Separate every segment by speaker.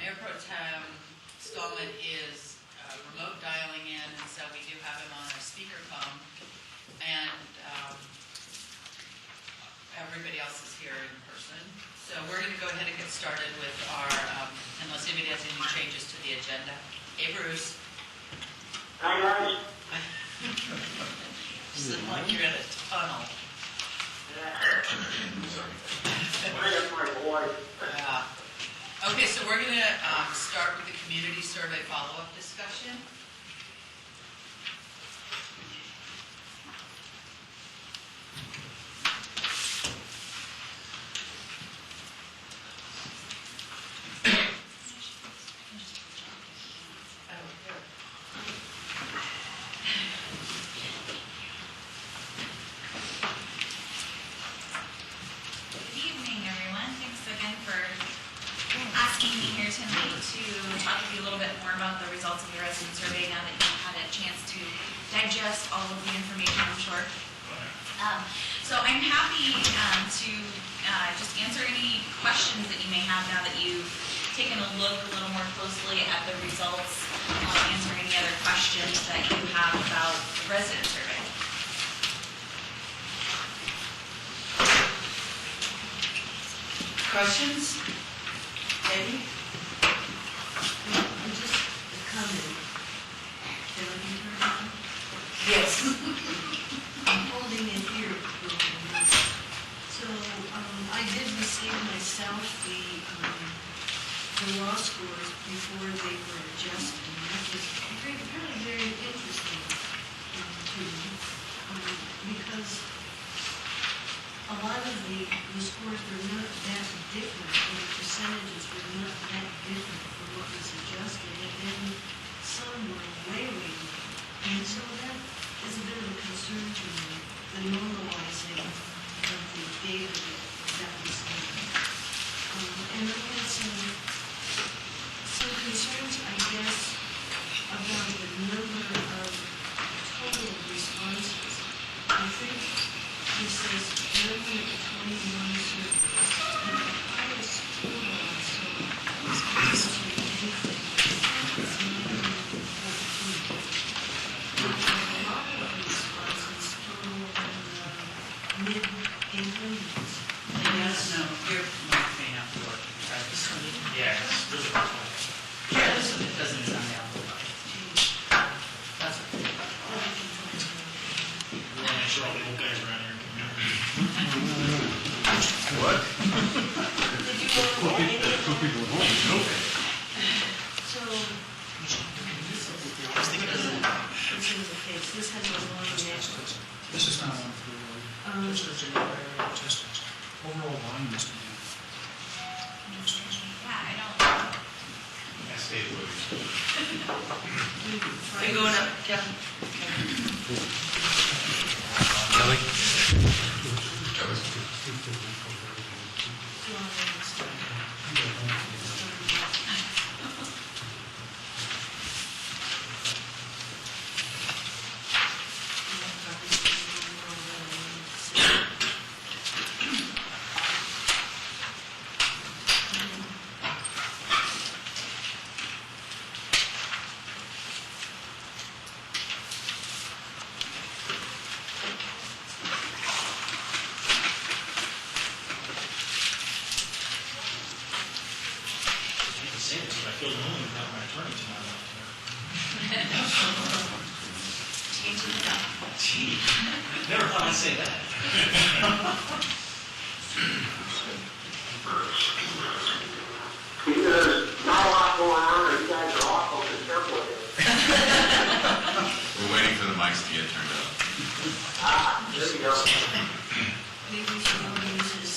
Speaker 1: Mayor Pro Tem Stallman is remote dialing in, and so we do have him on our speakerphone, and everybody else is here in person. So we're going to go ahead and get started with our, unless anybody has any changes to the agenda. Hey, Bruce.
Speaker 2: Hi, guys.
Speaker 1: Just like you're in a tunnel. Okay, so we're going to start with the community survey follow-up discussion.
Speaker 3: Digest all of the information, I'm sure. So I'm happy to just answer any questions that you may have now that you've taken a look a little more closely at the results, answer any other questions that you have about the resident survey.
Speaker 1: Questions? Eddie?
Speaker 4: I'm just a comment.
Speaker 1: Yes.
Speaker 4: I'm holding it here. So I did receive myself the law scores before they were adjusted. And that was really very interesting to me because a lot of the scores were not that different, or the percentages were not that different from what was adjusted, and then some were way different. And so that is a bit of a concern to me, the normalizing of the data that was given. And I had some concerns, I guess, about the number of total responses. I think it says 21 surveys, and the highest score also was actually anything. It's 914. Mid-800s.
Speaker 1: Yes, no, your mic may not work. Try this one.
Speaker 5: Yeah, it's really hard.
Speaker 1: Yeah, this one, it doesn't sound amplified. That's okay.
Speaker 5: We want to make sure all the old guys around here can remember.
Speaker 6: What?
Speaker 4: Did you go to any of them?
Speaker 6: Okay.
Speaker 4: So,
Speaker 5: I was thinking of
Speaker 4: this is the case. This has a long name.
Speaker 7: This is not one for districts and districts. Overall volume must be.
Speaker 3: Yeah, I don't.
Speaker 6: I stayed with you.
Speaker 1: Are you going up, Kevin?
Speaker 5: I feel lonely without my attorney tonight.
Speaker 3: Changing it up.
Speaker 5: Gee, never thought I'd say that.
Speaker 2: There's not a lot going on, or you guys are awful conservative.
Speaker 6: We're waiting for the mics to get turned up.
Speaker 2: There you go.
Speaker 4: Maybe we should all use this.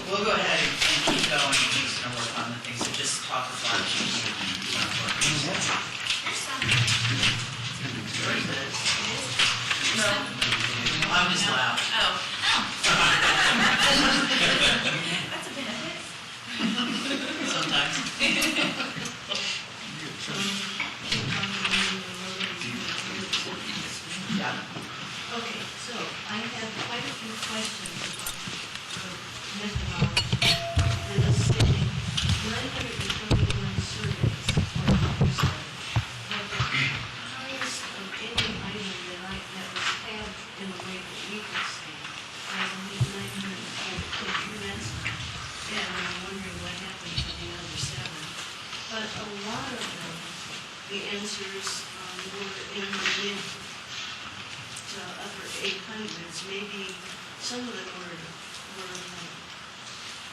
Speaker 1: We'll go ahead and keep going. He's going to work on the things. So just talk about it.
Speaker 3: There's some.
Speaker 1: No. I'm just loud.
Speaker 3: Oh. That's a benefit.
Speaker 1: Sometimes. Yeah.
Speaker 4: Okay, so I have quite a few questions about the methodology. And it's stating 921 surveys or numbers but the highest of any item that was tabbed in a way that we could see was 942. That's, and I'm wondering what happened to the other 7. But a lot of them, the answers were in the mid to upper 800s, maybe some of them were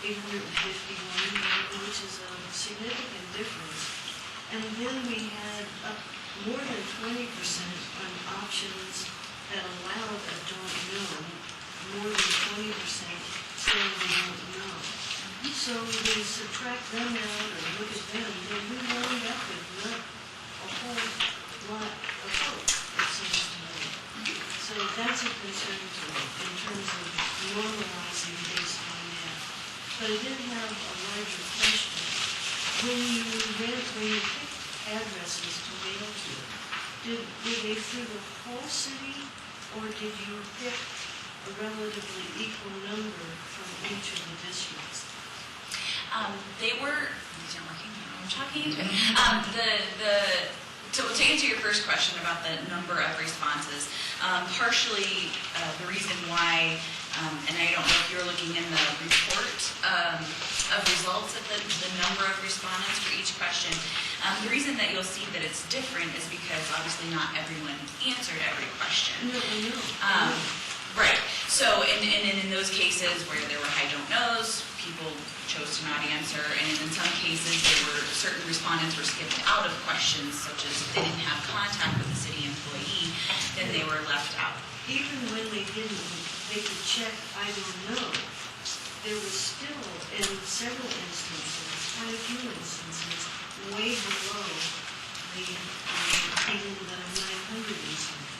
Speaker 4: 851, which is a significant difference. And then we had more than 20% on options that allowed a don't know, more than 20% saying they don't know. So we subtract them out or look at them, then we wind up with not a whole lot of hope, it seems to me. So that's a concern to me in terms of normalizing based on that. But I did have a larger question. When you picked addresses to mail to, were they through the whole city, or did you pick a relatively equal number from each of the districts?
Speaker 3: They were, these aren't working, I don't know what I'm talking into. To answer your first question about the number of responses, partially the reason why, and I don't know if you're looking in the report of results at the number of respondents for each question. The reason that you'll see that it's different is because obviously not everyone answered every question.
Speaker 4: No, I know.
Speaker 3: Right. So in those cases where there were high don't knows, people chose to not answer, and in some cases certain respondents were skipped out of questions, such as if they didn't have contact with the city employee, then they were left out.
Speaker 4: Even when they didn't, they could check I don't know. There was still, in several instances, quite a few instances, way below even the 900 and something.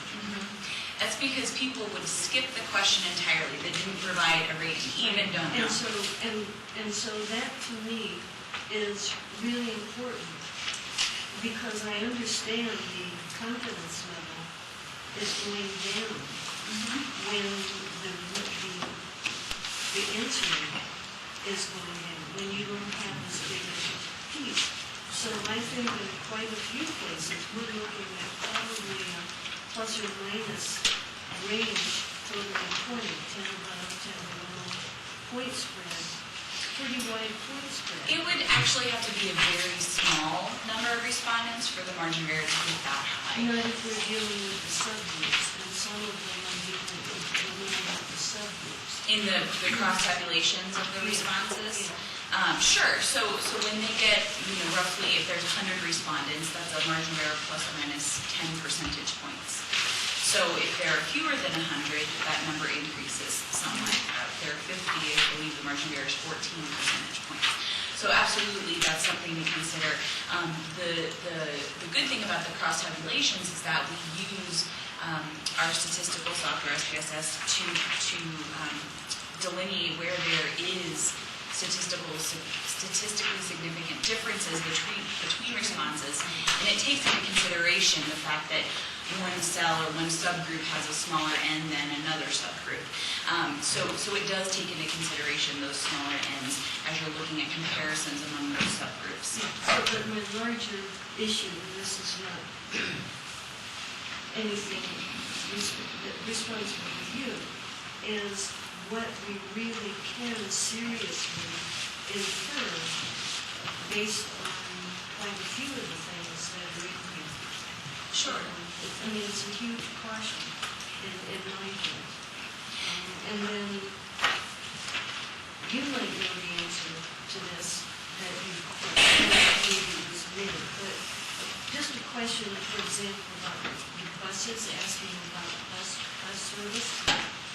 Speaker 3: That's because people would skip the question entirely. They didn't provide a rating, even don't know.
Speaker 4: And so that to me is really important, because I understand the confidence level is going down when the answering is going down, when you don't have this big of a piece. So I think that quite a few places we're looking at probably a plus or minus range totaling 20, 10 above, 10 below, point spread, pretty wide point spread.
Speaker 3: It would actually have to be a very small number of respondents for the margin of error to be that high.
Speaker 4: Not if we're dealing with the subgroups, and some of them are different with the subgroups.
Speaker 3: In the cross tabulations of the responses? Sure. So when they get, roughly, if there's 100 respondents, that's a margin of error plus or minus 10 percentage points. So if there are fewer than 100, that number increases somewhat. If there are 50, I believe the margin of error is 14 percentage points. So absolutely, that's something to consider. The good thing about the cross tabulations is that we use our statistical software, SPSS, to delineate where there is statistically significant differences between responses, and it takes into consideration the fact that one cell or one subgroup has a smaller n than another subgroup. So it does take into consideration those smaller n's as you're looking at comparisons among those subgroups.
Speaker 4: So but my larger issue, and this is not anything responsible with you, is what we really can seriously infer based on quite a few of the things that are in here.
Speaker 3: Sure.
Speaker 4: I mean, it's a huge caution in my view. And then you might know the answer to this that maybe was made, but just a question, for example, about the buses, asking about bus service.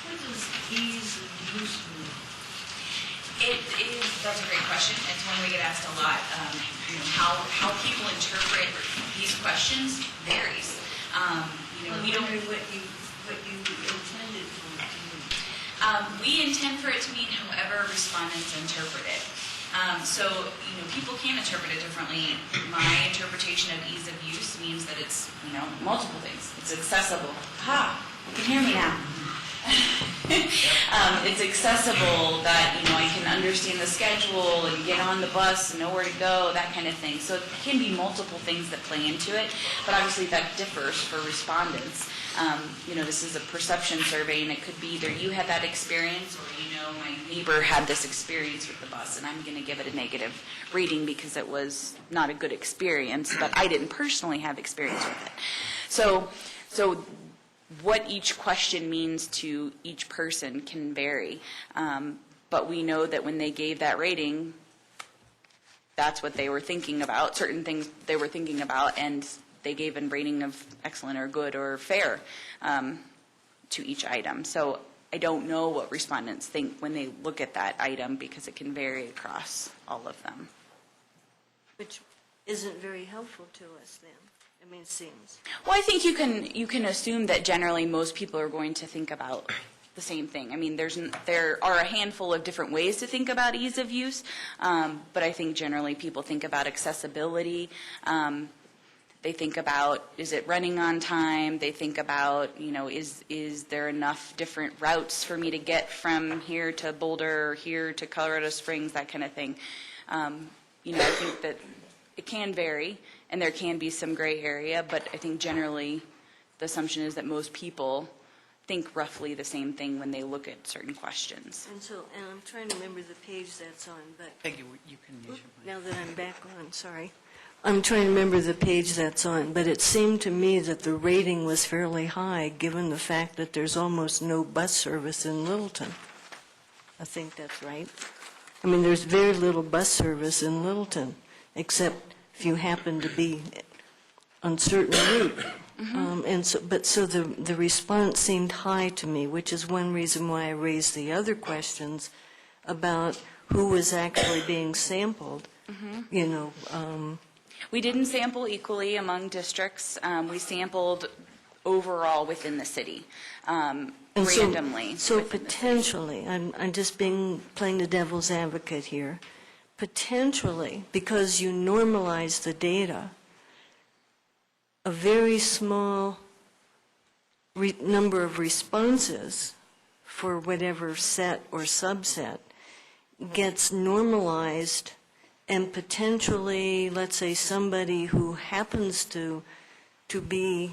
Speaker 4: What does ease of use mean?
Speaker 3: That's a great question. It's one we get asked a lot. How people interpret these questions varies. you know,
Speaker 4: I'm
Speaker 3: we don't.
Speaker 4: wondering what you intended for it to mean.
Speaker 3: We intend for it to mean however respondents interpret it. So, you know, people can interpret it differently. My interpretation of ease of use means that it's, you know, multiple things. It's accessible. Ha! You can hear me now. It's accessible, that, you know, I can understand the schedule and get on the bus and know where to go, that kind of thing. So it can be multiple things that play into it, but obviously that differs for respondents. You know, this is a perception survey, and it could be either you had that experience or, you know, my neighbor had this experience with the bus, and I'm going to give it a negative rating because it was not a good experience, but I didn't personally have experience with it. So what each question means to each person can vary, but we know that when they gave that rating, that's what they were thinking about, certain things they were thinking about, and they gave a rating of excellent or good or fair to each item. So I don't know what respondents think when they look at that item because it can vary across all of them.
Speaker 4: Which isn't very helpful to us then. I mean, it seems.
Speaker 3: Well, I think you can assume that generally most people are going to think about the same thing. I mean, there are a handful of different ways to think about ease of use, but I think generally people think about accessibility. They think about, is it running on time? They think about, you know, is there enough different routes for me to get from here to Boulder or here to Colorado Springs, that kind of thing. You know, I think that it can vary, and there can be some gray area, but I think generally the assumption is that most people think roughly the same thing when they look at certain questions.
Speaker 4: And I'm trying to remember the page that's on, but
Speaker 1: Peggy, you can use your mic.
Speaker 4: now that I'm back on, sorry. I'm trying to remember the page that's on, but it seemed to me that the rating was fairly high given the fact that there's almost no bus service in Littleton. I think that's right. I mean, there's very little bus service in Littleton, except if you happen to be on certain route. So the response seemed high to me, which is one reason why I raised the other questions about who was actually being sampled. You know,
Speaker 3: We didn't sample equally among districts. We sampled overall within the city, randomly.
Speaker 4: So potentially, I'm just playing the devil's advocate here. Potentially, because you normalize the data, a very small number of responses for whatever set or subset gets normalized, and potentially, let's say somebody who happens to be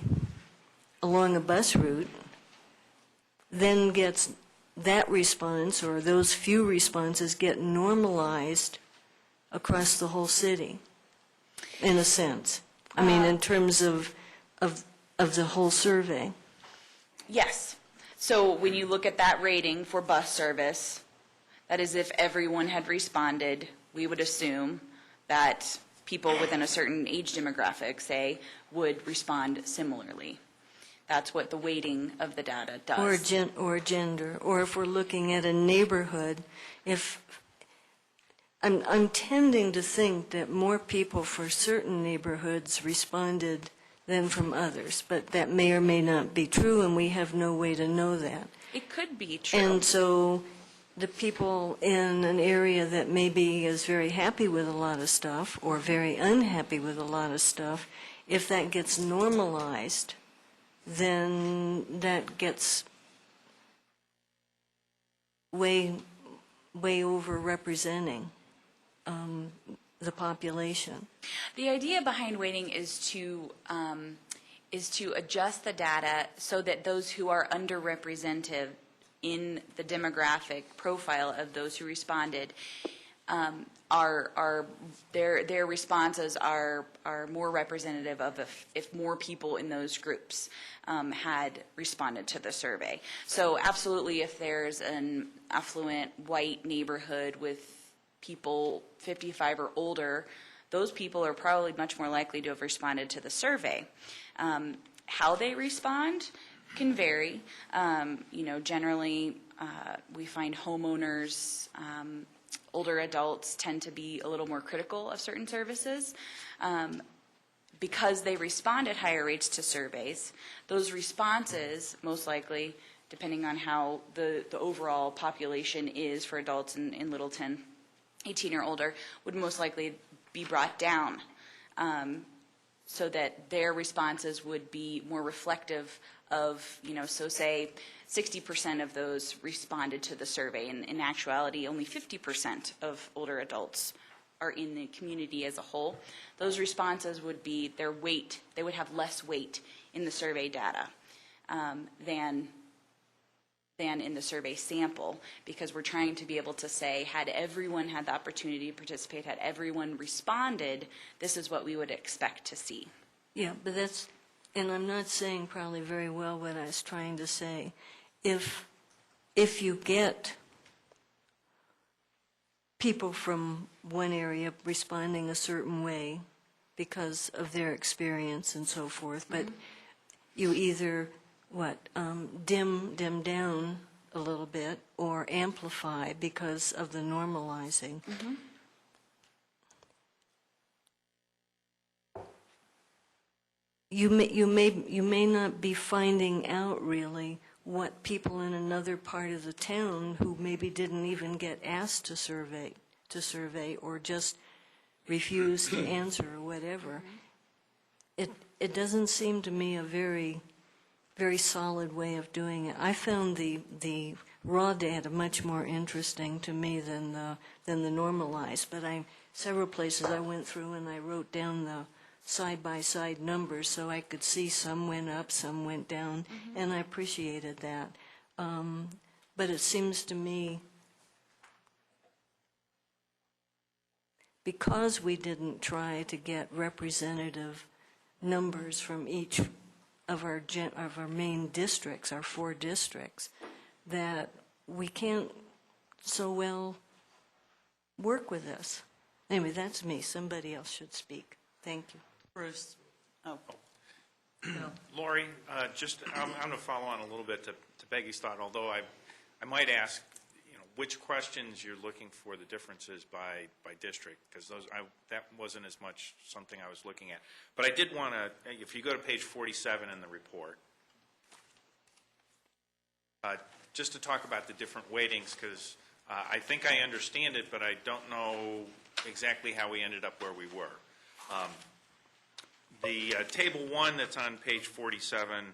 Speaker 4: along a bus route then gets that response, or those few responses get normalized across the whole city, in a sense. I mean, in terms of the whole survey.
Speaker 3: Yes. So when you look at that rating for bus service, that is if everyone had responded, we would assume that people within a certain age demographic, say, would respond similarly. That's what the weighting of the data does.
Speaker 4: Or gender. Or if we're looking at a neighborhood, if I'm tending to think that more people for certain neighborhoods responded than from others, but that may or may not be true, and we have no way to know that.
Speaker 3: It could be true.
Speaker 4: And so the people in an area that maybe is very happy with a lot of stuff or very unhappy with a lot of stuff, if that gets normalized, then that gets way over representing the population.
Speaker 3: The idea behind weighting is to adjust the data so that those who are underrepresented in the demographic profile of those who responded their responses are more representative of if more people in those groups had responded to the survey. So absolutely, if there's an affluent white neighborhood with people 55 or older, those people are probably much more likely to have responded to the survey. How they respond can vary. Generally, we find homeowners, older adults tend to be a little more critical of certain services.
Speaker 8: because they respond at higher rates to surveys, those responses, most likely, depending on how the overall population is for adults in Littleton, 18 or older, would most likely be brought down, so that their responses would be more reflective of, so say 60% of those responded to the survey. In actuality, only 50% of older adults are in the community as a whole. Those responses would be their weight. They would have less weight in the survey data than in the survey sample, because we're trying to be able to say, had everyone had the opportunity to participate, had everyone responded, this is what we would expect to see.
Speaker 4: Yeah, but that's, and I'm not saying probably very well what I was trying to say. If you get people from one area responding a certain way because of their experience and so forth, but you either dim down a little bit or amplify because of the normalizing. You may not be finding out really what people in another part of the town who maybe didn't even get asked to survey or just refused to answer or whatever. It doesn't seem to me a very solid way of doing it. I found the raw data much more interesting to me than the normalized. But several places I went through and I wrote down the side-by-side numbers so I could see some went up, some went down, and I appreciated that. But it seems to me, because we didn't try to get representative numbers from each of our main districts, our 4 districts, that we can't so well work with this. Anyway, that's me. Somebody else should speak. Thank you.
Speaker 8: Bruce? Oh.
Speaker 9: Lori, I'm going to follow on a little bit to Peggy's thought, although I might ask, which questions you're looking for the differences by district, because that wasn't as much something I was looking at. But I did want to, if you go to page 47 in the report, just to talk about the different weightings, because I think I understand it, but I don't know exactly how we ended up where we were. The table 1 that's on page 47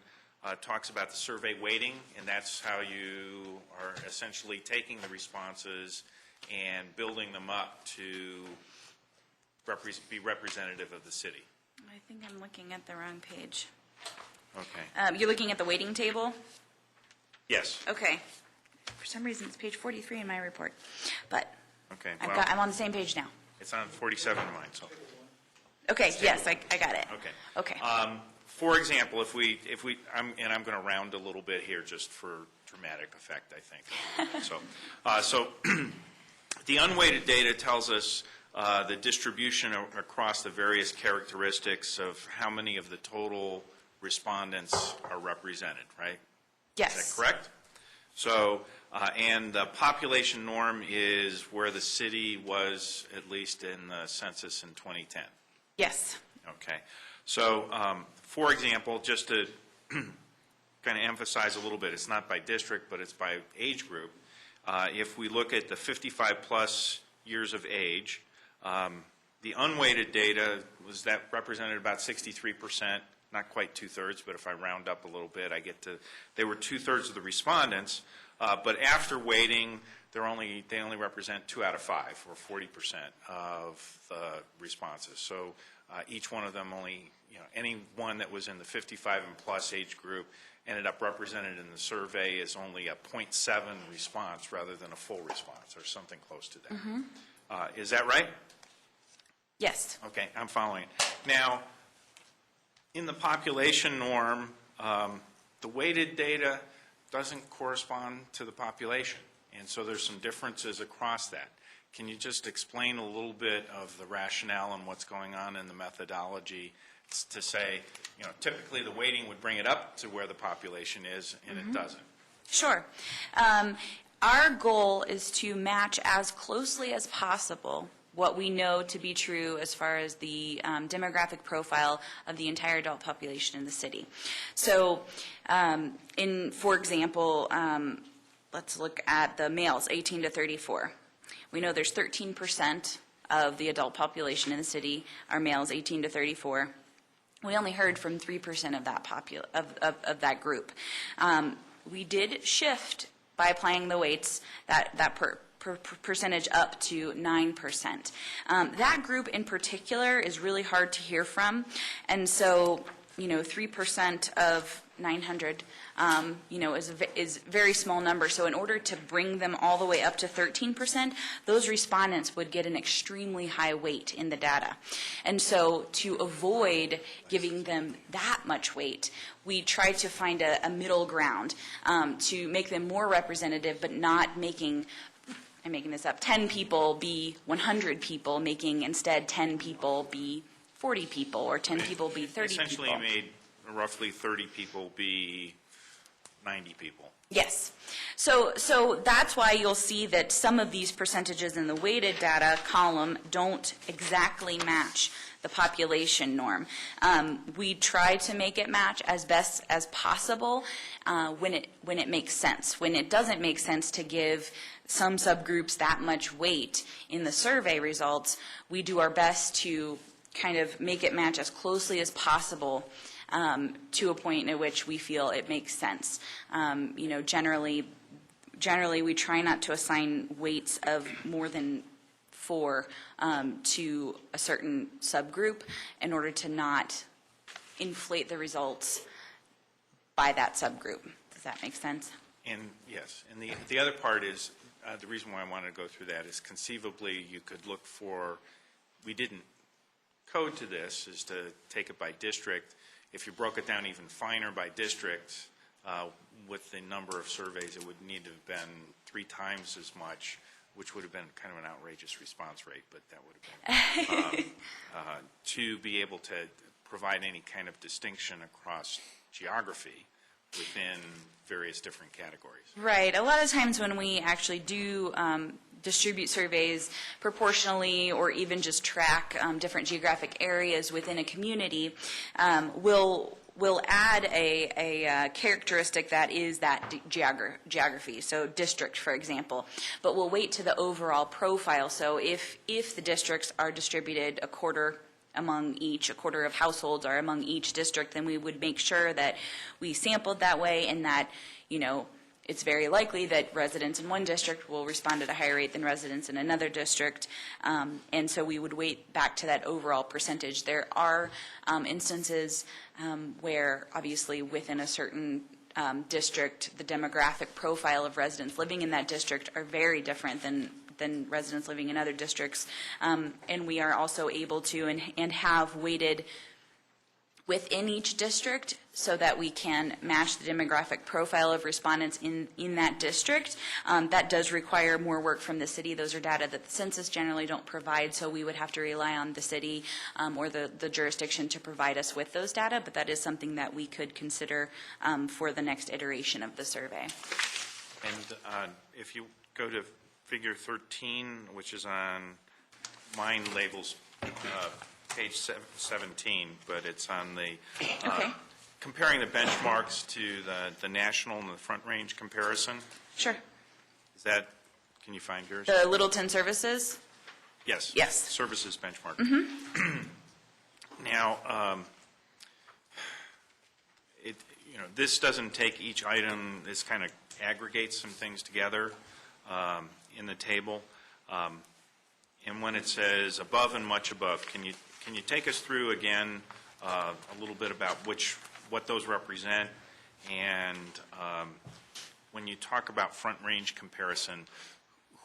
Speaker 9: talks about the survey weighting, and that's how you are essentially taking the responses and building them up to be representative of the city.
Speaker 8: I think I'm looking at the wrong page.
Speaker 9: Okay.
Speaker 8: You're looking at the weighting table?
Speaker 9: Yes.
Speaker 8: Okay. For some reason, it's page 43 in my report, but
Speaker 9: Okay.
Speaker 8: I'm on the same page now.
Speaker 9: It's on 47 of mine, so.
Speaker 8: Okay, yes, I got it.
Speaker 9: Okay.
Speaker 8: Okay.
Speaker 9: For example, if we, I'm going to round a little bit here just for dramatic effect, I think. So the unweighted data tells us the distribution across the various characteristics of how many of the total respondents are represented, right?
Speaker 8: Yes.
Speaker 9: Is that correct? So, and the population norm is where the city was, at least in the census in 2010.
Speaker 8: Yes.
Speaker 9: Okay. So, for example, just to kind of emphasize a little bit, it's not by district, but it's by age group. If we look at the 55-plus years of age, the unweighted data was that represented about 63%, not quite 2/3, but if I round up a little bit, I get to, they were 2/3 of the respondents, but after weighting, they only represent 2 out of 5, or 40% of the responses. So each one of them only, any one that was in the 55 and plus age group ended up represented in the survey as only a 0.7 response rather than a full response, or something close to that. Mm-hmm. Is that right?
Speaker 8: Yes.
Speaker 9: Okay, I'm following it. Now, in the population norm, the weighted data doesn't correspond to the population, and so there's some differences across that. Can you just explain a little bit of the rationale and what's going on in the methodology to say, typically the weighting would bring it up to where the population is, and it doesn't?
Speaker 8: Sure. Our goal is to match as closely as possible what we know to be true as far as the demographic profile of the entire adult population in the city. So, for example, let's look at the males, 18 to 34. We know there's 13% of the adult population in the city are males, 18 to 34. We only heard from 3% of that of that group. We did shift by applying the weights that percentage up to 9%. That group in particular is really hard to hear from, and so 3% of 900 is a very small number. So in order to bring them all the way up to 13%, those respondents would get an extremely high weight in the data. And so to avoid giving them that much weight, we tried to find a middle ground to make them more representative, but not making, I'm making this up, 10 people be 100 people, making instead 10 people be 40 people, or 10 people be 30 people.
Speaker 9: Essentially made roughly 30 people be 90 people.
Speaker 8: Yes. So that's why you'll see that some of these percentages in the weighted data column don't exactly match the population norm. We try to make it match as best as possible when it makes sense. When it doesn't make sense to give some subgroups that much weight in the survey results, we do our best to kind of make it match as closely as possible to a point at which we feel it makes sense. Generally we try not to assign weights of more than 4 to a certain subgroup in order to not inflate the results by that subgroup. Does that make sense?
Speaker 9: And yes, and the other part is, the reason why I wanted to go through that is conceivably you could look for, we didn't code to this, is to take it by district. If you broke it down even finer by district, with the number of surveys, it would need to have been 3 times as much, which would have been kind of an outrageous response rate, but that would have been, to be able to provide any kind of distinction across geography within various different categories.
Speaker 8: Right. A lot of times when we actually do distribute surveys proportionally or even just track different geographic areas within a community, we'll add a characteristic that is that geography, so district, for example, but we'll wait to the overall profile. So if the districts are distributed a quarter among each, a quarter of households are among each district, then we would make sure that we sampled that way, and that, it's very likely that residents in one district will respond at a higher rate than residents in another district, and so we would weight back to that overall percentage. There are instances where obviously within a certain district, the demographic profile of residents living in that district are very different than residents living in other districts, and we are also able to and have weighted within each district so that we can match the demographic profile of respondents in that district. That does require more work from the city. Those are data that the census generally don't provide, so we would have to rely on the city or the jurisdiction to provide us with those data, but that is something that we could consider for the next iteration of the survey.
Speaker 9: And if you go to figure 13, which is on mine labels page 17, but it's on the comparing the benchmarks to the national and the front range comparison.
Speaker 8: Sure.
Speaker 9: Is that, can you find yours?
Speaker 8: The Littleton services?
Speaker 9: Yes.
Speaker 8: Yes.
Speaker 9: Services benchmark. Now, this doesn't take each item. This kind of aggregates some things together in the table. And when it says above and much above, can you take us through again a little bit about what those represent, and when you talk about front range comparison,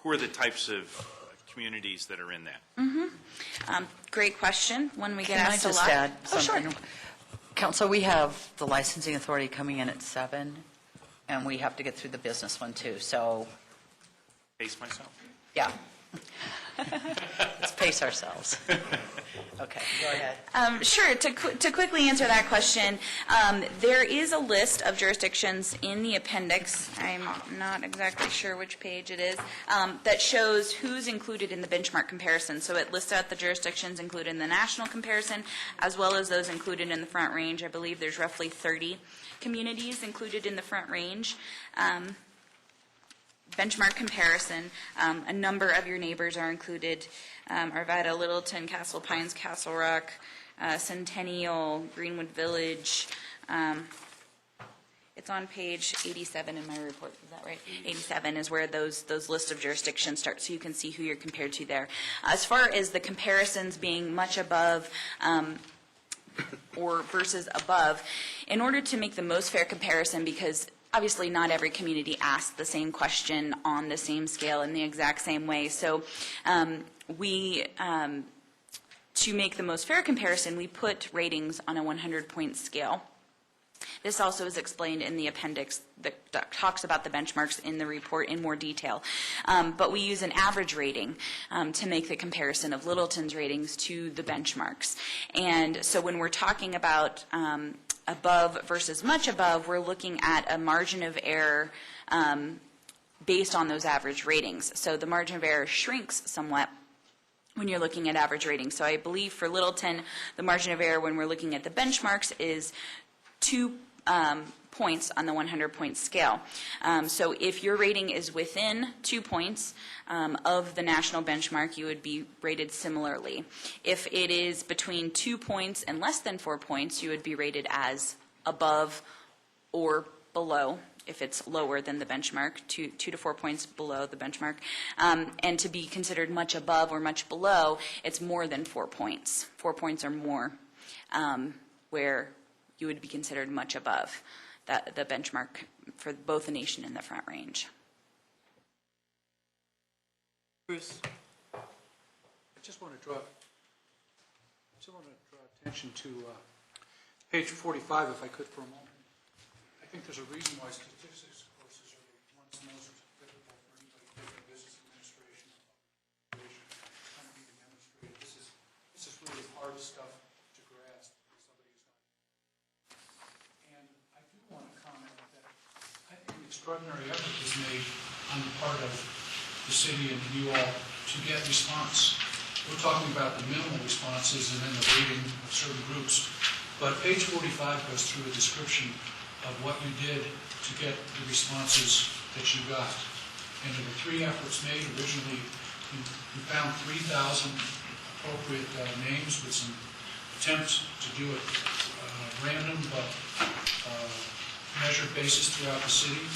Speaker 9: who are the types of communities that are in that?
Speaker 8: Great question. When we get
Speaker 10: Can I
Speaker 8: asked a
Speaker 10: just
Speaker 8: lot.
Speaker 10: add
Speaker 8: Oh,
Speaker 10: something?
Speaker 8: sure.
Speaker 10: Council, we have the licensing authority coming in at 7, and we have to get through the business one too. So,
Speaker 9: Pace myself.
Speaker 10: yeah, Let's pace ourselves. Okay, go ahead.
Speaker 8: Sure. To quickly answer that question, there is a list of jurisdictions in the appendix. I'm not exactly sure which page it is, that shows who's included in the benchmark comparison. So it lists out the jurisdictions included in the national comparison, as well as those included in the Front Range. I believe there's roughly 30 communities included in the Front Range. Benchmark comparison, a number of your neighbors are included, Arvada, Littleton, Castle Pines, Castle Rock, Centennial, Greenwood Village. It's on page 87 in my report, is that right? 87 is where those lists of jurisdictions start, so you can see who you're compared to there. As far as the comparisons being much above or versus above, in order to make the most fair comparison, because obviously not every community asks the same question on the same scale in the exact same way. So to make the most fair comparison, we put ratings on a 100-point scale. This also is explained in the appendix that talks about the benchmarks in the report in more detail. But we use an average rating to make the comparison of Littleton's ratings to the benchmarks. And so when we're talking about above versus much above, we're looking at a margin of error based on those average ratings. So the margin of error shrinks somewhat when you're looking at average ratings. So I believe for Littleton, the margin of error when we're looking at the benchmarks is 2 points on the 100-point scale. So if your rating is within 2 points of the national benchmark, you would be rated similarly. If it is between 2 points and less than 4 points, you would be rated as above or below. If it's lower than the benchmark, 2 to 4 points below the benchmark. And to be considered much above or much below, it's more than 4 points. 4 points or more, where you would be considered much above the benchmark for both the nation and the Front Range.
Speaker 7: Bruce? I just want to draw attention to page 45, if I could, for a moment. I think there's a reason why statistics courses are the ones most difficult for anybody taking business administration or trying to be demonstrated. This is really the hardest stuff to grasp for somebody who's not. And I do want to comment that I think an extraordinary effort was made on the part of the city and you all to get response. We're talking about the minimal responses and then the rating of certain groups. But page 45 goes through a description of what you did to get the responses that you got. And there were 3 efforts made. Originally, you found 3,000 appropriate names with some attempts to do it random but measured basis throughout the city.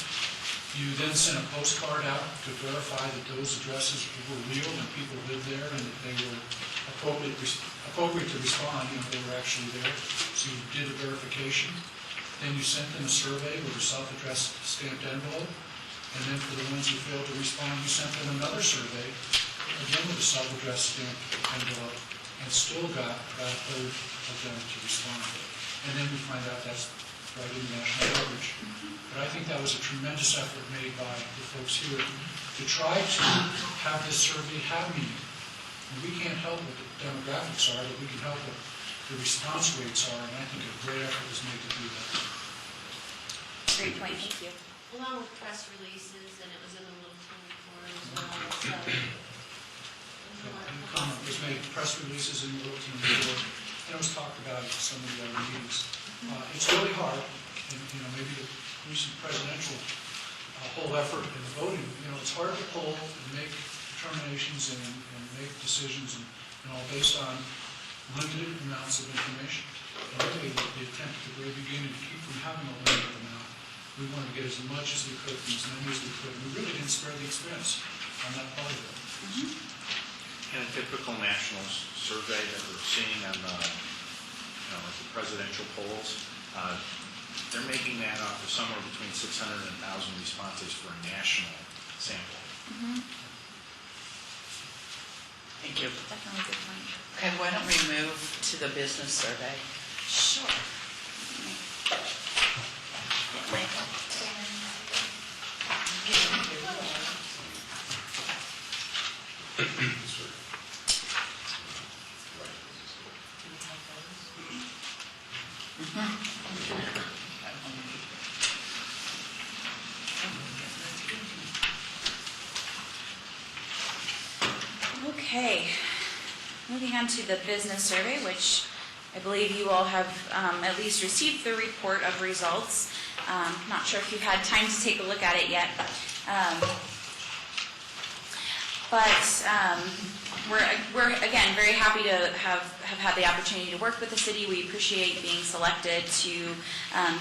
Speaker 7: You then sent a postcard out to verify that those addresses were real and people lived there and that they were appropriate to respond, they were actually there. So you did a verification. Then you sent them a survey with a self-addressed stamped envelope. And then for the ones who failed to respond, you sent them another survey, again with a self-addressed stamped envelope, and still got about a third of them to respond. And then we find out that's right in the national average. But I think that was a tremendous effort made by the folks here to try to have this survey have meaning. And we can't help what the demographics are, but we can help what the response rates are, and I think a great effort was made to do that.
Speaker 8: Great point, thank you.
Speaker 11: Along with press releases, and it was in the Littleton report as well, so.
Speaker 7: And comment was made, press releases in the Littleton report, and it was talked about at some of the other meetings. It's really hard, and maybe the recent presidential whole effort in the voting, it's hard to poll and make determinations and make decisions and all based on limited amounts of information. And really, the attempt at the very beginning to keep from having a limited amount, we wanted to get as much as we could from as many as we could. We really didn't spare the expense on that part of it.
Speaker 9: And a typical national survey that we're seeing on the, like the presidential polls, they're making that up for somewhere between 600 and 1,000 responses for a national sample.
Speaker 10: Thank you.
Speaker 8: Definitely a good point.
Speaker 10: Okay, why don't we move to the business survey?
Speaker 8: Sure. Okay, moving on to the business survey, which I believe you all have at least received the report of results. Not sure if you've had time to take a look at it yet. We're again very happy to have had the opportunity to work with the city. We appreciate being selected to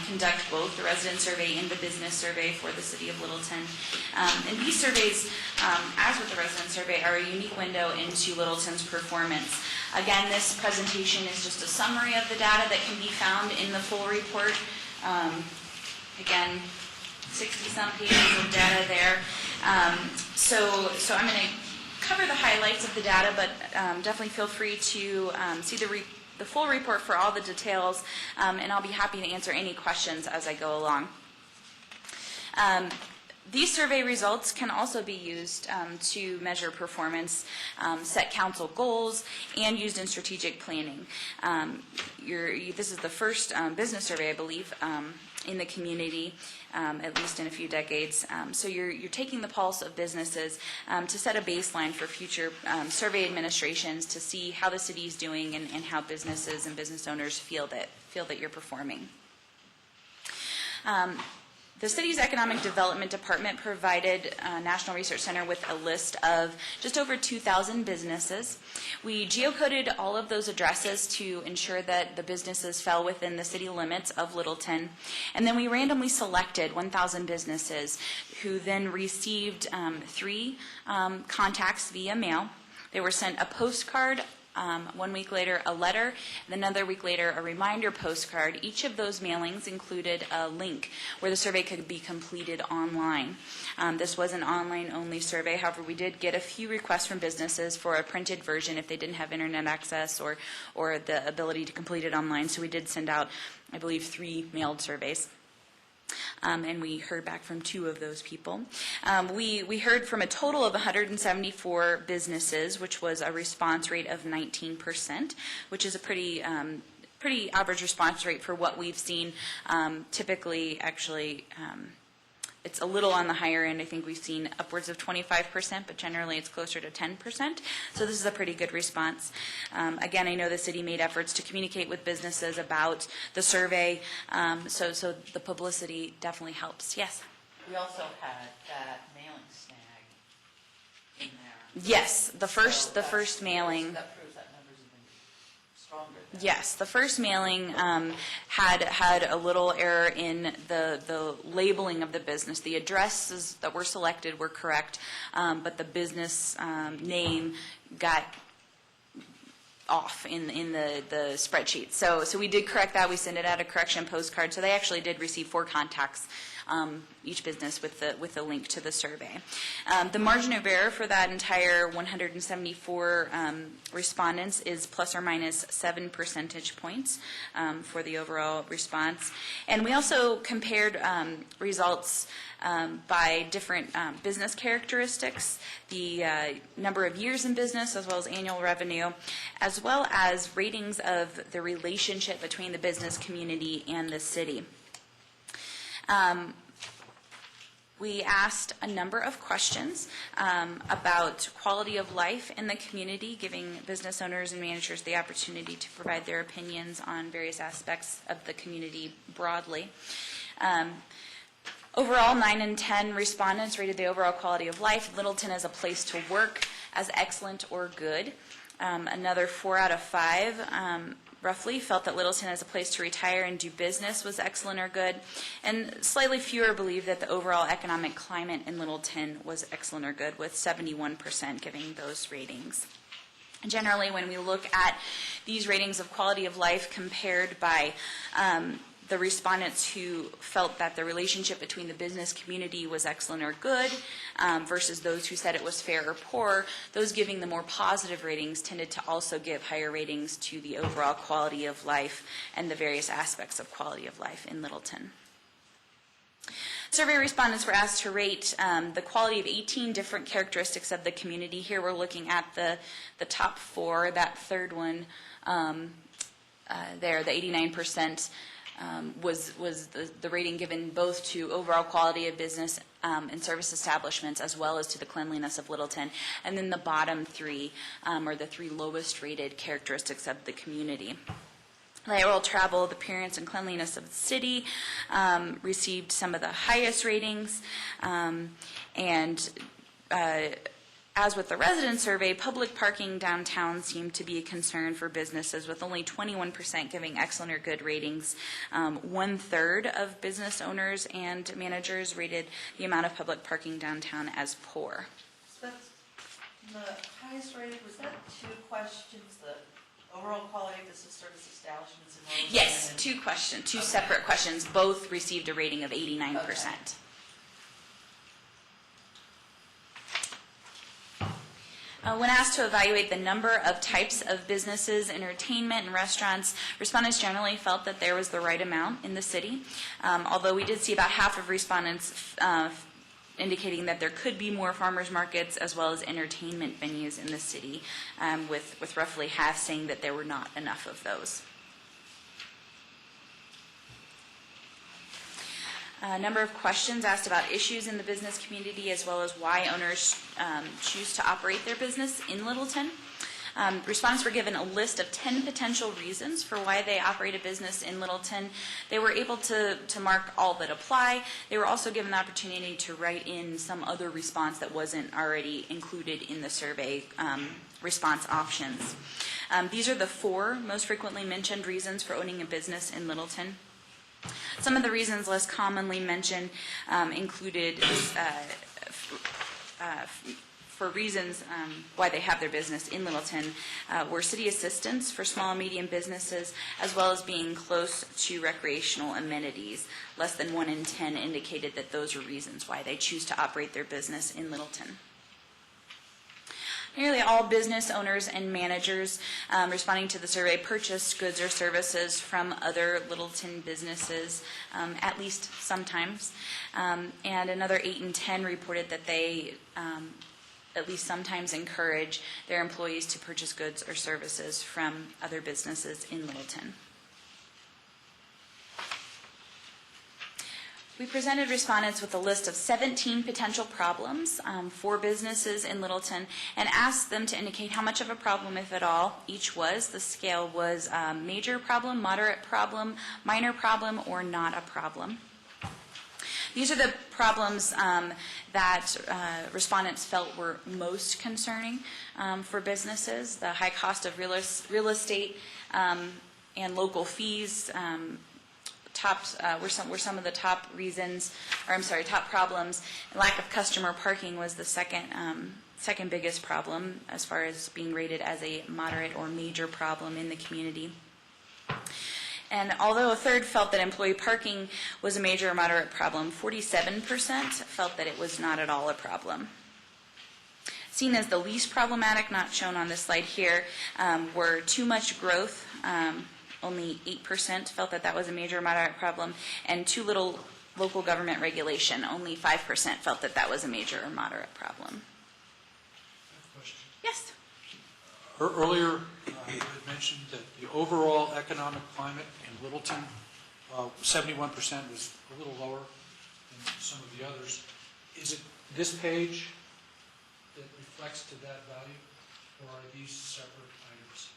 Speaker 8: conduct both the resident survey and the business survey for the city of Littleton. And these surveys, as with the resident survey, are a unique window into Littleton's performance. Again, this presentation is just a summary of the data that can be found in the full report. Again, 60-some pages of data there. So I'm going to cover the highlights of the data, but definitely feel free to see the full report for all the details, and I'll be happy to answer any questions as I go along. These survey results can also be used to measure performance, set council goals, and used in strategic planning. This is the first business survey, I believe, in the community, at least in a few decades. So you're taking the pulse of businesses to set a baseline for future survey administrations to see how the city is doing and how businesses and business owners feel that you're performing. The city's Economic Development Department provided National Research Center with a list of just over 2,000 businesses. We geocoded all of those addresses to ensure that the businesses fell within the city limits of Littleton. And then we randomly selected 1,000 businesses who then received 3 contacts via mail. They were sent a postcard, 1 week later a letter, and another week later a reminder postcard. Each of those mailings included a link where the survey could be completed online. This was an online-only survey. However, we did get a few requests from businesses for a printed version if they didn't have internet access or the ability to complete it online. So we did send out, I believe, 3 mailed surveys. And we heard back from 2 of those people. We heard from a total of 174 businesses, which was a response rate of 19%, which is a pretty average response rate for what we've seen. Typically, actually, it's a little on the higher end. I think we've seen upwards of 25%, but generally it's closer to 10%. So this is a pretty good response. Again, I know the city made efforts to communicate with businesses about the survey, so the publicity definitely helps. Yes?
Speaker 1: We also had that mailing snag in there.
Speaker 8: Yes, the first mailing.
Speaker 1: That proves that number's even stronger.
Speaker 8: Yes, the first mailing had a little error in the labeling of the business. The addresses that were selected were correct, but the business name got off in the spreadsheet. So we did correct that. We sent it out a correction postcard. So they actually did receive 4 contacts, each business with the link to the survey. The margin of error for that entire 174 respondents is plus or minus 7 percentage points for the overall response. And we also compared results by different business characteristics, the number of years in business as well as annual revenue, as well as ratings of the relationship between the business community and the city. We asked a number of questions about quality of life in the community, giving business owners and managers the opportunity to provide their opinions on various aspects of the community broadly. Overall, 9 in 10 respondents rated the overall quality of life, Littleton as a place to work, as excellent or good. Another 4 out of 5 roughly felt that Littleton as a place to retire and do business was excellent or good, and slightly fewer believed that the overall economic climate in Littleton was excellent or good, with 71% giving those ratings. Generally, when we look at these ratings of quality of life compared by the respondents who felt that the relationship between the business community was excellent or good versus those who said it was fair or poor, those giving the more positive ratings tended to also give higher ratings to the overall quality of life and the various aspects of quality of life in Littleton. Survey respondents were asked to rate the quality of 18 different characteristics of the community. Here we're looking at the top 4, that third one there. The 89% was the rating given both to overall quality of business and service establishments as well as to the cleanliness of Littleton. And then the bottom three are the three lowest rated characteristics of the community. Lateral travel, the appearance and cleanliness of the city received some of the highest ratings. As with the resident survey, public parking downtown seemed to be a concern for businesses, with only 21% giving excellent or good ratings. 1/3 of business owners and managers rated the amount of public parking downtown as poor.
Speaker 10: So that's the highest rated, was that two questions, the overall quality of business service establishments in Littleton?
Speaker 8: Yes, two separate questions. Both received a rating of 89%. When asked to evaluate the number of types of businesses, entertainment, and restaurants, respondents generally felt that there was the right amount in the city, although we did see about half of respondents indicating that there could be more farmers markets as well as entertainment venues in the city, with roughly half saying that there were not enough of those. A number of questions asked about issues in the business community as well as why owners choose to operate their business in Littleton. Respondents were given a list of 10 potential reasons for why they operate a business in Littleton. They were able to mark all that apply. They were also given the opportunity to write in some other response that wasn't already included in the survey response options. These are the 4 most frequently mentioned reasons for owning a business in Littleton. Some of the reasons less commonly mentioned included for reasons why they have their business in Littleton were city assistance for small and medium businesses, as well as being close to recreational amenities. Less than 1 in 10 indicated that those are reasons why they choose to operate their business in Littleton. Nearly all business owners and managers responding to the survey purchased goods or services from other Littleton businesses, at least sometimes. And another 8 in 10 reported that they at least sometimes encourage their employees to purchase goods or services from other businesses in Littleton. We presented respondents with a list of 17 potential problems for businesses in Littleton and asked them to indicate how much of a problem, if at all, each was. The scale was major problem, moderate problem, minor problem, or not a problem. These are the problems that respondents felt were most concerning for businesses. The high cost of real estate and local fees were some of the top reasons, top problems. Lack of customer parking was the second biggest problem as far as being rated as a moderate or major problem in the community. And although 1/3 felt that employee parking was a major or moderate problem, 47% felt that it was not at all a problem. Seen as the least problematic, not shown on this slide here, were too much growth. Only 8% felt that that was a major or moderate problem, and too little local government regulation. Only 5% felt that that was a major or moderate problem. Yes?
Speaker 7: Earlier, you had mentioned that the overall economic climate in Littleton, 71% was a little lower than some of the others. Is it this page that reflects to that value, or are these separate items?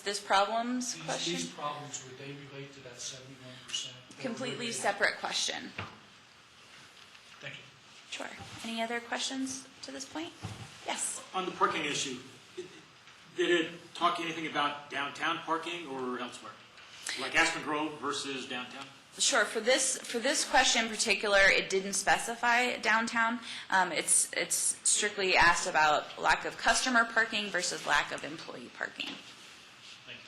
Speaker 8: This problems question?
Speaker 7: These problems, would they relate to that 71%?
Speaker 8: Completely separate question.
Speaker 7: Thank you.
Speaker 8: Sure. Any other questions to this point? Yes.
Speaker 5: On the parking issue, did it talk anything about downtown parking or elsewhere? Like Aspen Grove versus downtown?
Speaker 8: Sure. For this question in particular, it didn't specify downtown. It's strictly asked about lack of customer parking versus lack of employee parking.
Speaker 5: Thank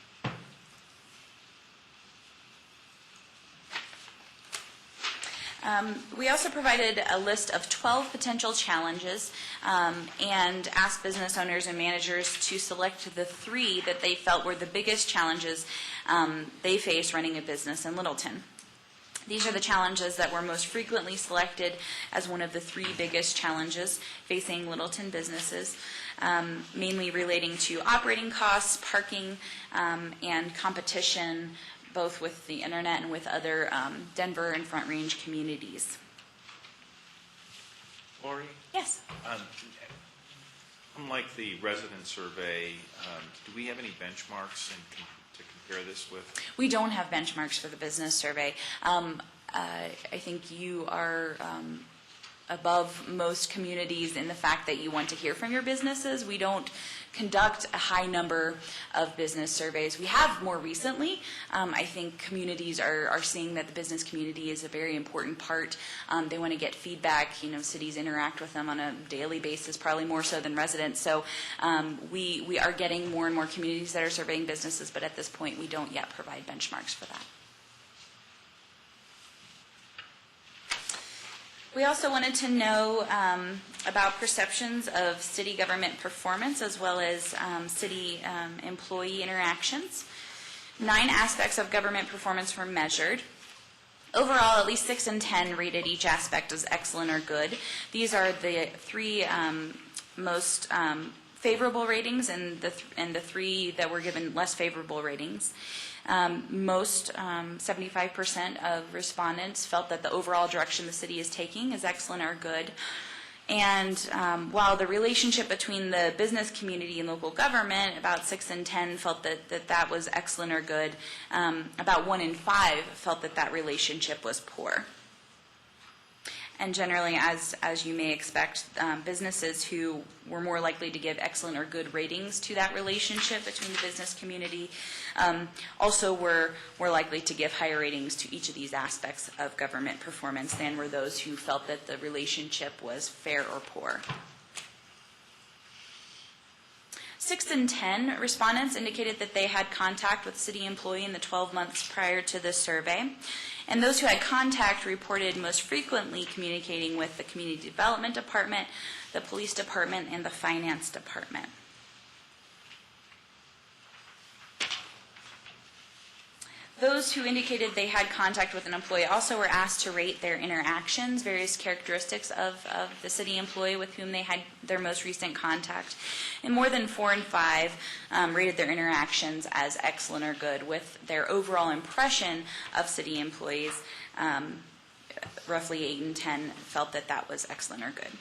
Speaker 5: you.
Speaker 8: We also provided a list of 12 potential challenges and asked business owners and managers to select the 3 that they felt were the biggest challenges they face running a business in Littleton. These are the challenges that were most frequently selected as one of the 3 biggest challenges facing Littleton businesses, mainly relating to operating costs, parking, and competition, both with the internet and with other Denver and Front Range communities.
Speaker 9: Lori?
Speaker 8: Yes.
Speaker 9: Unlike the resident survey, do we have any benchmarks to compare this with?
Speaker 8: We don't have benchmarks for the business survey. I think you are above most communities in the fact that you want to hear from your businesses. We don't conduct a high number of business surveys. We have more recently. I think communities are seeing that the business community is a very important part. They want to get feedback. Cities interact with them on a daily basis, probably more so than residents. So we are getting more and more communities that are surveying businesses, but at this point we don't yet provide benchmarks for that. We also wanted to know about perceptions of city government performance as well as city employee interactions. 9 aspects of government performance were measured. Overall, at least 6 and 10 rated each aspect as excellent or good. These are the 3 most favorable ratings and the 3 that were given less favorable ratings. Most, 75% of respondents felt that the overall direction the city is taking is excellent or good. And while the relationship between the business community and local government, about 6 and 10 felt that was excellent or good, about 1 in 5 felt that relationship was poor. And generally, as you may expect, businesses who were more likely to give excellent or good ratings to that relationship between the business community also were more likely to give higher ratings to each of these aspects of government performance than were those who felt that the relationship was fair or poor. 6 and 10 respondents indicated that they had contact with city employee in the 12 months prior to the survey. And those who had contact reported most frequently communicating with the Community Development Department, the Police Department, and the Finance Department. Those who indicated they had contact with an employee also were asked to rate their interactions, various characteristics of the city employee with whom they had their most recent contact. And more than 4 and 5 rated their interactions as excellent or good, with their overall impression of city employees, roughly 8 and 10 felt that was excellent or good.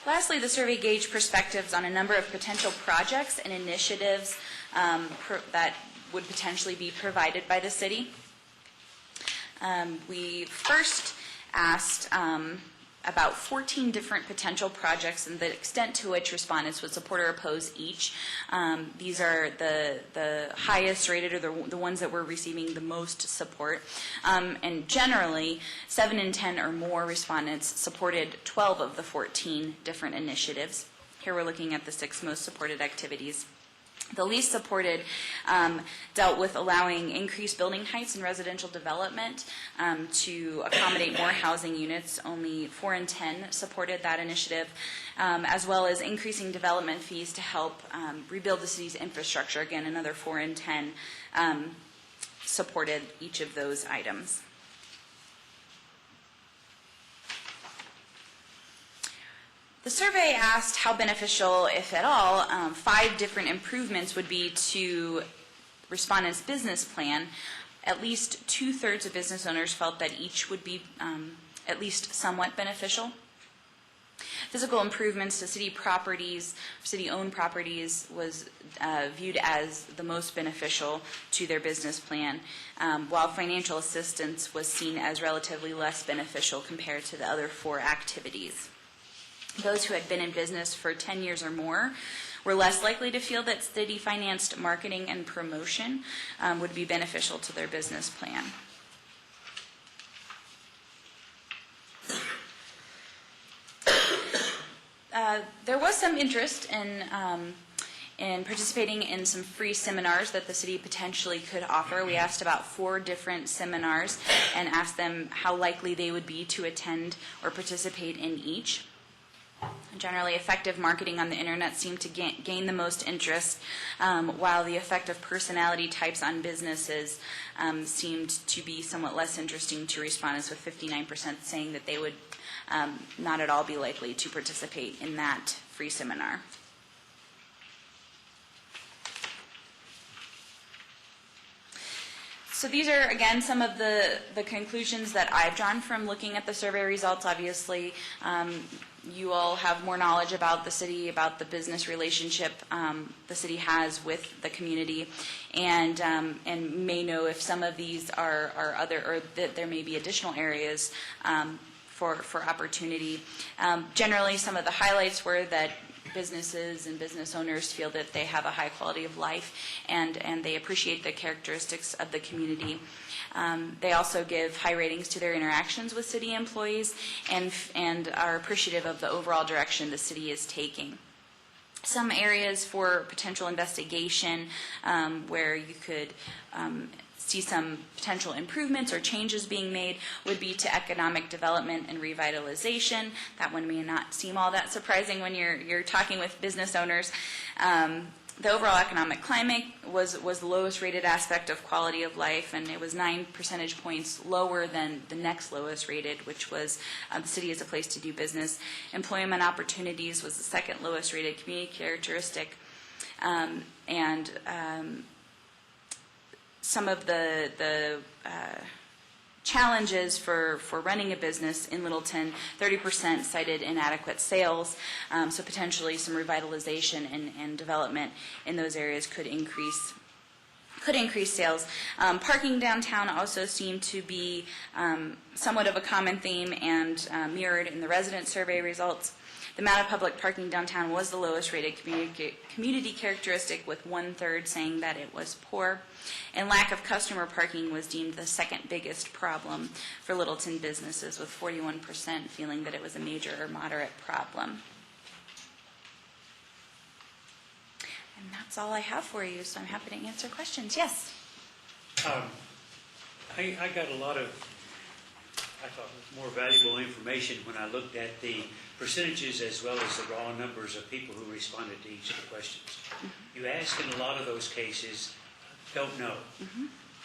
Speaker 8: Lastly, the survey gauged perspectives on a number of potential projects and initiatives that would potentially be provided by the city. We first asked about 14 different potential projects and the extent to which respondents would support or oppose each. These are the highest rated, or the ones that were receiving the most support. And generally, 7 and 10 or more respondents supported 12 of the 14 different initiatives. Here we're looking at the 6 most supported activities. The least supported dealt with allowing increased building heights in residential development to accommodate more housing units. Only 4 and 10 supported that initiative, as well as increasing development fees to help rebuild the city's infrastructure. Again, another 4 and 10 supported each of those items. The survey asked how beneficial, if at all, 5 different improvements would be to respondents' business plan. At least 2/3 of business owners felt that each would be at least somewhat beneficial. Physical improvements to city properties, city-owned properties, was viewed as the most beneficial to their business plan, while financial assistance was seen as relatively less beneficial compared to the other 4 activities. Those who had been in business for 10 years or more were less likely to feel that city-financed marketing and promotion would be beneficial to their business plan. There was some interest in participating in some free seminars that the city potentially could offer. We asked about 4 different seminars and asked them how likely they would be to attend or participate in each. Generally, effective marketing on the internet seemed to gain the most interest, while the effect of personality types on businesses seemed to be somewhat less interesting to respondents, with 59% saying that they would not at all be likely to participate in that free seminar. So these are, again, some of the conclusions that I've drawn from looking at the survey results. Obviously, you all have more knowledge about the city, about the business relationship the city has with the community, and may know if some of these are other, or that there may be additional areas for opportunity. Generally, some of the highlights were that businesses and business owners feel that they have a high quality of life, and they appreciate the characteristics of the community. They also give high ratings to their interactions with city employees, and are appreciative of the overall direction the city is taking. Some areas for potential investigation where you could see some potential improvements or changes being made would be to economic development and revitalization. That one may not seem all that surprising when you're talking with business owners. The overall economic climate was the lowest rated aspect of quality of life, and it was 9 percentage points lower than the next lowest rated, which was the city as a place to do business. Employment opportunities was the second lowest rated community characteristic, and some of the challenges for running a business in Littleton, 30% cited inadequate sales, so potentially some revitalization and development in those areas could increase sales. Parking downtown also seemed to be somewhat of a common theme and mirrored in the resident survey results. The amount of public parking downtown was the lowest rated community characteristic, with 1/3 saying that it was poor. And lack of customer parking was deemed the second biggest problem for Littleton businesses, with 41% feeling that it was a major or moderate problem. And that's all I have for you, so I'm happy to answer questions. Yes?
Speaker 12: I got a lot of, I thought, more valuable information when I looked at the percentages as well as the raw numbers of people who responded to each of the questions. You ask in a lot of those cases, don't know.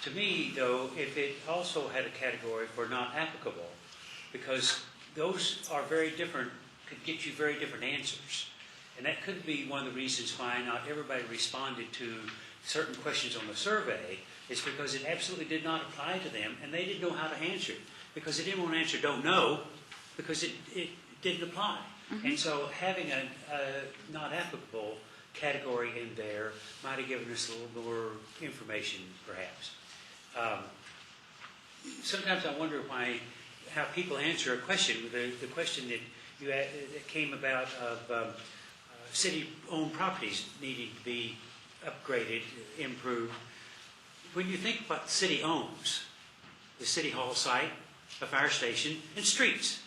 Speaker 12: To me, though, if it also had a category for not applicable, because those are very different, could get you very different answers. And that could be one of the reasons why not everybody responded to certain questions on the survey, is because it absolutely did not apply to them, and they didn't know how to answer it. Because they didn't want to answer don't know, because it didn't apply. And so having a not applicable category in there might have given us a little more information, perhaps. Sometimes I wonder how people answer a question. The question that came about of city-owned properties needing to be upgraded, improved. When you think about the city owns, the city hall site, a fire station, and streets.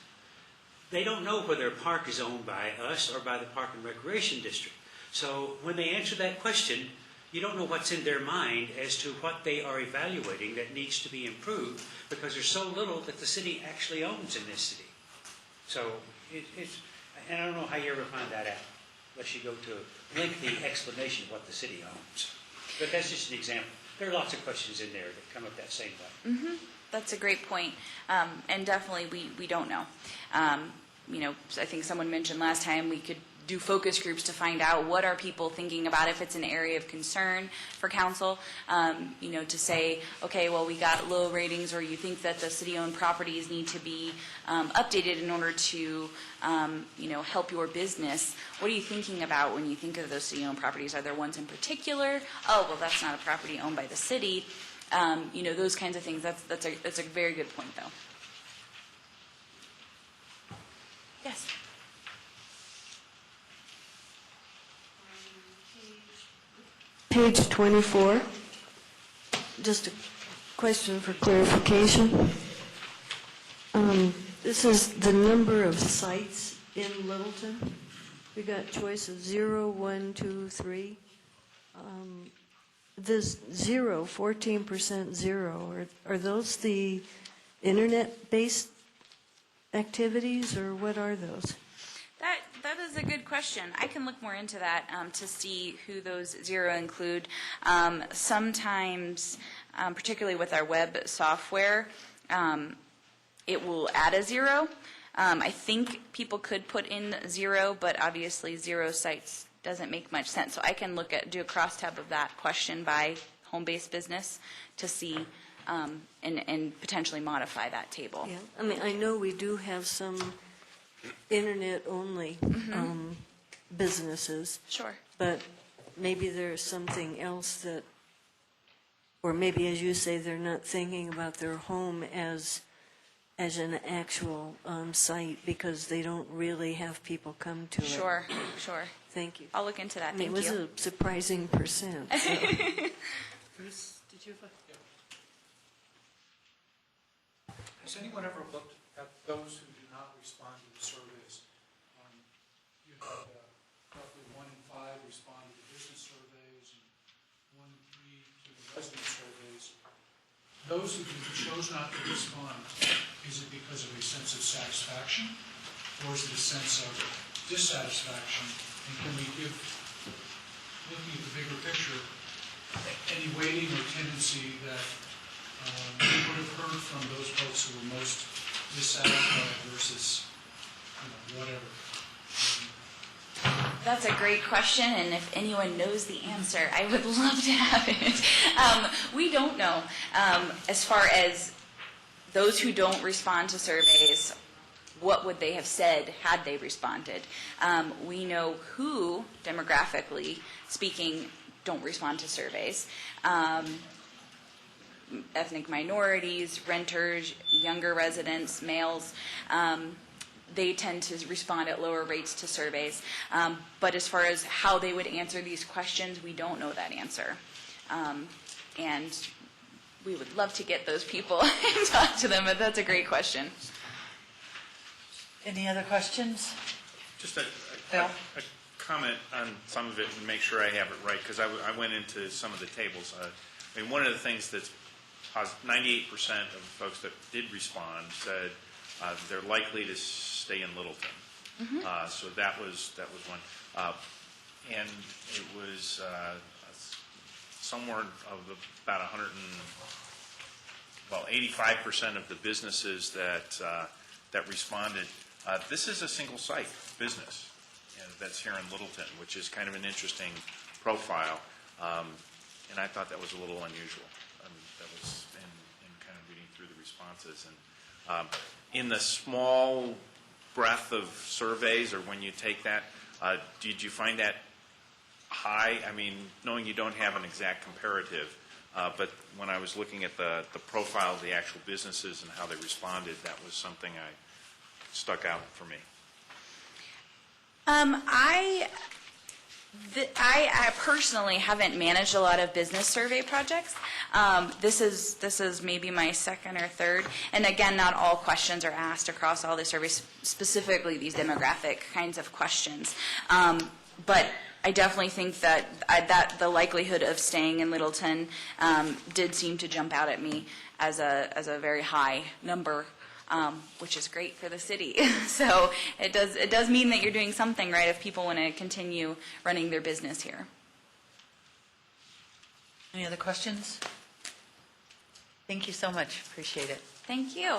Speaker 12: They don't know whether a park is owned by us or by the Park and Recreation District. So when they answer that question, you don't know what's in their mind as to what they are evaluating that needs to be improved, because there's so little that the city actually owns in this city. So and I don't know how you ever find that out, unless you go to a lengthy explanation of what the city owns. But that's just an example. There are lots of questions in there that come up that same way.
Speaker 8: That's a great point, and definitely we don't know. I think someone mentioned last time we could do focus groups to find out what are people thinking about, if it's an area of concern for council, to say, okay, well, we got low ratings, or you think that the city-owned properties need to be updated in order to, help your business. What are you thinking about when you think of those city-owned properties? Are there ones in particular? Oh, well, that's not a property owned by the city. Those kinds of things. That's a very good point, though. Yes.
Speaker 4: Page 24, just a question for clarification. This is the number of sites in Littleton. We got choice of 0, 1, 2, 3. This 0, 14% 0, are those the internet-based activities, or what are those?
Speaker 8: That is a good question. I can look more into that to see who those zero include. Sometimes, particularly with our web software, it will add a zero. I think people could put in zero, but obviously zero sites doesn't make much sense. So I can do a cross-tab of that question by home-based business to see and potentially modify that table.
Speaker 4: Yeah, I mean, I know we do have some internet-only businesses,
Speaker 8: Sure.
Speaker 4: but maybe there's something else that, or maybe, as you say, they're not thinking about their home as an actual site because they don't really have people come to it.
Speaker 8: Sure.
Speaker 4: Thank you.
Speaker 8: I'll look into that.
Speaker 4: I mean,
Speaker 8: Thank
Speaker 4: it was
Speaker 8: you.
Speaker 4: a surprising percent. So.
Speaker 7: Bruce, did you have Has anyone ever looked at those who do not respond to the surveys? You had roughly 1 in 5 respond to the business surveys and 1 in 3 to the resident surveys. Those who chose not to respond, is it because of a sense of satisfaction or is it a sense of dissatisfaction? And can we give, looking at the bigger picture, any weighting or tendency that we would have heard from those folks who were most dissatisfied versus, whatever?
Speaker 8: That's a great question, and if anyone knows the answer, I would love to have it. We don't know. As far as those who don't respond to surveys, what would they have said had they responded? We know who, demographically speaking, don't respond to surveys. Ethnic minorities, renters, younger residents, males. They tend to respond at lower rates to surveys. But as far as how they would answer these questions, we don't know that answer. And we would love to get those people and talk to them, but that's a great question.
Speaker 10: Any other questions?
Speaker 9: Just
Speaker 10: Bill?
Speaker 9: a comment on some of it and make sure I have it right, because I went into some of the tables. I mean, one of the things that's 98% of folks that did respond said they're likely to stay in Littleton. So that was one. And it was somewhere of about 85% of the businesses that responded. This is a single site business that's here in Littleton, which is kind of an interesting profile. And I thought that was a little unusual. That was in kind of reading through the responses. And in the small breadth of surveys, or when you take that, did you find that high? I mean, knowing you don't have an exact comparative, but when I was looking at the profile of the actual businesses and how they responded, that was something stuck out for me.
Speaker 8: I personally haven't managed a lot of business survey projects. This is maybe my second or third. And again, not all questions are asked across all the surveys, specifically these demographic kinds of questions. But I definitely think that the likelihood of staying in Littleton did seem to jump out at me as a very high number. Which is great for the city. So it does mean that you're doing something right if people want to continue running their business here.
Speaker 10: Any other questions? Thank you so much. Appreciate it.
Speaker 8: Thank you.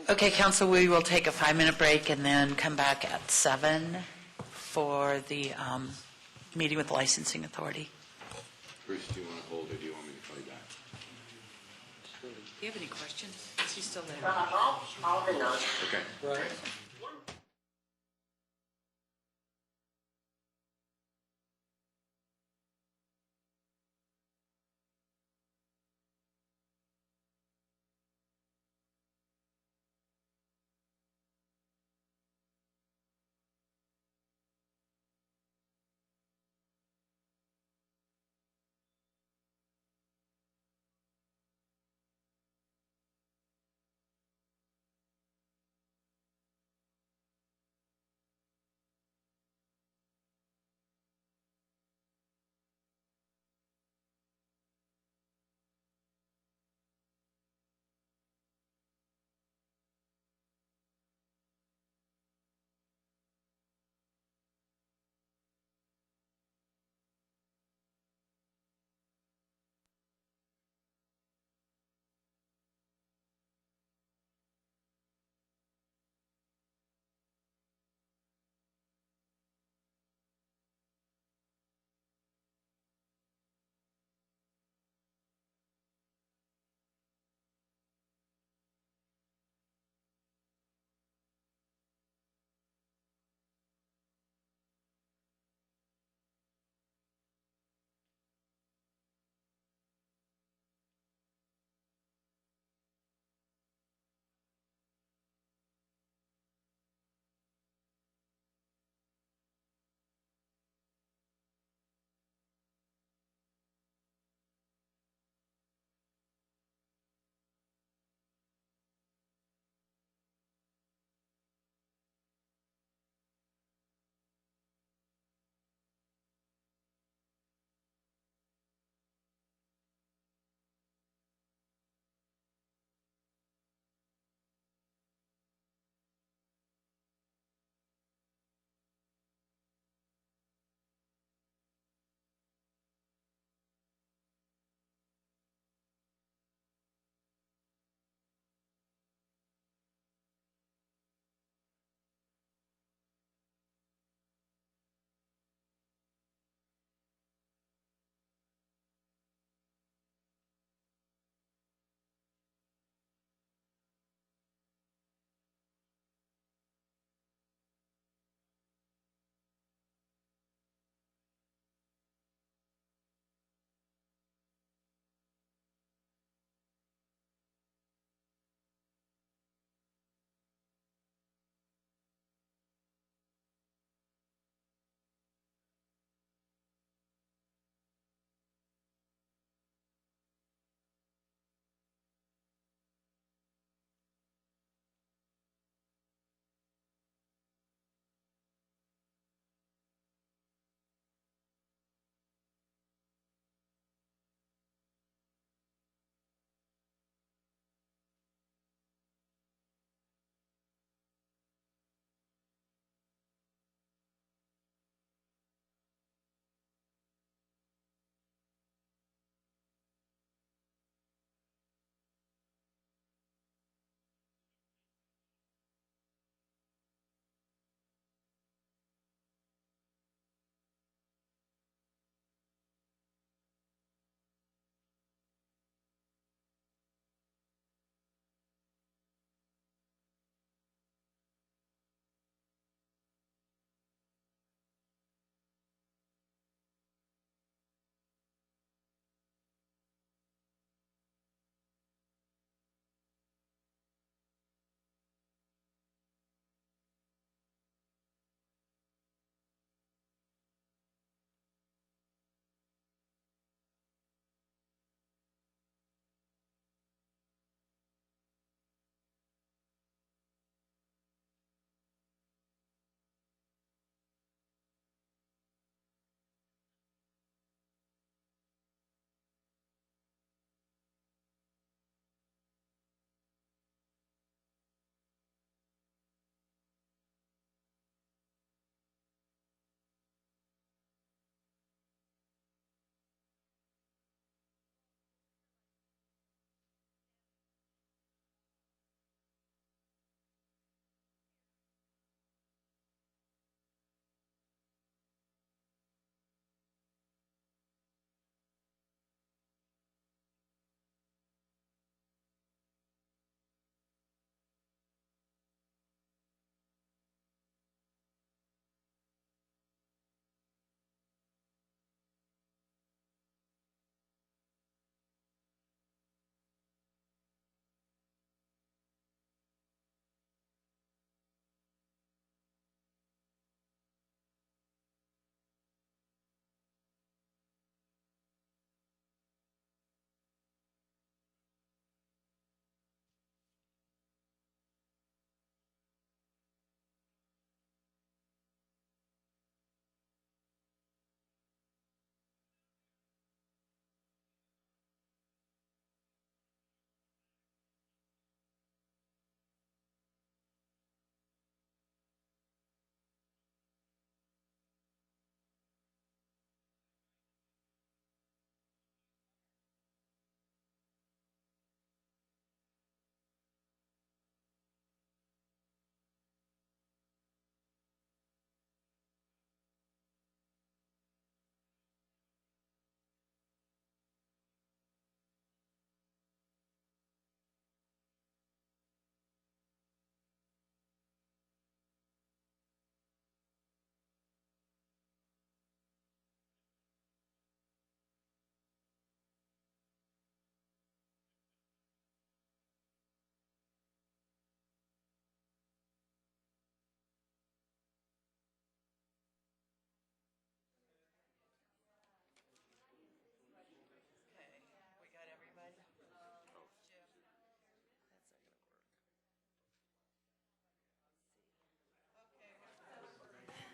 Speaker 10: Okay, Council, we will take a 5-minute break and then come back at 7 for the meeting with the licensing authority.
Speaker 6: Bruce, do you want to hold or do you want me to call you back?
Speaker 10: Do you have any questions? Is he still there?
Speaker 2: I'll deny.
Speaker 6: Okay.
Speaker 7: Right.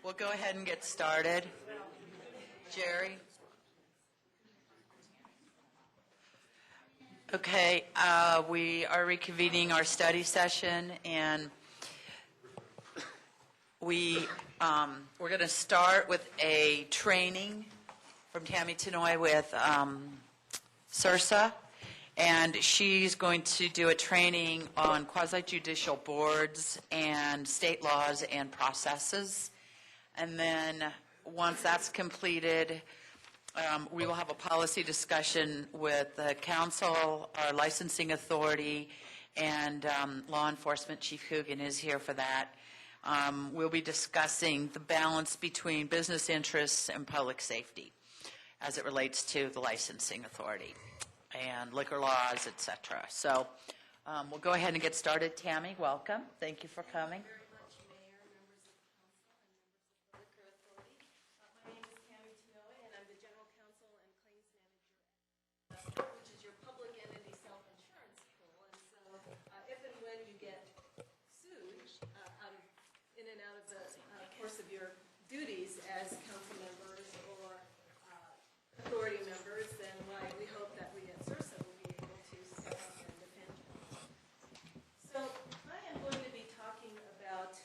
Speaker 10: We'll go ahead and get started. Jerry? Okay, we are reconvening our study session, and we're going to start with a training from Tammy Tenoy with CIRSA, and she's going to do a training on quasi-judicial boards and state laws and processes. And then once that's completed, we will have a policy discussion with the council, our licensing authority, and law enforcement. Chief Coogan is here for that. We'll be discussing the balance between business interests and public safety as it relates to the licensing authority and liquor laws, et cetera. So we'll go ahead and get started. Tammy, welcome. Thank you for coming.
Speaker 4: Very much, Mayor, members of the council, and members of the Liquor Authority. My name is Tammy Tenoy, and I'm the General Counsel and Claims Manager, which is your public entity self-insurance pool. And so if and when you get sued in and out of the course of your duties as council members or authority members, then we hope that we at CIRSA will be able to step up and defend you. So I am going to be talking about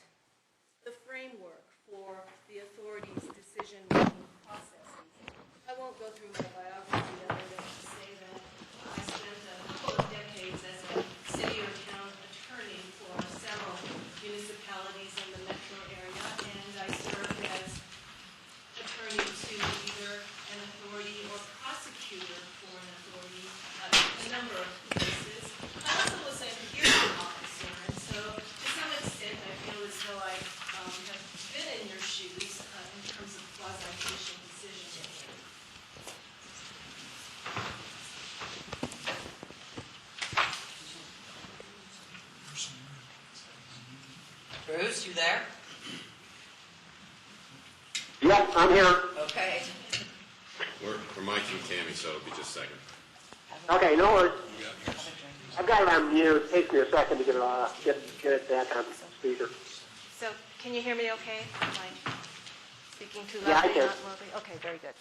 Speaker 4: the framework for the authority's decision-making processes. I won't go through my biography other than to say that I spent a couple of decades as a city or town attorney for several municipalities in the metro area, and I served as attorney to either an authority or prosecutor for an authority a number of places. I also was a hearing officer, and so to some extent I feel as though I have been in your shoes in terms of quasi-judicial decision making.
Speaker 10: Bruce, you there?
Speaker 2: Yep, I'm here.
Speaker 10: Okay.
Speaker 6: We're miking Tammy, so it'll be just a second.
Speaker 2: Okay, no worries. I've got it on mute. It takes me a second to get it back on speaker.
Speaker 4: So can you hear me okay? Am I speaking too
Speaker 2: Yeah, I
Speaker 4: loudly,
Speaker 2: can.
Speaker 4: not loudly? Okay, very good.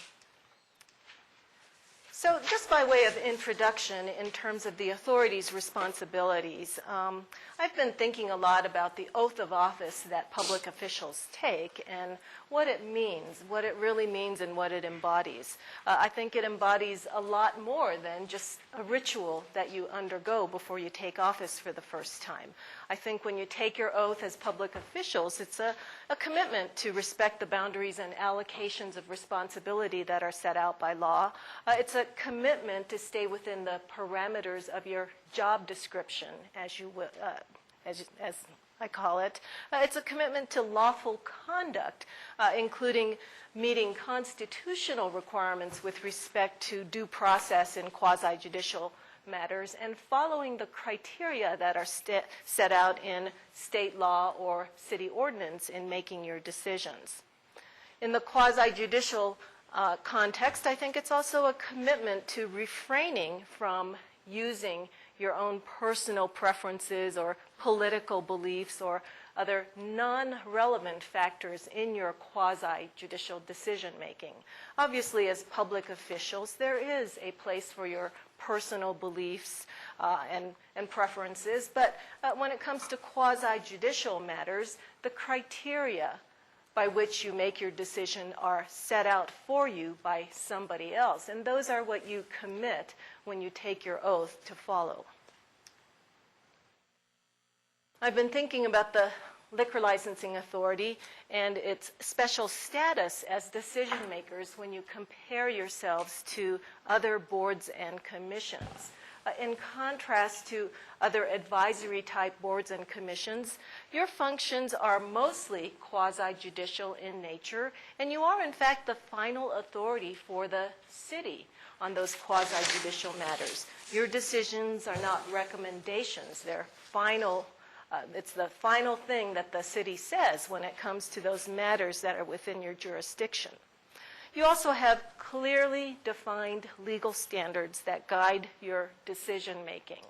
Speaker 4: So just by way of introduction in terms of the authority's responsibilities, I've been thinking a lot about the oath of office that public officials take and what it means, what it really means and what it embodies. I think it embodies a lot more than just a ritual that you undergo before you take office for the first time. I think when you take your oath as public officials, it's a commitment to respect the boundaries and allocations of responsibility that are set out by law. It's a commitment to stay within the parameters of your job description, as I call it. It's a commitment to lawful conduct, including meeting constitutional requirements with respect to due process in quasi-judicial matters and following the criteria that are set out in state law or city ordinance in making your decisions. In the quasi-judicial context, I think it's also a commitment to refraining from using your own personal preferences or political beliefs or other non-relevant factors in your quasi-judicial decision-making. Obviously, as public officials, there is a place for your personal beliefs and preferences, but when it comes to quasi-judicial matters, the criteria by which you make your decision are set out for you by somebody else, and those are what you commit when you take your oath to follow. I've been thinking about the Liquor Licensing Authority and its special status as decision makers when you compare yourselves to other boards and commissions. In contrast to other advisory type boards and commissions, your functions are mostly quasi-judicial in nature, and you are in fact the final authority for the city on those quasi-judicial matters. Your decisions are not recommendations, they're final. It's the final thing that the city says when it comes to those matters that are within your jurisdiction. You also have clearly defined legal standards that guide your decision-making.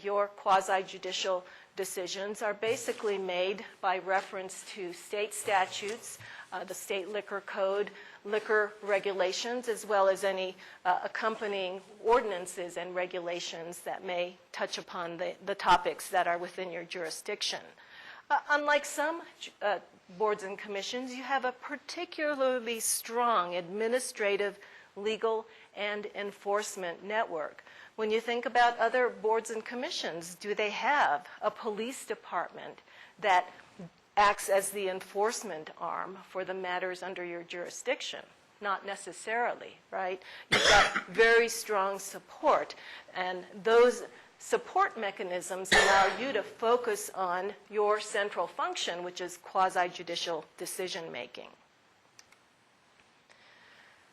Speaker 4: Your quasi-judicial decisions are basically made by reference to state statutes
Speaker 13: the state liquor code, liquor regulations, as well as any accompanying ordinances and regulations that may touch upon the topics that are within your jurisdiction. Unlike some boards and commissions, you have a particularly strong administrative, legal, and enforcement network. When you think about other boards and commissions, do they have a police department that acts as the enforcement arm for the matters under your jurisdiction? Not necessarily, right? You've got very strong support, and those support mechanisms allow you to focus on your central function, which is quasi-judicial decision-making.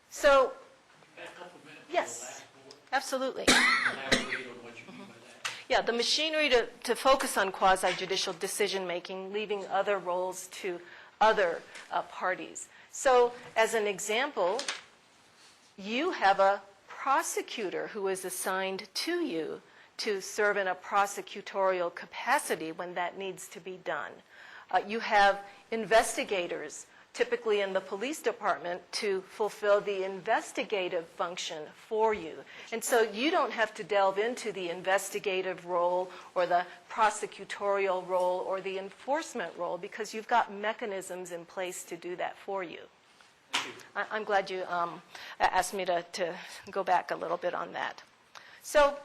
Speaker 13: So, yes, absolutely. Yeah, the machinery to focus on quasi-judicial decision-making, leaving other roles to other parties. So, as an example, you have a prosecutor who is assigned to you to serve in a prosecutorial capacity when that needs to be done. You have investigators, typically in the police department, to fulfill the investigative function for you. And so you don't have to delve into the investigative role or the prosecutorial role or the enforcement role because you've got mechanisms in place to do that for you. I'm glad you asked me to go back a little bit on that. So,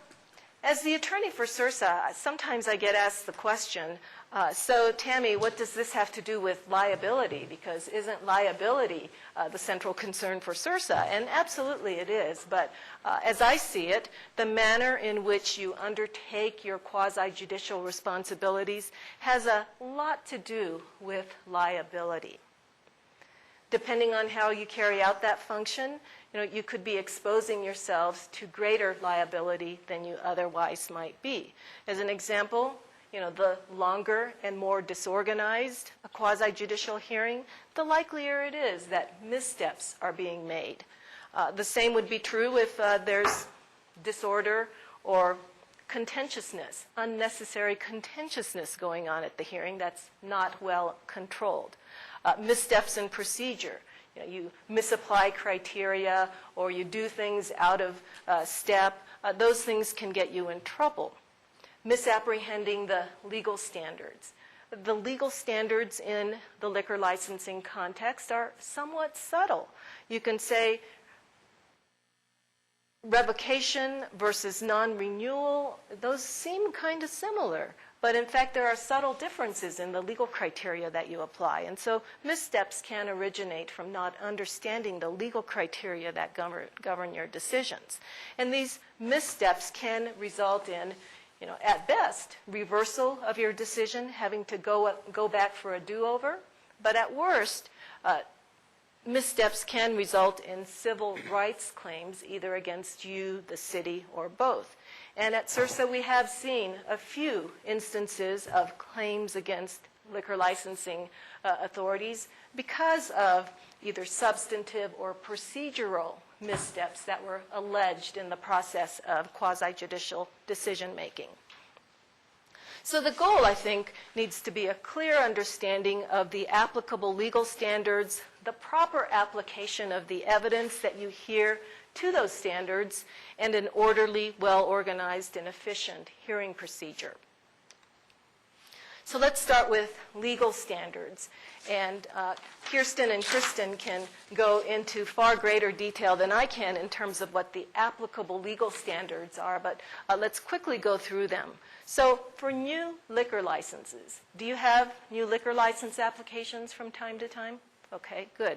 Speaker 13: as the attorney for SRSA, sometimes I get asked the question, so Tammy, what does this have to do with liability? Because isn't liability the central concern for SRSA? And absolutely it is, but as I see it, the manner in which you undertake your quasi-judicial responsibilities has a lot to do with liability. Depending on how you carry out that function, you could be exposing yourselves to greater liability than you otherwise might be. As an example, the longer and more disorganized a quasi-judicial hearing, the likelier it is that missteps are being made. The same would be true if there's disorder or contentiousness, unnecessary contentiousness going on at the hearing that's not well controlled. Missteps in procedure. You misapply criteria or you do things out of step. Those things can get you in trouble. Misapprehending the legal standards. The legal standards in the liquor licensing context are somewhat subtle. You can say revocation versus non-renewal, those seem kind of similar. But in fact, there are subtle differences in the legal criteria that you apply. And so missteps can originate from not understanding the legal criteria that govern your decisions. And these missteps can result in, at best, reversal of your decision, having to go back for a do-over. But at worst, missteps can result in civil rights claims, either against you, the city, or both. And at SRSA, we have seen a few instances of claims against liquor licensing authorities because of either substantive or procedural missteps that were alleged in the process of quasi-judicial decision-making. So the goal, I think, needs to be a clear understanding of the applicable legal standards, the proper application of the evidence that you hear to those standards, and an orderly, well-organized, and efficient hearing procedure. So let's start with legal standards. And Kirsten and Kristen can go into far greater detail than I can in terms of what the applicable legal standards are, but let's quickly go through them. So for new liquor licenses, do you have new liquor license applications from time to time? Okay, good.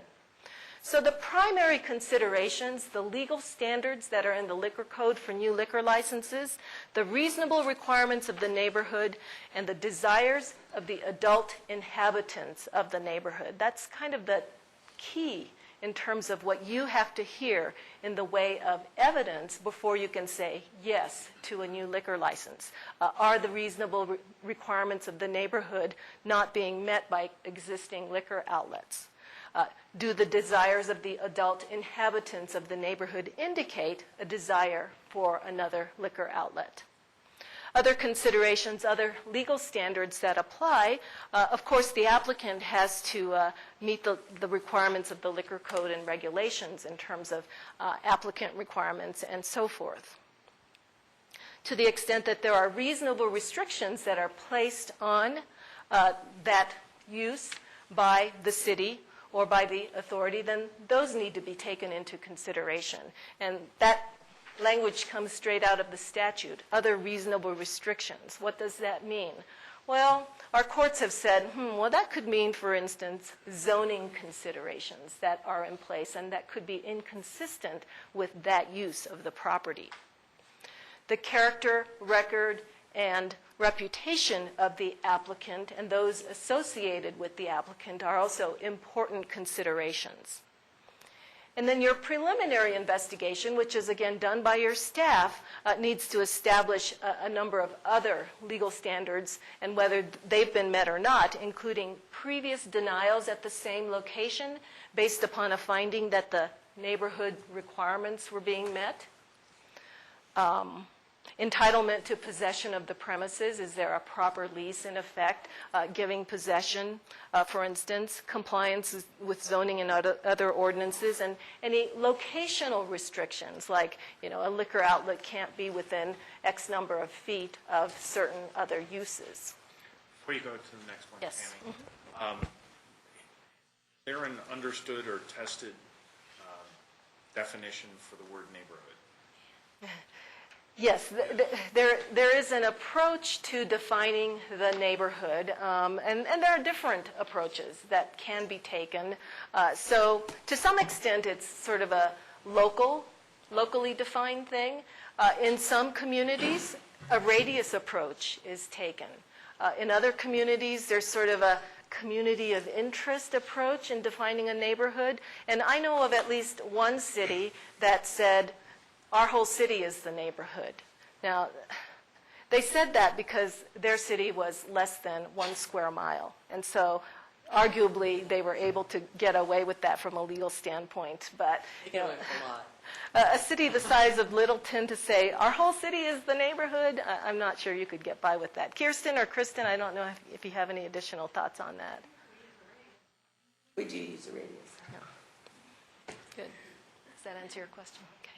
Speaker 13: So the primary considerations, the legal standards that are in the liquor code for new liquor licenses, the reasonable requirements of the neighborhood, and the desires of the adult inhabitants of the neighborhood. That's kind of the key in terms of what you have to hear in the way of evidence before you can say yes to a new liquor license. Are the reasonable requirements of the neighborhood not being met by existing liquor outlets? Do the desires of the adult inhabitants of the neighborhood indicate a desire for another liquor outlet? Other considerations, other legal standards that apply, of course, the applicant has to meet the requirements of the liquor code and regulations in terms of applicant requirements and so forth. To the extent that there are reasonable restrictions that are placed on that use by the city or by the authority, then those need to be taken into consideration. And that language comes straight out of the statute, other reasonable restrictions. What does that mean? Well, our courts have said, well, that could mean, for instance, zoning considerations that are in place and that could be inconsistent with that use of the property. The character, record, and reputation of the applicant and those associated with the applicant are also important considerations. And then your preliminary investigation, which is again done by your staff, needs to establish a number of other legal standards and whether they've been met or not, including previous denials at the same location based upon a finding that the neighborhood requirements were being met. Entitlement to possession of the premises, is there a proper lease in effect giving possession, for instance, compliance with zoning and other ordinances, and any locational restrictions like, a liquor outlet can't be within X number of feet of certain other uses.
Speaker 9: Before you go to the next one,
Speaker 13: Yes.
Speaker 9: Tammy, is there an understood or tested definition for the word neighborhood?
Speaker 13: Yes, there is an approach to defining the neighborhood, and there are different approaches that can be taken. So to some extent, it's sort of a locally defined thing. In some communities, a radius approach is taken. In other communities, there's sort of a community of interest approach in defining a neighborhood. And I know of at least one city that said, our whole city is the neighborhood. Now, they said that because their city was less than 1 square mile. And so, arguably, they were able to get away with that from a legal standpoint. But, a city the size of Littleton to say, our whole city is the neighborhood, I'm not sure you could get by with that. Kirsten or Kristen, I don't know if you have any additional thoughts on that.
Speaker 4: We do use a radius.
Speaker 13: Yeah. Good. Does that answer your question? Okay.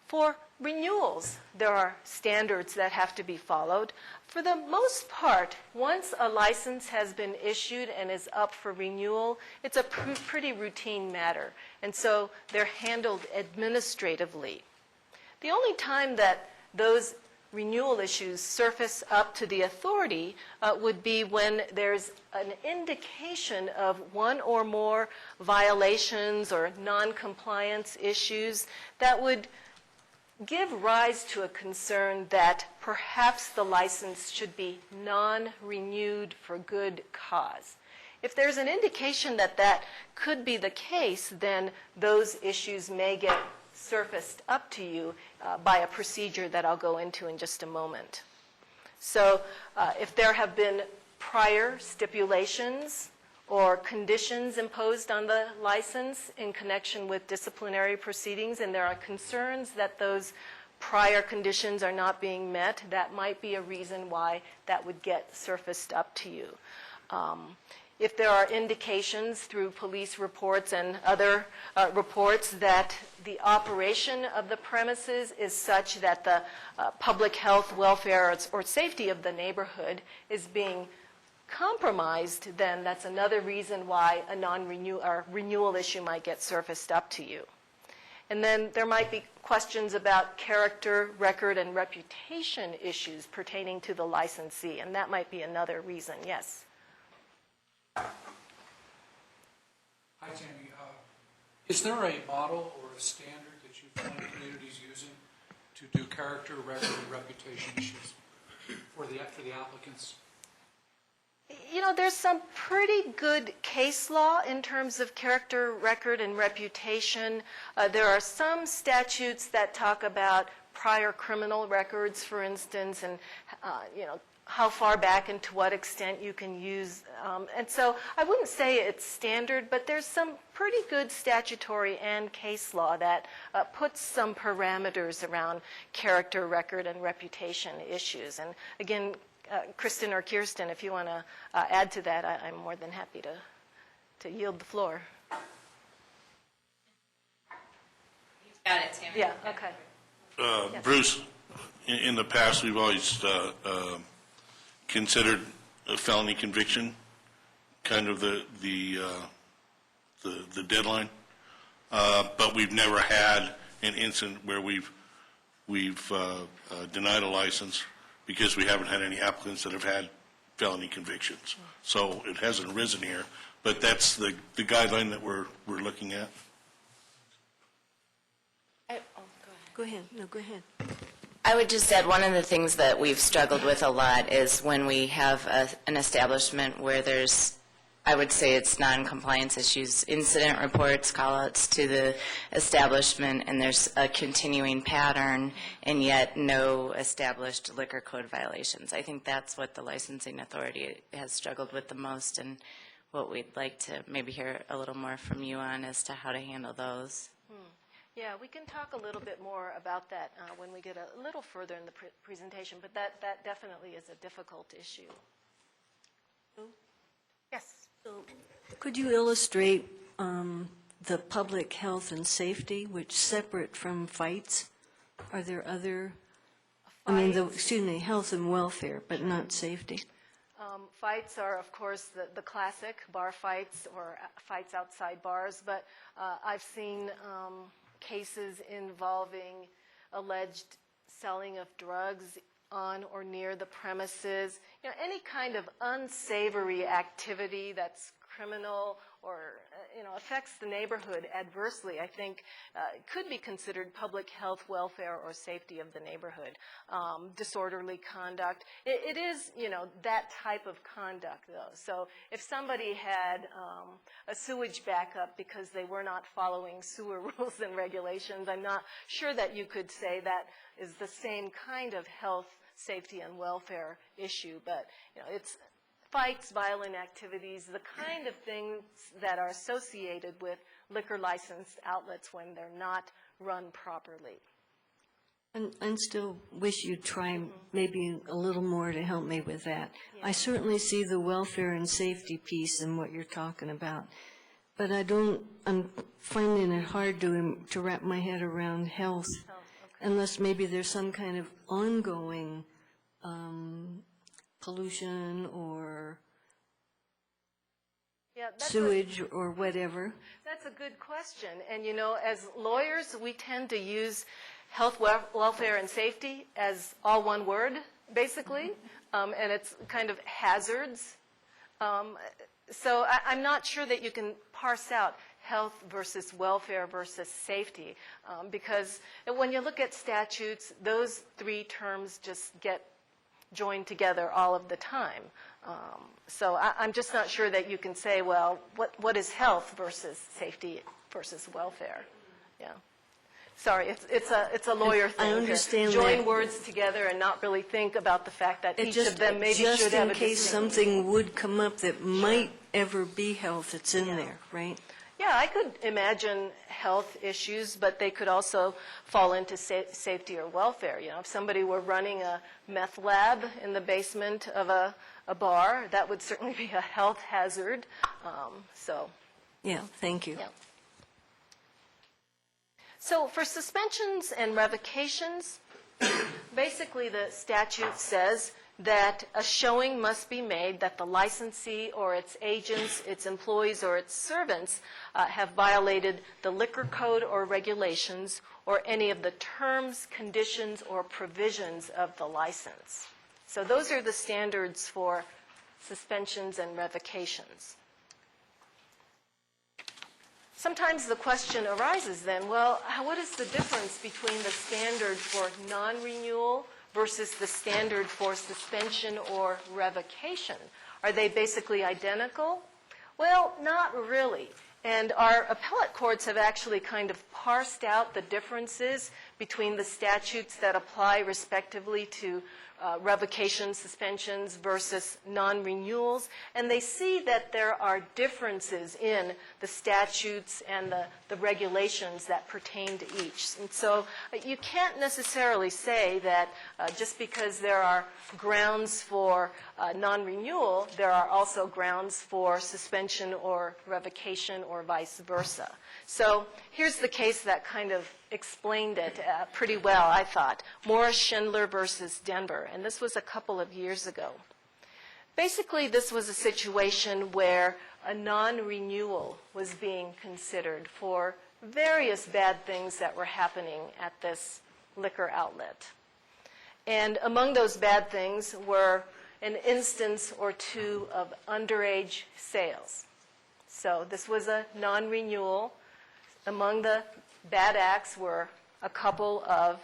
Speaker 13: For renewals, there are standards that have to be followed. For the most part, once a license has been issued and is up for renewal, it's a pretty routine matter. And so they're handled administratively. The only time that those renewal issues surface up to the authority would be when there's an indication of one or more violations or non-compliance issues that would give rise to a concern that perhaps the license should be non-renewed for good cause. If there's an indication that that could be the case, then those issues may get surfaced up to you by a procedure that I'll go into in just a moment. So if there have been prior stipulations or conditions imposed on the license in connection with disciplinary proceedings, and there are concerns that those prior conditions are not being met, that might be a reason why that would get surfaced up to you. If there are indications through police reports and other reports that the operation of the premises is such that the public health, welfare, or safety of the neighborhood is being compromised, then that's another reason why a non-renewal or renewal issue might get surfaced up to you. And then there might be questions about character, record, and reputation issues pertaining to the licensee, and that might be another reason. Yes?
Speaker 7: Hi, Tammy. Is there a model or a standard that you find communities using to do character, record, and reputation issues for the applicants?
Speaker 13: There's some pretty good case law in terms of character, record, and reputation. There are some statutes that talk about prior criminal records, for instance, and, how far back and to what extent you can use. And so I wouldn't say it's standard, but there's some pretty good statutory and case law that puts some parameters around character, record, and reputation issues. And again, Kristen or Kirsten, if you want to add to that, I'm more than happy to yield the floor.
Speaker 3: Got it, Tammy.
Speaker 13: Yeah, okay. Yes.
Speaker 14: Bruce, in the past, we've always considered a felony conviction kind of the deadline, but we've never had an incident where we've denied a license because we haven't had any applicants that have had felony convictions. So it hasn't arisen here, but that's the guideline that we're looking at.
Speaker 4: Go ahead. No, go ahead.
Speaker 15: I would just add one of the things that we've struggled with a lot is when we have an establishment where there's, I would say it's non-compliance issues, incident reports, call-outs to the establishment, and there's a continuing pattern, and yet no established liquor code violations. I think that's what the licensing authority has struggled with the most, and what we'd like to maybe hear a little more from you on as to how to handle those.
Speaker 13: Yeah, we can talk a little bit more about that when we get a little further in the presentation, but that definitely is a difficult issue. Yes?
Speaker 4: So, could you illustrate the public health and safety, which separate from fights? Are there other, health and welfare, but not safety?
Speaker 13: Fights are, of course, the classic bar fights or fights outside bars, but I've seen cases involving alleged selling of drugs on or near the premises, any kind of unsavory activity that's criminal or, affects the neighborhood adversely, I think could be considered public health, welfare, or safety of the neighborhood. Disorderly conduct. It is, that type of conduct, though. So if somebody had a sewage backup because they were not following sewer rules and regulations, I'm not sure that you could say that is the same kind of health, safety, and welfare issue, but, it's fights, violent activities, the kind of things that are associated with liquor licensed outlets when they're not run properly.
Speaker 4: And I still wish you'd try maybe a little more to help me with that. Yeah. I certainly see the welfare and safety piece in what you're talking about, but I'm finding it hard to wrap my head around health, unless maybe there's some kind of ongoing pollution or sewage or whatever.
Speaker 13: That's a good question. And, as lawyers, we tend to use health, welfare, and safety as all one word, basically, and it's kind of hazards. So I'm not sure that you can parse out health versus welfare versus safety, because when you look at statutes, those three terms just get joined together all of the time. So I'm just not sure that you can say, well, what is health versus safety versus welfare? Yeah. Sorry, it's a lawyer thing.
Speaker 4: I understand
Speaker 13: to join
Speaker 4: that.
Speaker 13: words together and not really think about the fact that each of them maybe should have a
Speaker 4: just in case something would come up that might ever be health, it's in there, right?
Speaker 13: Yeah, I could imagine health issues, but they could also fall into safety or welfare. If somebody were running a meth lab in the basement of a bar, that would certainly be a health hazard.
Speaker 4: Yeah, thank you.
Speaker 13: Yeah. So for suspensions and revocations, basically the statute says that a showing must be made that the licensee or its agents, its employees, or its servants have violated the liquor code or regulations or any of the terms, conditions, or provisions of the license. So those are the standards for suspensions and revocations. Sometimes the question arises then, well, what is the difference between the standard for non-renewal versus the standard for suspension or revocation? Are they basically identical? Well, not really. And our appellate courts have actually kind of parsed out the differences between the statutes that apply respectively to revocations, suspensions versus non-renewals, and they see that there are differences in the statutes and the regulations that pertain to each. And so you can't necessarily say that just because there are grounds for non-renewal, there are also grounds for suspension or revocation or vice versa. So here's the case that kind of explained it pretty well, I thought. Morris-Schindler versus Denver, and this was a couple of years ago. Basically, this was a situation where a non-renewal was being considered for various bad things that were happening at this liquor outlet. And among those bad things were an instance or two of underage sales. So this was a non-renewal. Among the bad acts were a couple of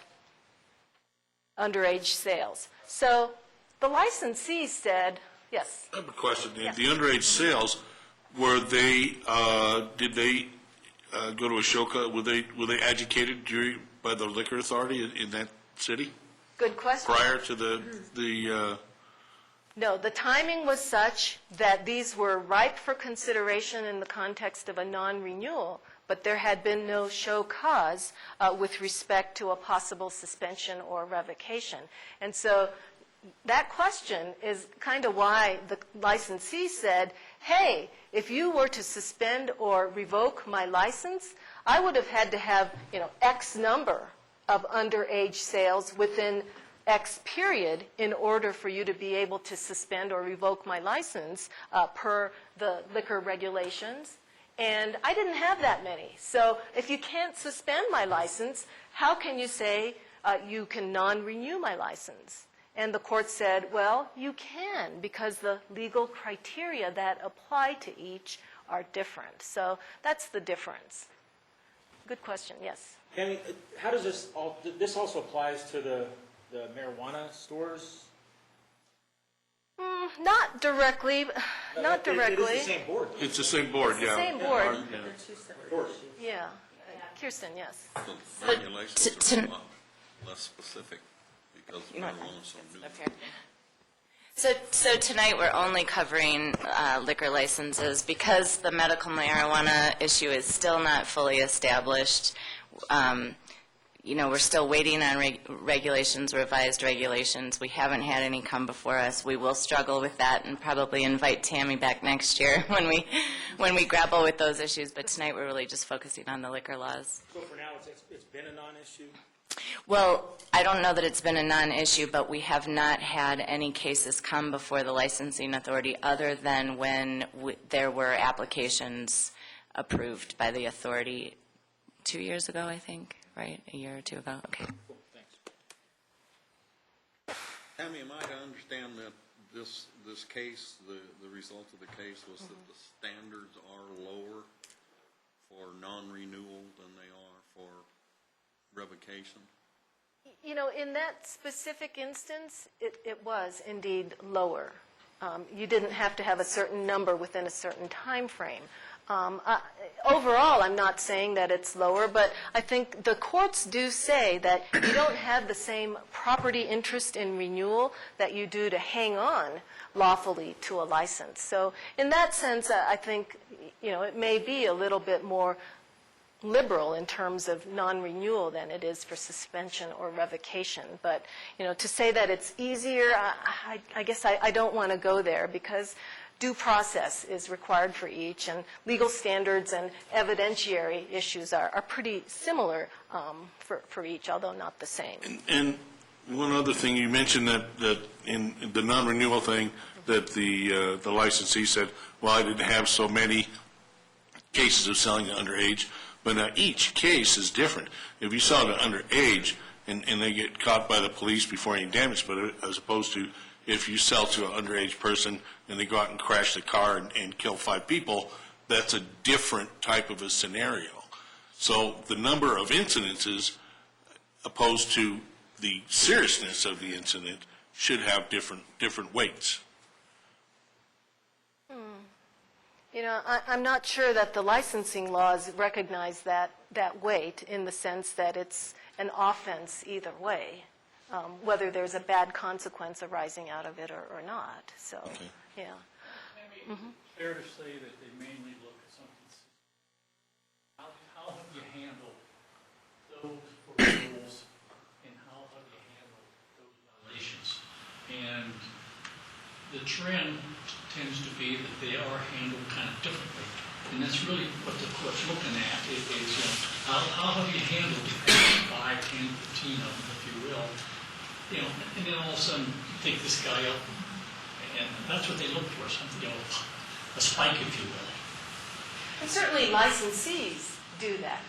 Speaker 13: underage sales. So the licensee said, yes.
Speaker 14: I have a question.
Speaker 13: Yes.
Speaker 14: The underage sales, were they, did they go to a show cause? Were they educated by the liquor authority in that city
Speaker 13: Good question.
Speaker 14: prior to the
Speaker 13: No, the timing was such that these were ripe for consideration in the context of a non-renewal, but there had been no show cause with respect to a possible suspension or revocation. And so that question is kind of why the licensee said, hey, if you were to suspend or revoke my license, I would have had to have, X number of underage sales within X period in order for you to be able to suspend or revoke my license per the liquor regulations. And I didn't have that many. So if you can't suspend my license, how can you say you can non-renew my license? And the court said, well, you can, because the legal criteria that apply to each are different. So that's the difference. Good question, yes.
Speaker 5: Tammy, how does this also applies to the marijuana stores?
Speaker 13: Not directly, not directly.
Speaker 5: It is the same board.
Speaker 14: It's the same board,
Speaker 13: It's the same board.
Speaker 5: Board.
Speaker 13: Yeah. Kirsten, yes.
Speaker 6: The regulations are a lot less specific because marijuana is so new.
Speaker 15: So tonight, we're only covering liquor licenses because the medical marijuana issue is still not fully established. We're still waiting on regulations, revised regulations. We haven't had any come before us. We will struggle with that and probably invite Tammy back next year when we grapple with those issues. But tonight, we're really just focusing on the liquor laws.
Speaker 5: So for now, it's been a non-issue?
Speaker 15: Well, I don't know that it's been a non-issue, but we have not had any cases come before the licensing authority other than when there were applications approved by the authority 2 years ago, I think, right? A year or two ago? Okay.
Speaker 5: Cool, thanks.
Speaker 6: Tammy, am I to understand that this case, the result of the case was that the standards are lower for non-renewal than they are for revocation?
Speaker 13: In that specific instance, it was indeed lower. You didn't have to have a certain number within a certain time frame. Overall, I'm not saying that it's lower, but I think the courts do say that you don't have the same property interest in renewal that you do to hang on lawfully to a license. So in that sense, I think, it may be a little bit more liberal in terms of non-renewal than it is for suspension or revocation. But, to say that it's easier, I guess I don't want to go there because due process is required for each, and legal standards and evidentiary issues are pretty similar for each, although not the same.
Speaker 14: And one other thing, you mentioned that in the non-renewal thing, that the licensee said, well, I didn't have so many cases of selling underage. But now each case is different. If you sell it underage and they get caught by the police before any damage, but as opposed to if you sell to an underage person and they go out and crash the car and kill 5 people, that's a different type of a scenario. So the number of incidences opposed to the seriousness of the incident should have different weights.
Speaker 13: I'm not sure that the licensing laws recognize that weight in the sense that it's an offense either way, whether there's a bad consequence arising out of it or not. So, yeah.
Speaker 7: Fair to say that they mainly look at something. How have you handled those rules, and how have you handled those violations? And the trend tends to be that they are handled kind of differently. And that's really what the court's looking at is how have you handled 5, 10, 15 of them, if you will, and then all of a sudden you take this guy up, and that's what they look for, something, a spike, if you will.
Speaker 13: And certainly licensees do that.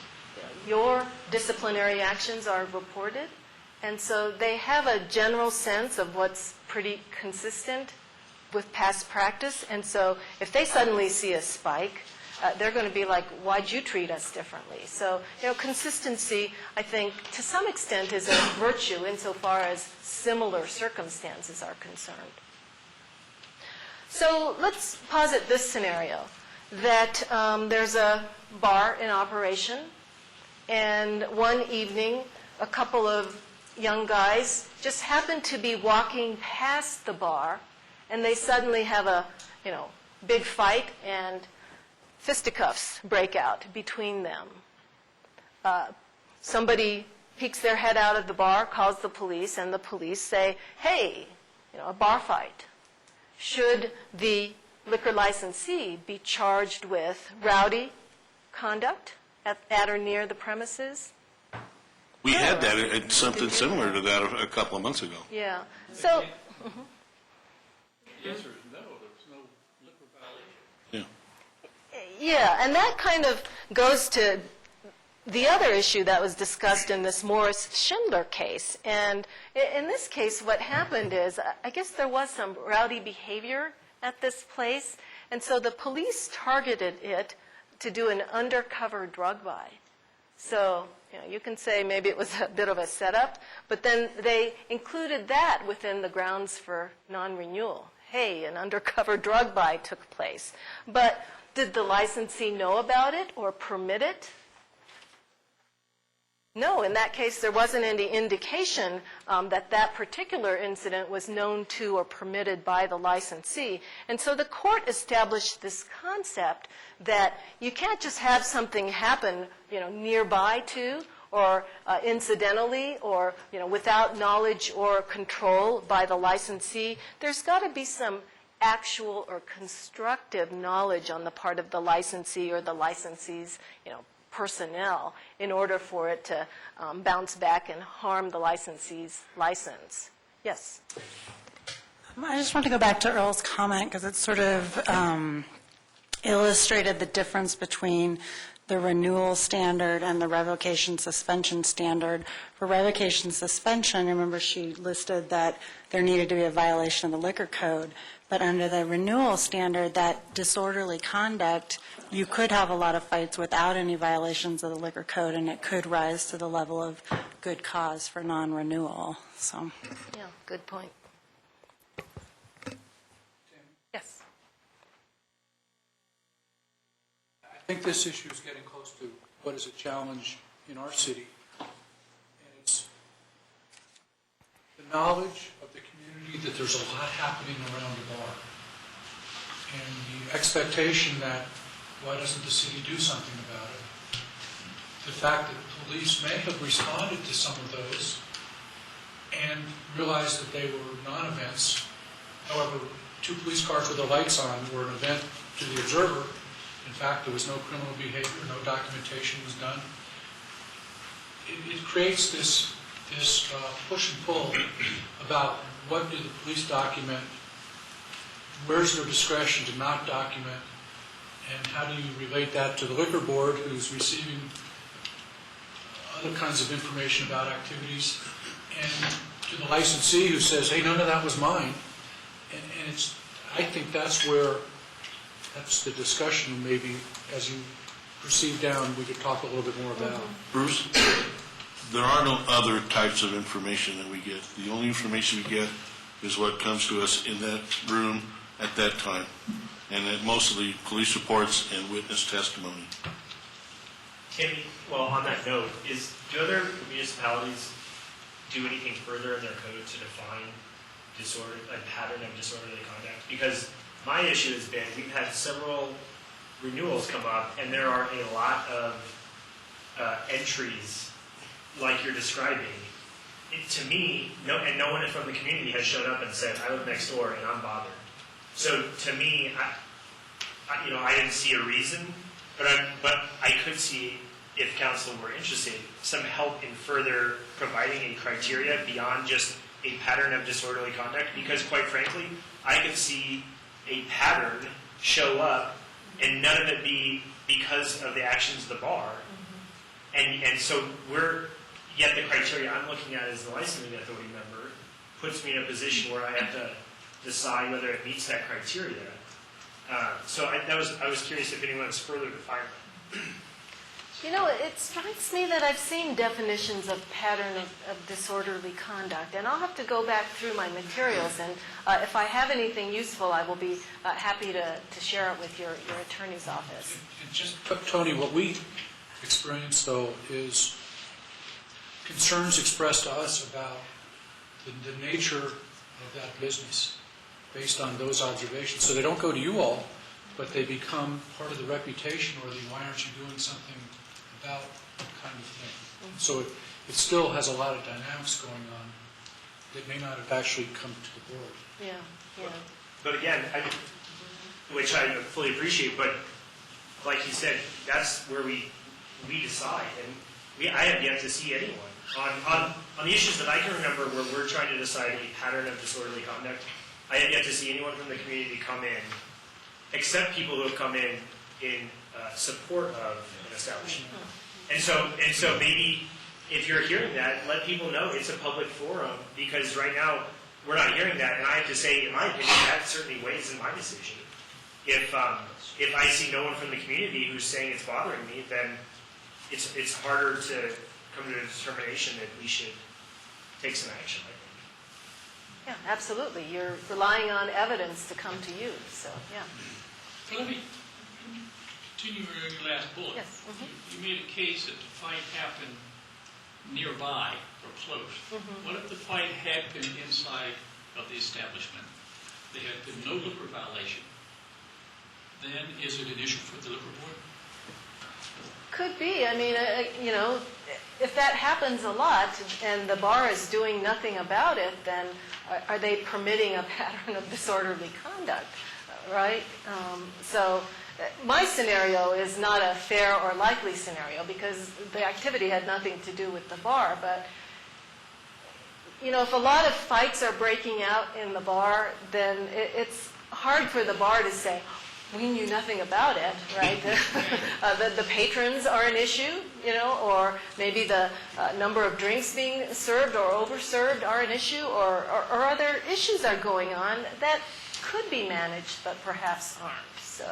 Speaker 13: Your disciplinary actions are reported, and so they have a general sense of what's pretty consistent with past practice, and so if they suddenly see a spike, they're going to be like, why'd you treat us differently? So, consistency, I think, to some extent is a virtue insofar as similar circumstances are concerned. So let's posit this scenario, that there's a bar in operation, and one evening a couple of young guys just happen to be walking past the bar, and they suddenly have a, big fight, and fisticuffs break out between them. Somebody peeks their head out of the bar, calls the police, and the police say, hey, a bar fight. Should the liquor licensee be charged with rowdy conduct at or near the premises?
Speaker 14: We had that, something similar to that a couple of months ago.
Speaker 13: Yeah. So.
Speaker 7: The answer is no, there's no liquor violation.
Speaker 13: Yeah, and that kind of goes to the other issue that was discussed in this Morris-Schindler case. And in this case, what happened is, I guess there was some rowdy behavior at this place, and so the police targeted it to do an undercover drug buy. So, you can say maybe it was a bit of a setup, but then they included that within the grounds for non-renewal. Hey, an undercover drug buy took place. But did the licensee know about it or permit it? No, in that case, there wasn't any indication that that particular incident was known to or permitted by the licensee. And so the court established this concept that you can't just have something happen, nearby to or incidentally or, without knowledge or control by the licensee. There's got to be some actual or constructive knowledge on the part of the licensee or the licensee's, personnel in order for it to bounce back and harm the licensee's license. Yes?
Speaker 16: I just want to go back to Earl's comment because it sort of illustrated the difference between the renewal standard and the revocation suspension standard. For revocation suspension, remember she listed that there needed to be a violation of the liquor code. But under the renewal standard, that disorderly conduct, you could have a lot of fights without any violations of the liquor code, and it could rise to the level of good cause for non-renewal. So.
Speaker 13: Yeah, good point. Yes.
Speaker 7: I think this issue is getting close to what is a challenge in our city. And it's the knowledge of the community that there's a lot happening around the bar. And the expectation that, why doesn't the city do something about it? The fact that police may have responded to some of those and realized that they were non-events. However, 2 police cars with the lights on were an event to the observer. In fact, there was no criminal behavior, no documentation was done. It creates this push and pull about what do the police document, where's their discretion to not document, and how do you relate that to the liquor board who's receiving other kinds of information about activities, and to the licensee who says, hey, none of that was mine. And I think that's the discussion maybe as you proceed down, we could talk a little bit more about.
Speaker 14: Bruce, there are no other types of information that we get. The only information we get is what comes to us in that room at that time, and mostly police reports and witness testimony.
Speaker 17: Tammy, well, on that note, do other municipalities do anything further in their code to define a pattern of disorderly conduct? Because my issue has been, we've had several renewals come up, and there are a lot of entries like you're describing. To me, no one from the community has showed up and said, I live next door and I'm bothered. So to me, I didn't see a reason, but I could see, if council were interested, some help in further providing a criteria beyond just a pattern of disorderly conduct, because quite frankly, I could see a pattern show up and none of it be because of the actions of the bar. And so yet the criteria I'm looking at as the licensing authority member puts me in a position where I have to decide whether it meets that criteria. So I was curious if anyone has further defined that.
Speaker 13: You know, it strikes me that I've seen definitions of pattern of disorderly conduct, and I'll have to go back through my materials, and if I have anything useful, I will be happy to share it with your attorney's office.
Speaker 7: And just, Tony, what we experience, though, is concerns expressed to us about the nature of that business based on those observations. So they don't go to you all, but they become part of the reputation, or the why aren't you doing something about kind of thing. So it still has a lot of dynamics going on that may not have actually come to the board.
Speaker 13: Yeah.
Speaker 17: But again, which I fully appreciate, but like you said, that's where we decide. And I have yet to see anyone. On the issues that I can remember where we're trying to decide a pattern of disorderly conduct, I have yet to see anyone from the community come in, except people who have come in support of an establishment. And so maybe if you're hearing that, let people know it's a public forum, because right now we're not hearing that, and I have to say, in my opinion, that certainly weighs in my decision. If I see no one from the community who's saying it's bothering me, then it's harder to come to a determination that we should take some action, I think.
Speaker 13: Yeah, absolutely. You're relying on evidence to come to you, so yeah.
Speaker 18: So let me continue with your last bullet.
Speaker 13: Yes.
Speaker 18: You made a case that the fight happened nearby or close. What if the fight had been inside of the establishment? There had been no liquor violation. Then is it an issue for the liquor board?
Speaker 13: Could be. I mean, if that happens a lot and the bar is doing nothing about it, then are they permitting a pattern of disorderly conduct, right? So my scenario is not a fair or likely scenario because the activity had nothing to do with the bar. But, if a lot of fights are breaking out in the bar, then it's hard for the bar to say, we knew nothing about it, right? The patrons are an issue, or maybe the number of drinks being served or overserved are an issue, or other issues are going on that could be managed but perhaps aren't. So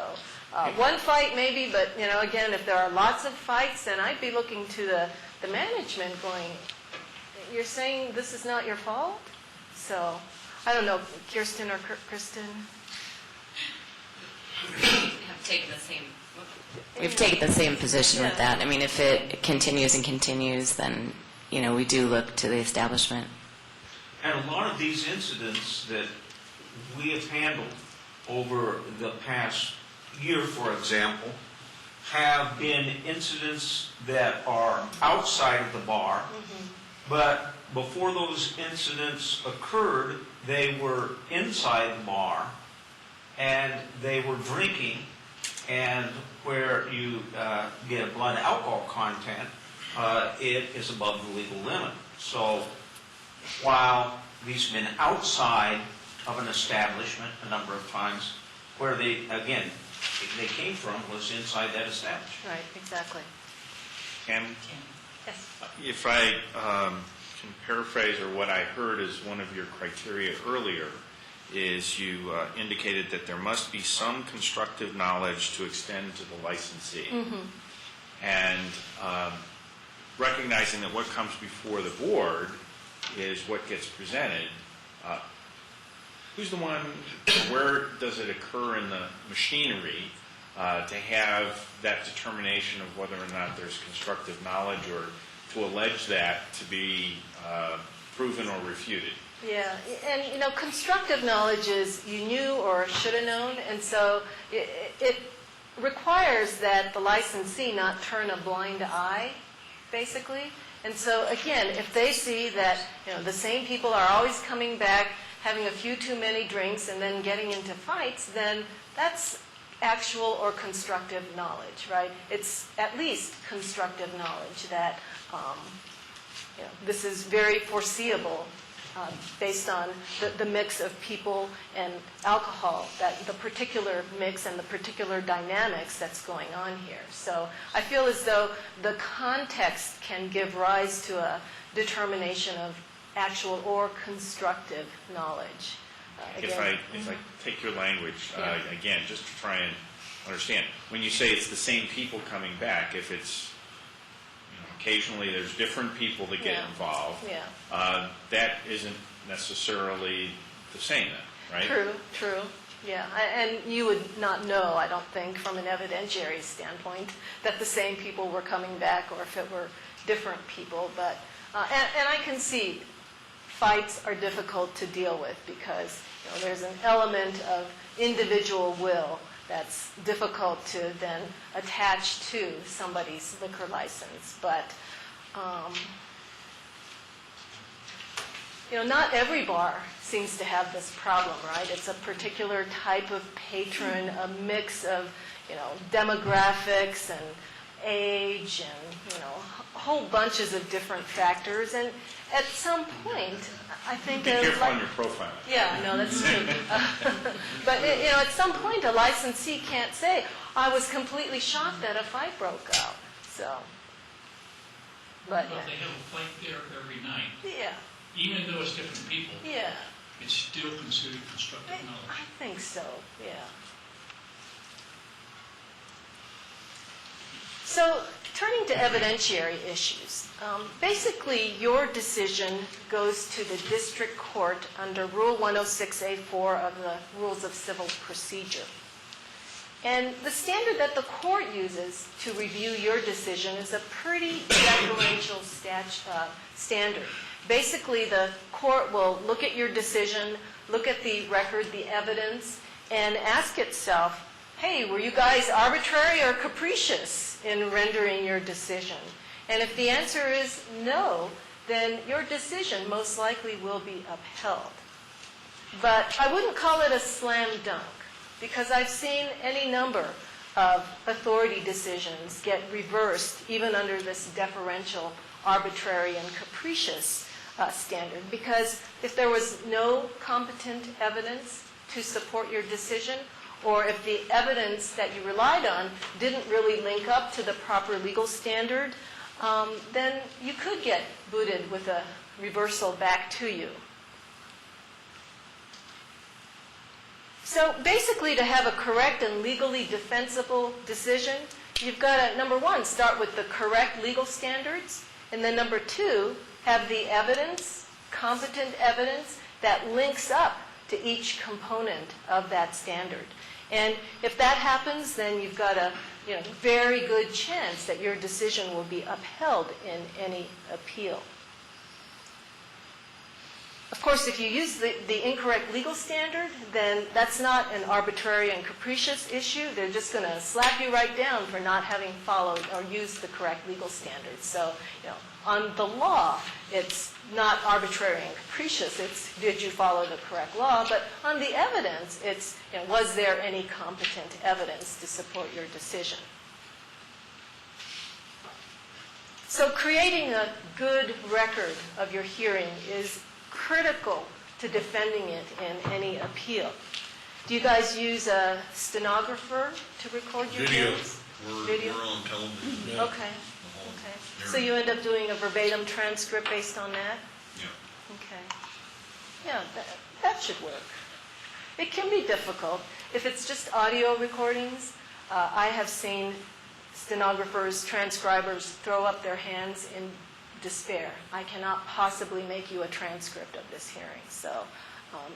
Speaker 13: one fight maybe, but again, if there are lots of fights, then I'd be looking to the management going, you're saying this is not your fault? So I don't know, Kirsten or Kristen?
Speaker 15: Have taken the same. We've taken the same position with that. I mean, if it continues and continues, then we do look to the establishment.
Speaker 19: And a lot of these incidents that we have handled over the past year, for example, have been incidents that are outside of the bar, but before those incidents occurred, they were inside the bar, and they were drinking, and where you get a blood alcohol content, it is above the legal limit. So while these have been outside of an establishment a number of times, where they came from was inside that establishment.
Speaker 13: Right, exactly.
Speaker 9: Ken?
Speaker 13: Yes.
Speaker 9: If I can paraphrase, or what I heard as one of your criteria earlier, is you indicated that there must be some constructive knowledge to extend to the licensee. And recognizing that what comes before the board is what gets presented, who's the one, where does it occur in the machinery to have that determination of whether or not there's constructive knowledge or to allege that to be proven or refuted.
Speaker 13: Yeah, and constructive knowledge is you knew or should have known, and so it requires that the licensee not turn a blind eye, basically. And so again, if they see that the same people are always coming back, having a few too many drinks, and then getting into fights, then that's actual or constructive knowledge, right? It's at least constructive knowledge that this is very foreseeable based on the mix of people and alcohol, that the particular mix and the particular dynamics that's going on here. So I feel as though the context can give rise to a determination of actual or constructive knowledge.
Speaker 9: If I take your language, again, just to try and understand, when you say it's the same people coming back, if it's occasionally there's different people that get involved, that isn't necessarily the same then, right?
Speaker 13: True. Yeah, and you would not know, I don't think, from an evidentiary standpoint, that the same people were coming back or if it were different people. But and I concede, fights are difficult to deal with because there's an element of individual will that's difficult to then attach to somebody's liquor license. But not every bar seems to have this problem, right? It's a particular type of patron, a mix of demographics and age and whole bunches of different factors. And at some point, I think
Speaker 9: be careful on your profile.
Speaker 13: Yeah, no, that's true. But at some point, a licensee can't say, "I was completely shocked that a fight broke out." So, but
Speaker 18: Well, they have a fight there every night.
Speaker 13: yeah,
Speaker 18: Even though it's different people,
Speaker 13: yeah,
Speaker 18: it's still considered constructive knowledge.
Speaker 13: I think so. Yeah. So, turning to evidentiary issues, basically your decision goes to the district court under Rule 106A4 of the Rules of Civil Procedure. And the standard that the court uses to review your decision is a pretty deferential standard. Basically, the court will look at your decision, look at the record, the evidence, and ask itself, hey, were you guys arbitrary or capricious in rendering your decision? And if the answer is no, then your decision most likely will be upheld. But I wouldn't call it a slam dunk, because I've seen any number of authority decisions get reversed, even under this deferential, arbitrary, and capricious standard. Because if there was no competent evidence to support your decision, or if the evidence that you relied on didn't really link up to the proper legal standard, then you could get booted with a reversal back to you. So basically, to have a correct and legally defensible decision, you've got to, number one, start with the correct legal standards, and then number two, have the evidence, competent evidence, that links up to each component of that standard. And if that happens, then you've got a very good chance that your decision will be upheld in any appeal. Of course, if you use the incorrect legal standard, then that's not an arbitrary and capricious issue. They're just going to slap you right down for not having followed or used the correct legal standard. So, on the law, it's not arbitrary and capricious. It's, did you follow the correct law? But on the evidence, it's, was there any competent evidence to support your decision? So creating a good record of your hearing is critical to defending it in any appeal. Do you guys use a stenographer to record your hearings? Video.
Speaker 6: We're on television.
Speaker 13: Okay. So you end up doing a verbatim transcript based on that?
Speaker 6: Yeah.
Speaker 13: Okay. Yeah, that should work. It can be difficult. If it's just audio recordings, I have seen stenographers, transcribers throw up their hands in despair. I cannot possibly make you a transcript of this hearing. So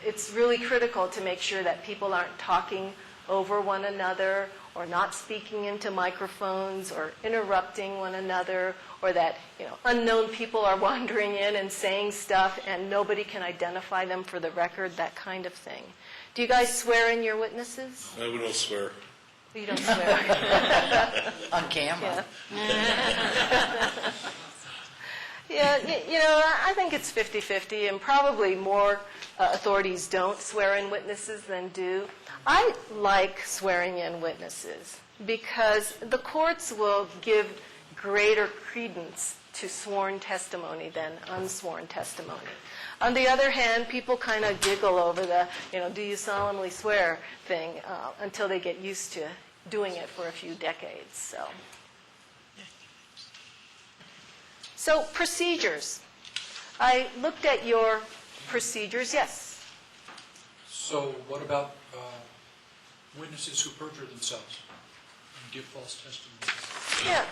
Speaker 13: it's really critical to make sure that people aren't talking over one another, or not speaking into microphones, or interrupting one another, or that, unknown people are wandering in and saying stuff and nobody can identify them for the record, that kind of thing. Do you guys swear in your witnesses?
Speaker 14: I would not swear.
Speaker 13: You don't swear.
Speaker 10: On camera.
Speaker 13: Yeah, I think it's 50-50, and probably more authorities don't swear in witnesses than do. I like swearing in witnesses because the courts will give greater credence to sworn testimony than unsworn testimony. On the other hand, people kind of giggle over the, do you solemnly swear thing until they get used to doing it for a few decades. So procedures. I looked at your procedures. Yes?
Speaker 7: So what about witnesses who perjure themselves and give false testimony?
Speaker 13: Yeah.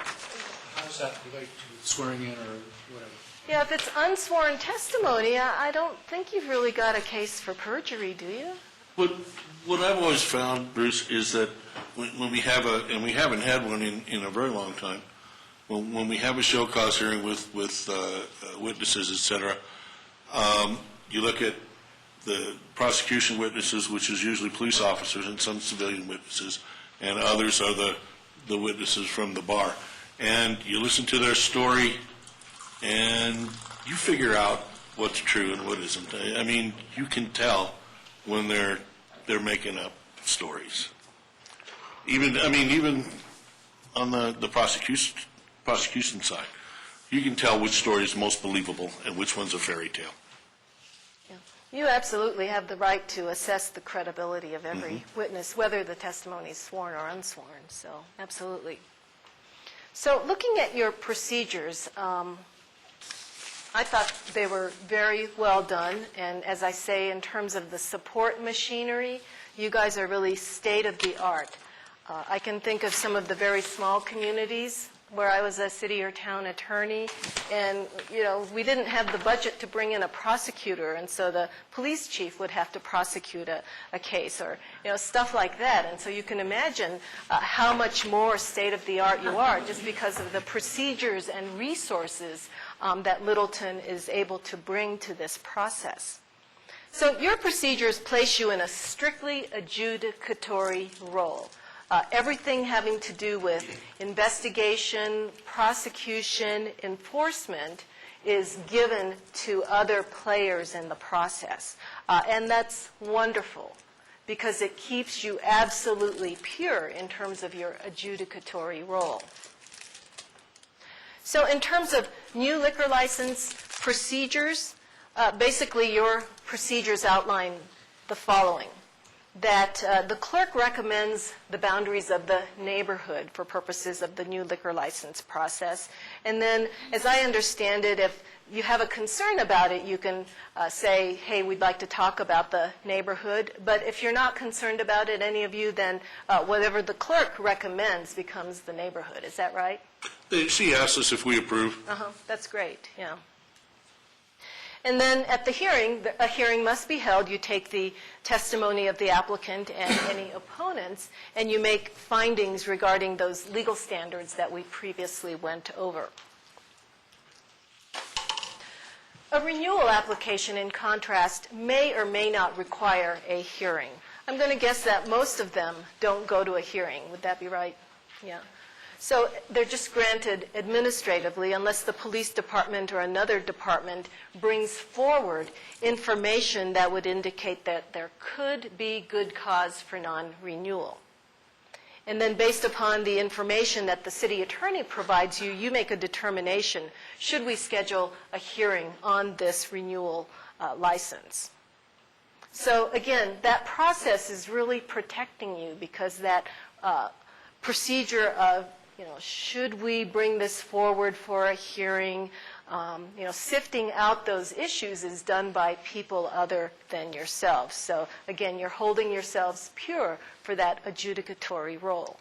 Speaker 7: How does that relate to swearing in or whatever?
Speaker 13: Yeah, if it's unsworn testimony, I don't think you've really got a case for perjury, do you?
Speaker 14: What I've always found, Bruce, is that when we have and we haven't had one in a very long time, when we have a show cause hearing with witnesses, et cetera, you look at the prosecution witnesses, which is usually police officers and some civilian witnesses, and others are the witnesses from the bar. And you listen to their story, and you figure out what's true and what isn't. I mean, you can tell when they're making up stories. Even on the prosecution side, you can tell which story is most believable and which one's a fairy tale.
Speaker 13: Yeah. You absolutely have the right to assess the credibility of every witness, whether the testimony is sworn or unsworn. So, absolutely. So, looking at your procedures, I thought they were very well done, and as I say, in terms of the support machinery, you guys are really state-of-the-art. I can think of some of the very small communities where I was a city or town attorney, and we didn't have the budget to bring in a prosecutor, and so the police chief would have to prosecute a case, or stuff like that. And so you can imagine how much more state-of-the-art you are just because of the procedures and resources that Littleton is able to bring to this process. So your procedures place you in a strictly adjudicatory role. Everything having to do with investigation, prosecution, enforcement is given to other players in the process. And that's wonderful because it keeps you absolutely pure in terms of your adjudicatory role. So in terms of new liquor license procedures, basically your procedures outline the following. That the clerk recommends the boundaries of the neighborhood for purposes of the new liquor license process. And then, as I understand it, if you have a concern about it, you can say, hey, we'd like to talk about the neighborhood. But if you're not concerned about it, any of you, then whatever the clerk recommends becomes the neighborhood. Is that right?
Speaker 14: She asked us if we approve.
Speaker 13: That's great, yeah. And then at the hearing, a hearing must be held. You take the testimony of the applicant and any opponents, and you make findings regarding those legal standards that we previously went over. A renewal application, in contrast, may or may not require a hearing. I'm going to guess that most of them don't go to a hearing. Would that be right? Yeah. So they're just granted administratively unless the police department or another department brings forward information that would indicate that there could be good cause for non-renewal. And then based upon the information that the city attorney provides you, you make a determination, should we schedule a hearing on this renewal license? So again, that process is really protecting you because that procedure of should we bring this forward for a hearing? Sifting out those issues is done by people other than yourselves. So again, you're holding yourselves pure for that adjudicatory role.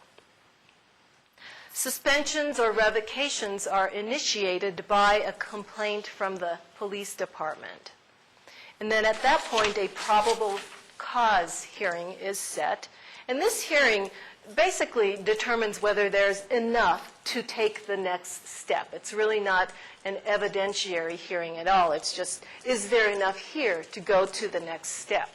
Speaker 13: Suspensions or revocations are initiated by a complaint from the police department. And then at that point, a probable cause hearing is set. And this hearing basically determines whether there's enough to take the next step. It's really not an evidentiary hearing at all. It's just, is there enough here to go to the next step?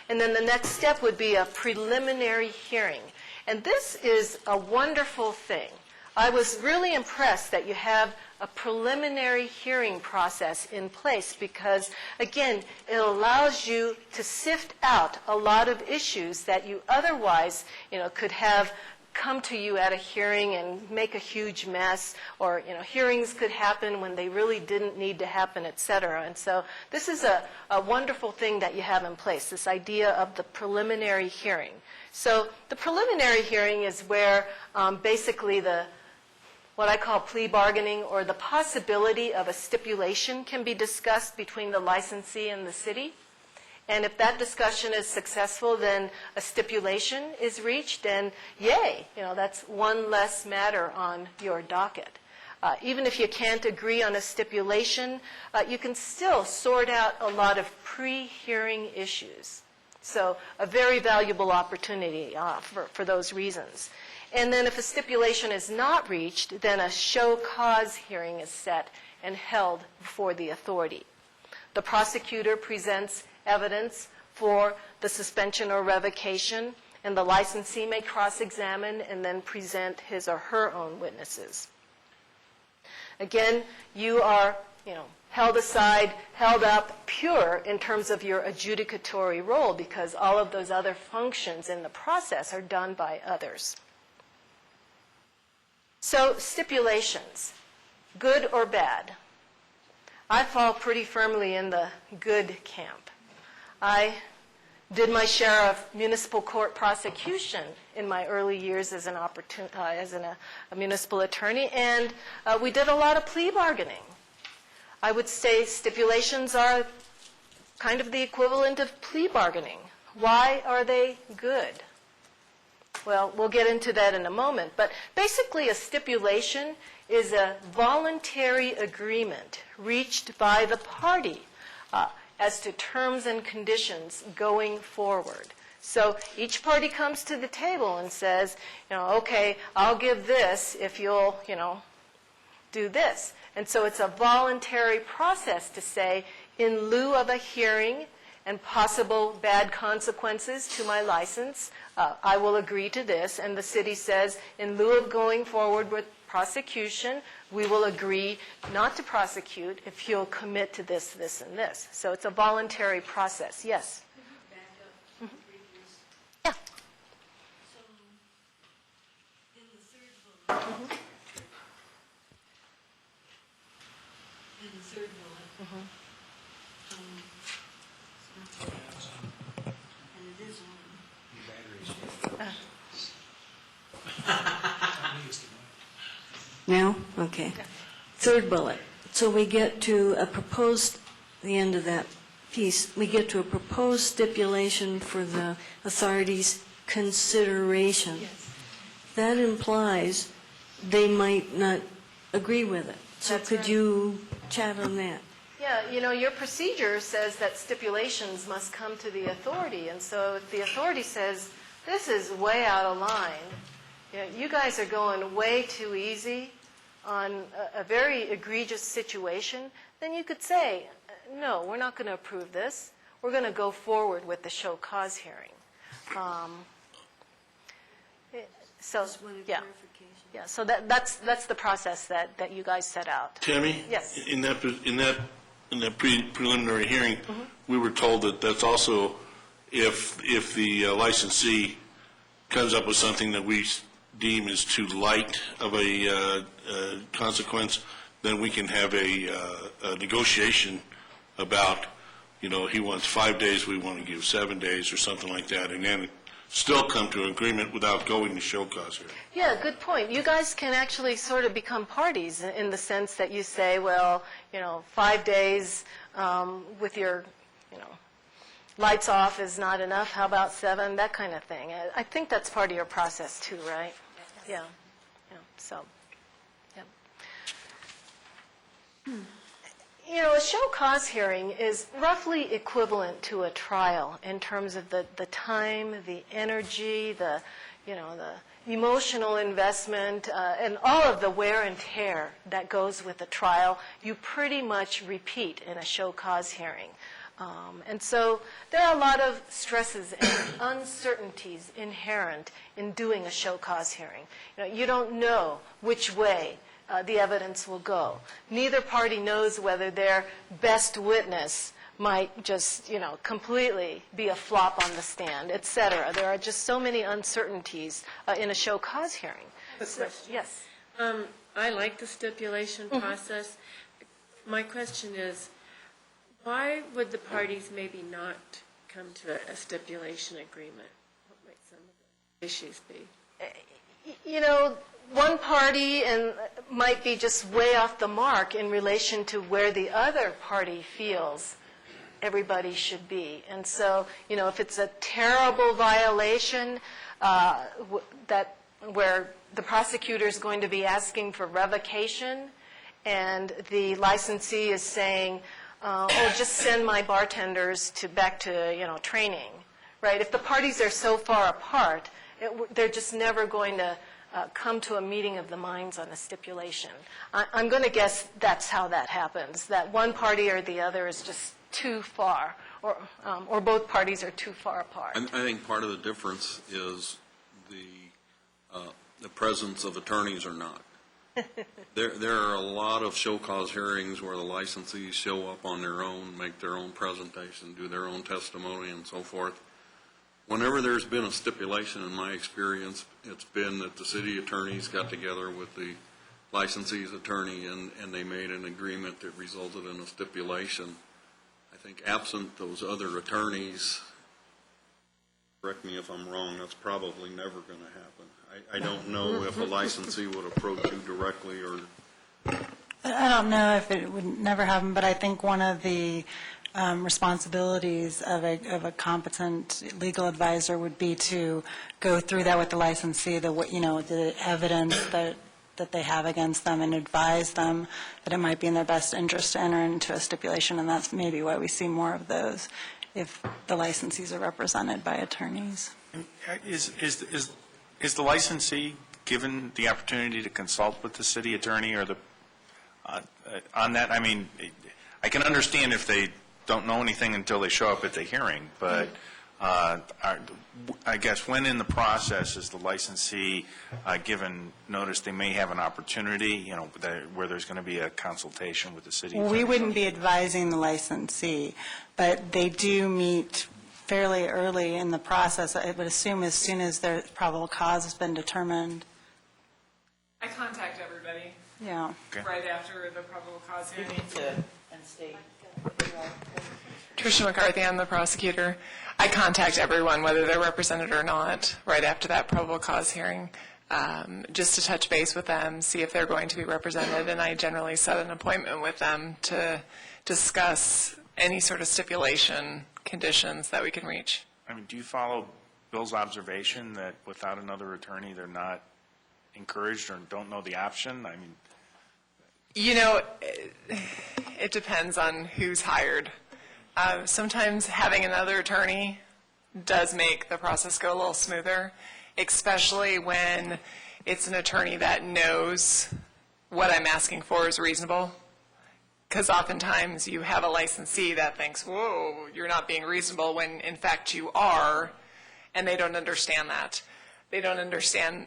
Speaker 13: And then the next step would be a preliminary hearing. And this is a wonderful thing. I was really impressed that you have a preliminary hearing process in place because, again, it allows you to sift out a lot of issues that you otherwise, could have come to you at a hearing and make a huge mess, or, hearings could happen when they really didn't need to happen, et cetera. And so this is a wonderful thing that you have in place, this idea of the preliminary hearing. So the preliminary hearing is where basically what I call plea bargaining, or the possibility of a stipulation, can be discussed between the licensee and the city. And if that discussion is successful, then a stipulation is reached, and yay, that's one less matter on your docket. Even if you can't agree on a stipulation, you can still sort out a lot of pre-hearing issues. So a very valuable opportunity for those reasons. And then if a stipulation is not reached, then a show cause hearing is set and held before the authority. The prosecutor presents evidence for the suspension or revocation, and the licensee may cross-examine and then present his or her own witnesses. Again, you are, held aside, held up, pure in terms of your adjudicatory role, because all of those other functions in the process are done by others. So stipulations, good or bad? I fall pretty firmly in the good camp. I did my share of municipal court prosecution in my early years as a municipal attorney, and we did a lot of plea bargaining. I would say stipulations are kind of the equivalent of plea bargaining. Why are they good? Well, we'll get into that in a moment, but basically a stipulation is a voluntary agreement reached by the party as to terms and conditions going forward. So each party comes to the table and says, okay, I'll give this if you'll, do this. And so it's a voluntary process to say, in lieu of a hearing and possible bad consequences to my license, I will agree to this. And the city says, in lieu of going forward with prosecution, we will agree not to prosecute if you'll commit to this, this, and this. So it's a voluntary process. Yes?
Speaker 4: Back up briefly.
Speaker 13: Yeah.
Speaker 4: So, in the third bullet, and it is on. Now? Okay. Third bullet. So we get to the end of that piece, we get to a proposed stipulation for the authority's consideration. That implies they might not agree with it. So could you chat on that?
Speaker 13: Yeah, your procedure says that stipulations must come to the authority. And so if the authority says, this is way out of line, you guys are going way too easy on a very egregious situation, then you could say, no, we're not going to approve this. We're going to go forward with the show cause hearing. Yeah, so that's the process that you guys set out.
Speaker 14: Tammy?
Speaker 13: Yes.
Speaker 14: In that preliminary hearing, we were told that that's also if the licensee comes up with something that we deem is too light of a consequence, then we can have a negotiation about, he wants 5 days, we want to give 7 days or something like that, and then still come to an agreement without going to show cause hearing.
Speaker 13: Yeah, good point. You guys can actually sort of become parties in the sense that you say, well, 5 days with your, lights off is not enough. How about 7? That kind of thing. I think that's part of your process too, right? Yeah. So, yeah. You know, a show cause hearing is roughly equivalent to a trial in terms of the time, the energy, the emotional investment, and all of the wear and tear that goes with a trial. You pretty much repeat in a show cause hearing. And so there are a lot of stresses and uncertainties inherent in doing a show cause hearing. You don't know which way the evidence will go. Neither party knows whether their best witness might just, completely be a flop on the stand, et cetera. There are just so many uncertainties in a show cause hearing. Yes.
Speaker 20: I like the stipulation process. My question is, why would the parties maybe not come to a stipulation agreement? What might some of the issues be?
Speaker 13: One party might be just way off the mark in relation to where the other party feels everybody should be. And so, if it's a terrible violation where the prosecutor is going to be asking for revocation and the licensee is saying, just send my bartenders back to training, right? If the parties are so far apart, they're just never going to come to a meeting of the minds on a stipulation. I'm going to guess that's how that happens, that one party or the other is just too far, or both parties are too far apart.
Speaker 6: I think part of the difference is the presence of attorneys or not. There are a lot of show cause hearings where the licensees show up on their own, make their own presentation, do their own testimony and so forth. Whenever there's been a stipulation, in my experience, it's been that the city attorneys got together with the licensee's attorney and they made an agreement that resulted in a stipulation. I think absent those other attorneys, correct me if I'm wrong, that's probably never going to happen. I don't know if a licensee would approach you directly or...
Speaker 16: I don't know if it would never happen, but I think one of the responsibilities of a competent legal advisor would be to go through that with the licensee, the evidence that they have against them, and advise them that it might be in their best interest to enter into a stipulation, and that's maybe why we see more of those if the licensees are represented by attorneys.
Speaker 9: Is the licensee given the opportunity to consult with the city attorney or on that? I mean, I can understand if they don't know anything until they show up at the hearing, but I guess when in the process is the licensee given notice they may have an opportunity, where there's going to be a consultation with the city attorney?
Speaker 16: We wouldn't be advising the licensee, but they do meet fairly early in the process. I would assume as soon as their probable cause has been determined.
Speaker 21: I contact everybody.
Speaker 16: Yeah.
Speaker 21: Okay. Right after the probable cause hearing.
Speaker 10: You need to state.
Speaker 21: Tricia McCarthy, I'm the prosecutor. I contact everyone, whether they're represented or not, right after that probable cause hearing, just to touch base with them, see if they're going to be represented, and I generally set an appointment with them to discuss any sort of stipulation conditions that we can reach.
Speaker 9: I mean, do you follow Bill's observation that without another attorney, they're not encouraged or don't know the option? I mean,
Speaker 21: it depends on who's hired. Sometimes having another attorney does make the process go a little smoother, especially when it's an attorney that knows what I'm asking for is reasonable. Because oftentimes you have a licensee that thinks, whoa, you're not being reasonable, when in fact you are, and they don't understand that. They don't understand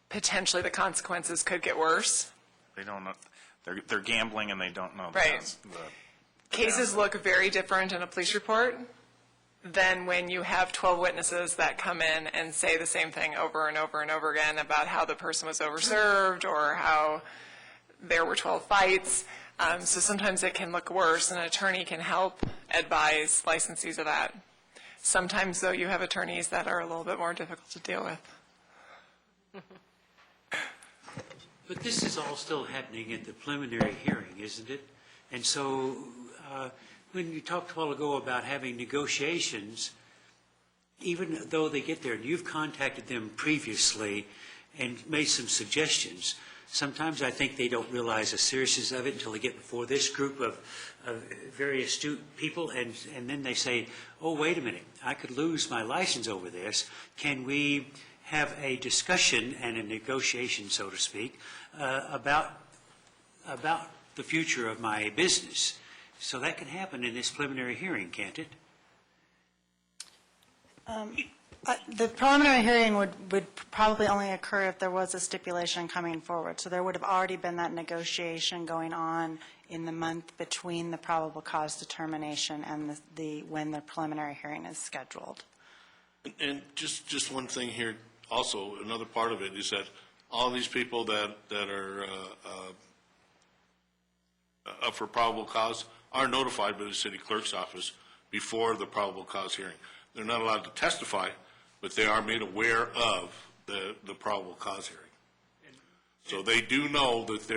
Speaker 21: potentially the consequences could get worse.
Speaker 9: they don't know. They're gambling and they don't know.
Speaker 21: Right. Cases look very different in a police report than when you have 12 witnesses that come in and say the same thing over and over and over again about how the person was overserved or how there were 12 fights. So sometimes it can look worse, and an attorney can help advise licensees of that. Sometimes, though, you have attorneys that are a little bit more difficult to deal with.
Speaker 12: But this is all still happening at the preliminary hearing, isn't it? And so when you talked a while ago about having negotiations, even though they get there, and you've contacted them previously and made some suggestions, Sometimes I think they don't realize the seriousness of it until they get before this group of very astute people, and then they say, oh, wait a minute, I could lose my license over this. Can we have a discussion and a negotiation, so to speak, about the future of my business? So that can happen in this preliminary hearing, can't it?
Speaker 16: The preliminary hearing would probably only occur if there was a stipulation coming forward. So there would have already been that negotiation going on in the month between the probable cause determination and when the preliminary hearing is scheduled.
Speaker 14: And just one thing here, also, another part of it is that all these people that are up for probable cause are notified by the city clerk's office before the probable cause hearing. They're not allowed to testify, but they are made aware of the probable cause hearing. So they do know that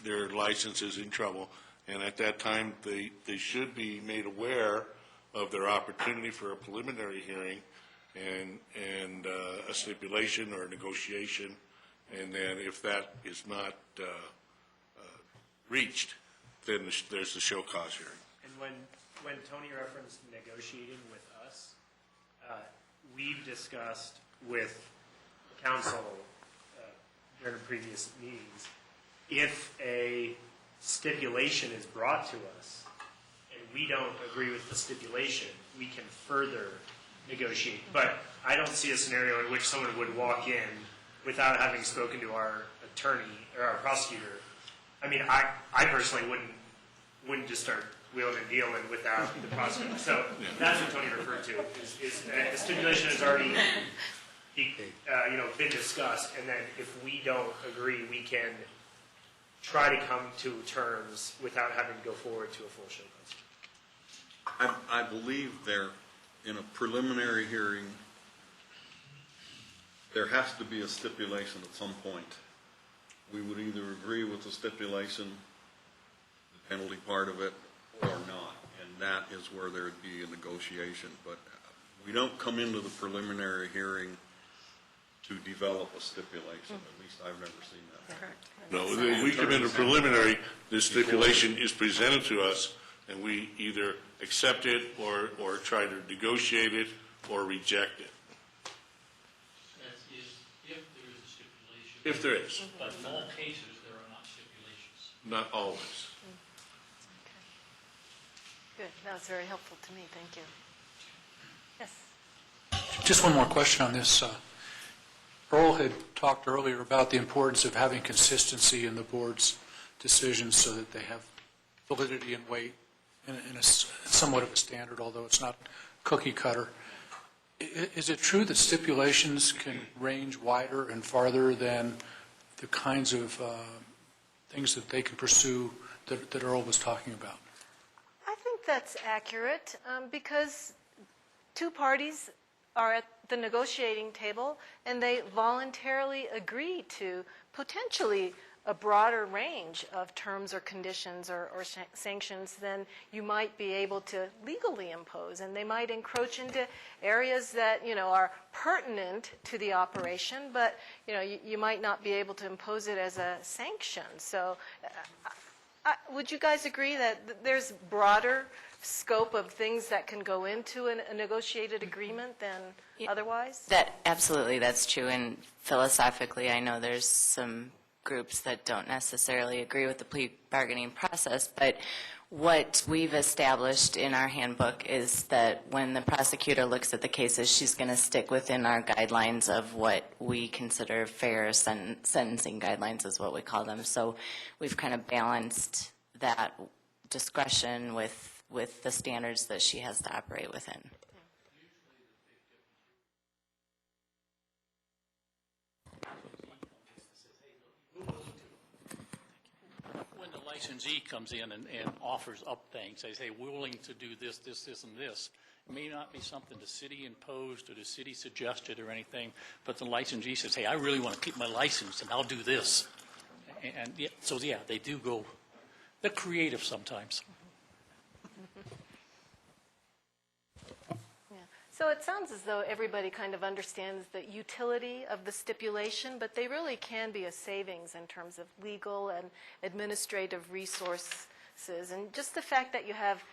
Speaker 14: their license is in trouble, and at that time, they should be made aware of their opportunity for a preliminary hearing and a stipulation or a negotiation, and then if that is not reached, then there's the show cause hearing.
Speaker 17: And when Tony referenced negotiating with us, we've discussed with council during previous meetings, if a stipulation is brought to us and we don't agree with the stipulation, we can further negotiate. But I don't see a scenario in which someone would walk in without having spoken to our attorney or our prosecutor. I mean, I personally wouldn't just start wheeling and dealing without the prosecutor. So that's what Tony referred to, is that the stipulation has already been discussed, and then if we don't agree, we can try to come to terms without having to go forward to a full show cause.
Speaker 6: I believe there, in a preliminary hearing, there has to be a stipulation at some point. We would either agree with the stipulation, the penalty part of it, or not, and that is where there would be a negotiation. But we don't come into the preliminary hearing to develop a stipulation. At least I've never seen that.
Speaker 13: Correct.
Speaker 14: No, we come into preliminary, the stipulation is presented to us, and we either accept it or try to negotiate it or reject it.
Speaker 18: That is, if there is a stipulation.
Speaker 14: If there is.
Speaker 18: But in all cases, there are not stipulations.
Speaker 14: Not always.
Speaker 13: Good, that was very helpful to me, thank you. Yes?
Speaker 7: Just one more question on this. Earl had talked earlier about the importance of having consistency in the board's decisions so that they have validity and weight in a somewhat of a standard, although it's not cookie cutter. Is it true that stipulations can range wider and farther than the kinds of things that they can pursue that Earl was talking about?
Speaker 13: I think that's accurate because two parties are at the negotiating table and they voluntarily agree to potentially a broader range of terms or conditions or sanctions than you might be able to legally impose. And they might encroach into areas that, are pertinent to the operation, but, you might not be able to impose it as a sanction. So would you guys agree that there's broader scope of things that can go into a negotiated agreement than otherwise?
Speaker 15: Absolutely, that's true. And philosophically, I know there's some groups that don't necessarily agree with the plea bargaining process, but what we've established in our handbook is that when the prosecutor looks at the cases, she's going to stick within our guidelines of what we consider fair sentencing guidelines, is what we call them. So we've kind of balanced that discretion with the standards that she has to operate within.
Speaker 18: When the licensee comes in and offers up things, they say, we're willing to do this, this, this, and this. It may not be something the city imposed or the city suggested or anything, but the licensee says, hey, I really want to keep my license and I'll do this. And so, they do go, they're creative sometimes.
Speaker 13: So it sounds as though everybody kind of understands the utility of the stipulation, but they really can be a savings in terms of legal and administrative resources. And just the fact that you have,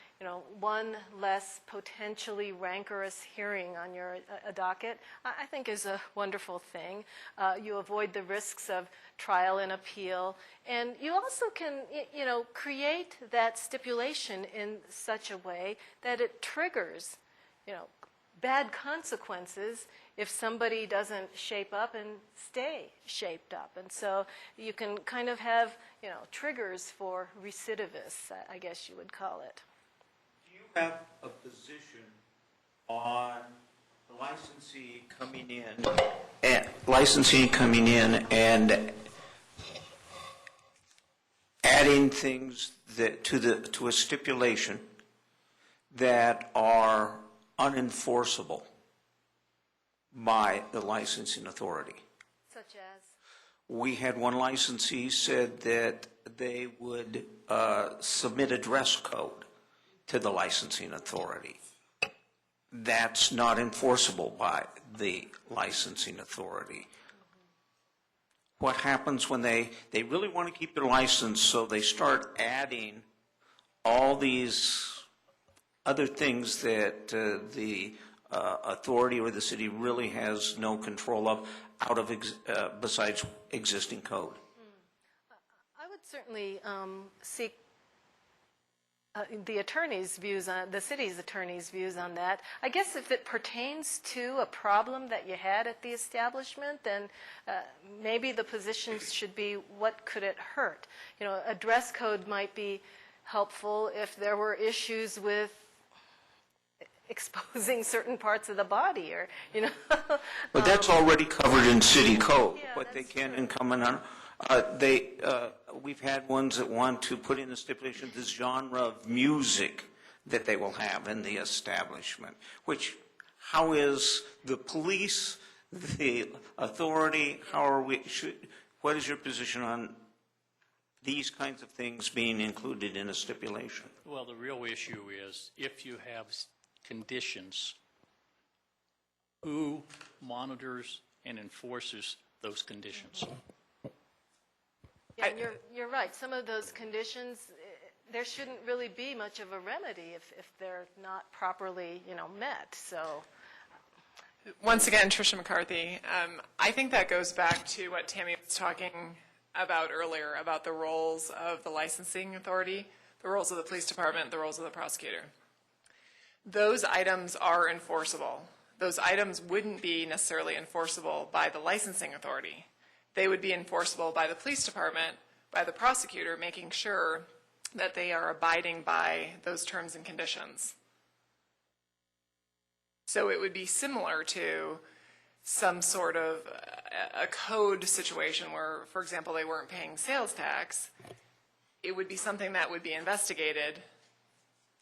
Speaker 13: one less potentially rancorous hearing on your docket, I think is a wonderful thing. You avoid the risks of trial and appeal, and you also can, create that stipulation in such a way that it triggers, bad consequences if somebody doesn't shape up and stay shaped up. And so you can kind of have, triggers for recidivists, I guess you would call it.
Speaker 19: Do you have a position on the licensee coming in and adding things to a stipulation that are unenforceable by the licensing authority?
Speaker 13: Such as?
Speaker 19: We had one licensee said that they would submit a dress code to the licensing authority. That's not enforceable by the licensing authority. What happens when they really want to keep their license, so they start adding all these other things that the authority or the city really has no control of besides existing code?
Speaker 13: I would certainly seek the attorney's views on the city's attorney's views on that. I guess if it pertains to a problem that you had at the establishment, then maybe the position should be, what could it hurt? A dress code might be helpful if there were issues with exposing certain parts of the body, or
Speaker 19: But that's already covered in city code. What they can come in on. We've had ones that want to put in the stipulation the genre of music that they will have in the establishment. How is the police, the authority? What is your position on these kinds of things being included in a stipulation?
Speaker 18: Well, the real issue is if you have conditions, who monitors and enforces those conditions?
Speaker 13: Yeah, and you're right. Some of those conditions, there shouldn't really be much of a remedy if they're not properly, met. So,
Speaker 21: once again, Tricia McCarthy, I think that goes back to what Tammy was talking about earlier, about the roles of the licensing authority, the roles of the police department, the roles of the prosecutor. Those items are enforceable. Those items wouldn't be necessarily enforceable by the licensing authority. They would be enforceable by the police department, by the prosecutor, making sure that they are abiding by those terms and conditions. So it would be similar to some sort of a code situation where, for example, they weren't paying sales tax. It would be something that would be investigated,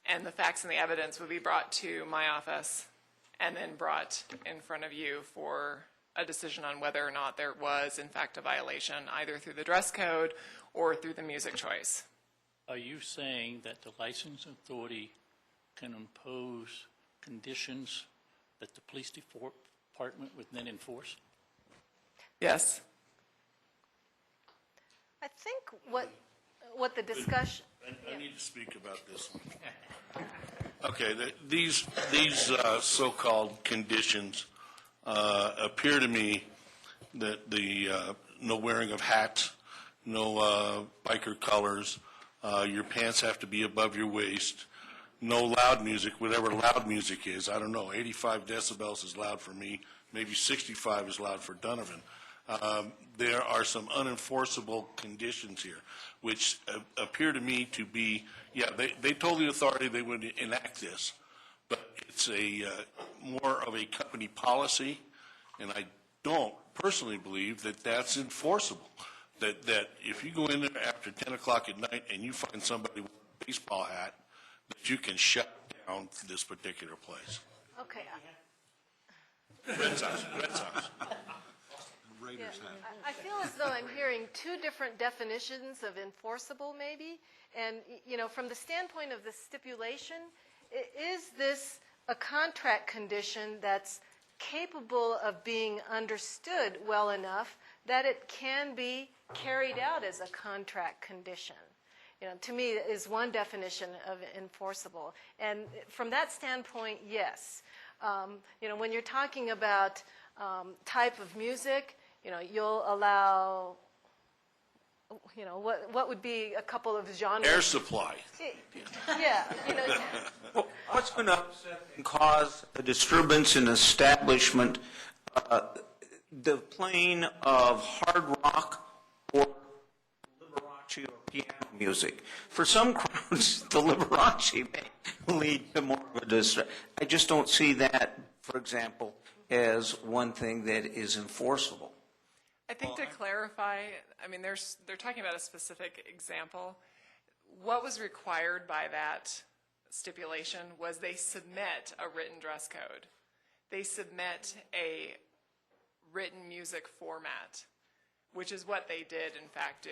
Speaker 21: and the facts and the evidence would be brought to my office and then brought in front of you for a decision on whether or not there was, in fact, a violation, either through the dress code or through the music choice.
Speaker 18: Are you saying that the licensing authority can impose conditions that the police department would then enforce?
Speaker 21: Yes.
Speaker 13: I think what the discussion...
Speaker 14: I need to speak about this one. Okay, these so-called conditions appear to me that the no wearing of hats, no biker colors, your pants have to be above your waist, no loud music, whatever loud music is. I don't know, 85 decibels is loud for me, maybe 65 is loud for Donovan. There are some unenforceable conditions here, which appear to me to be, they told the authority they would enact this, but it's more of a company policy, and I don't personally believe that that's enforceable. That if you go in there after 10 o'clock at night and you find somebody with a baseball hat, that you can shut down this particular place.
Speaker 13: Okay.
Speaker 14: Red Sox.
Speaker 6: Raiders hat.
Speaker 13: I feel as though I'm hearing two different definitions of enforceable, maybe. And, from the standpoint of the stipulation, is this a contract condition that's capable of being understood well enough that it can be carried out as a contract condition. To me, is one definition of enforceable. And from that standpoint, yes. When you're talking about type of music, you'll allow, what would be a couple of genres?
Speaker 14: Air Supply.
Speaker 13: Yeah.
Speaker 19: What's going to upset and cause a disturbance in establishment, the playing of hard rock or Liberace or piano music? For some crowds, the Liberace may lead to more of a distraction. I just don't see that, for example, as one thing that is enforceable.
Speaker 21: I think to clarify, I mean, they're talking about a specific example. What was required by that stipulation was they submit a written dress code. They submit a written music format, which is what they did in fact do.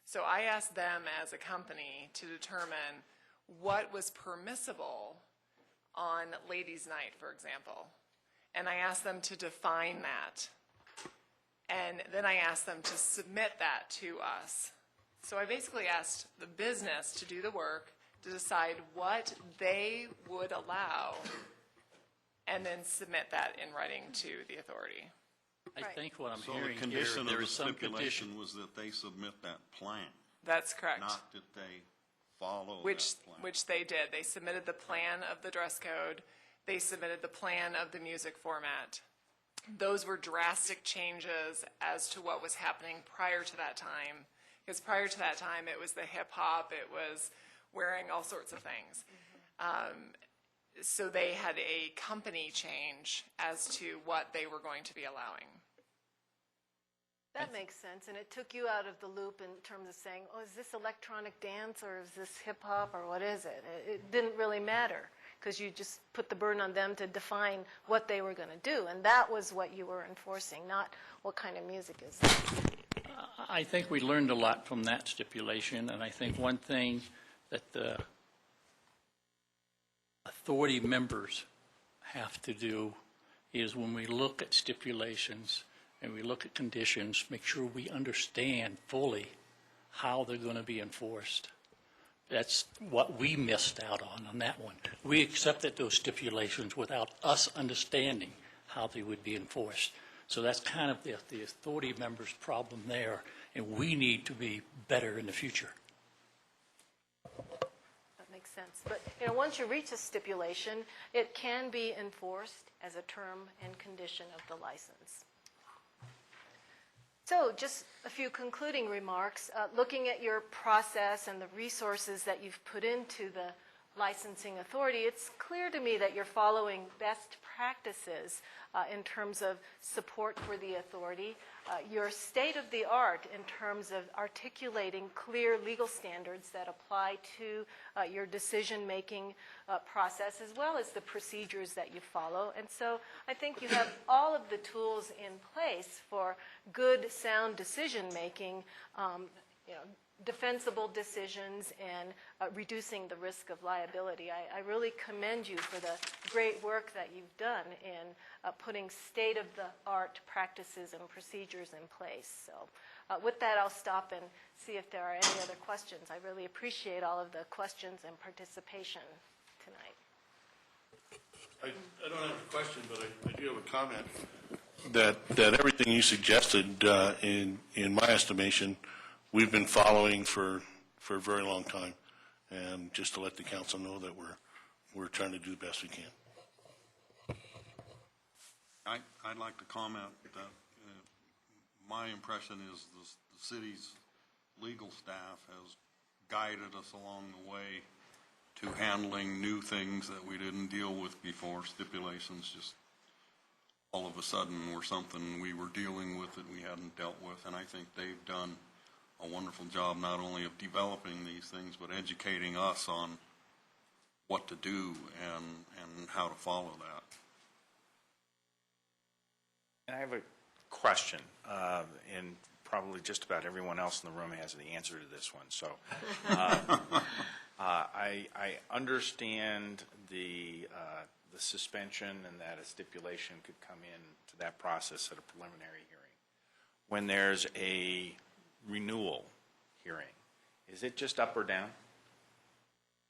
Speaker 21: So I asked them as a company to determine what was permissible on Ladies' Night, for example. And I asked them to define that. And then I asked them to submit that to us. So I basically asked the business to do the work, to decide what they would allow, and then submit that in writing to the authority.
Speaker 18: I think what I'm
Speaker 6: So
Speaker 18: hearing
Speaker 6: the
Speaker 18: here,
Speaker 6: condition of
Speaker 18: there
Speaker 6: the
Speaker 18: is some condition.
Speaker 6: stipulation was that they submit that plan,
Speaker 21: That's correct.
Speaker 6: not that they follow
Speaker 21: Which
Speaker 6: that plan.
Speaker 21: which they did. They submitted the plan of the dress code. They submitted the plan of the music format. Those were drastic changes as to what was happening prior to that time. Because prior to that time, it was the hip hop, it was wearing all sorts of things. So they had a company change as to what they were going to be allowing.
Speaker 13: That makes sense, and it took you out of the loop in terms of saying, oh, is this electronic dance or is this hip hop or what is it? It didn't really matter because you just put the burden on them to define what they were going to do, and that was what you were enforcing, not what kind of music is it.
Speaker 18: I think we learned a lot from that stipulation, and I think one thing that the authority members have to do is when we look at stipulations and we look at conditions, make sure we understand fully how they're going to be enforced. That's what we missed out on that one. We accepted those stipulations without us understanding how they would be enforced. So that's kind of the authority members' problem there, and we need to be better in the future.
Speaker 13: That makes sense. But once you reach a stipulation, it can be enforced as a term and condition of the license. So just a few concluding remarks. Looking at your process and the resources that you've put into the licensing authority, it's clear to me that you're following best practices in terms of support for the authority. You're state-of-the-art in terms of articulating clear legal standards that apply to your decision-making process, as well as the procedures that you follow. And so I think you have all of the tools in place for good, sound decision-making, defensible decisions, and reducing the risk of liability. I really commend you for the great work that you've done in putting state-of-the-art practices and procedures in place. So with that, I'll stop and see if there are any other questions. I really appreciate all of the questions and participation tonight.
Speaker 14: I don't have a question, but I do have a comment. That everything you suggested, in my estimation, we've been following for a very long time, and just to let the council know that we're trying to do the best we can.
Speaker 6: I'd like to comment that my impression is the city's legal staff has guided us along the way to handling new things that we didn't deal with before. Stipulations just all of a sudden were something we were dealing with that we hadn't dealt with, and I think they've done a wonderful job not only of developing these things but educating us on what to do and how to follow that.
Speaker 9: And I have a question, and probably just about everyone else in the room has the answer to this one. So I understand the the suspension and that a stipulation could come in to that process at a preliminary hearing. When there's a renewal hearing, is it just up or down?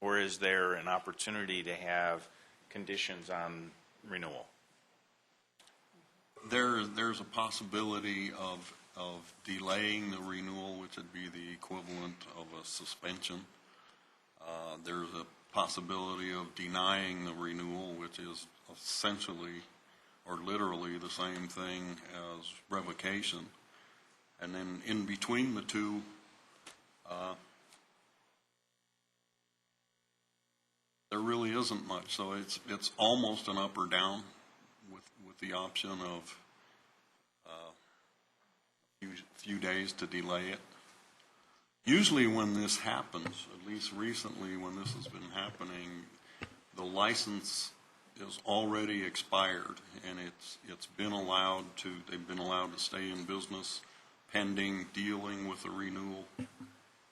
Speaker 9: Or is there an opportunity to have conditions on renewal?
Speaker 6: There's a possibility of delaying the renewal, which would be the equivalent of a suspension. There's a possibility of denying the renewal, which is essentially or literally the same thing as revocation. And then in between the two, there really isn't much. So it's almost an up or down with the option of a few days to delay it. Usually when this happens, at least recently when this has been happening, the license is already expired and they've been allowed to stay in business pending dealing with the renewal.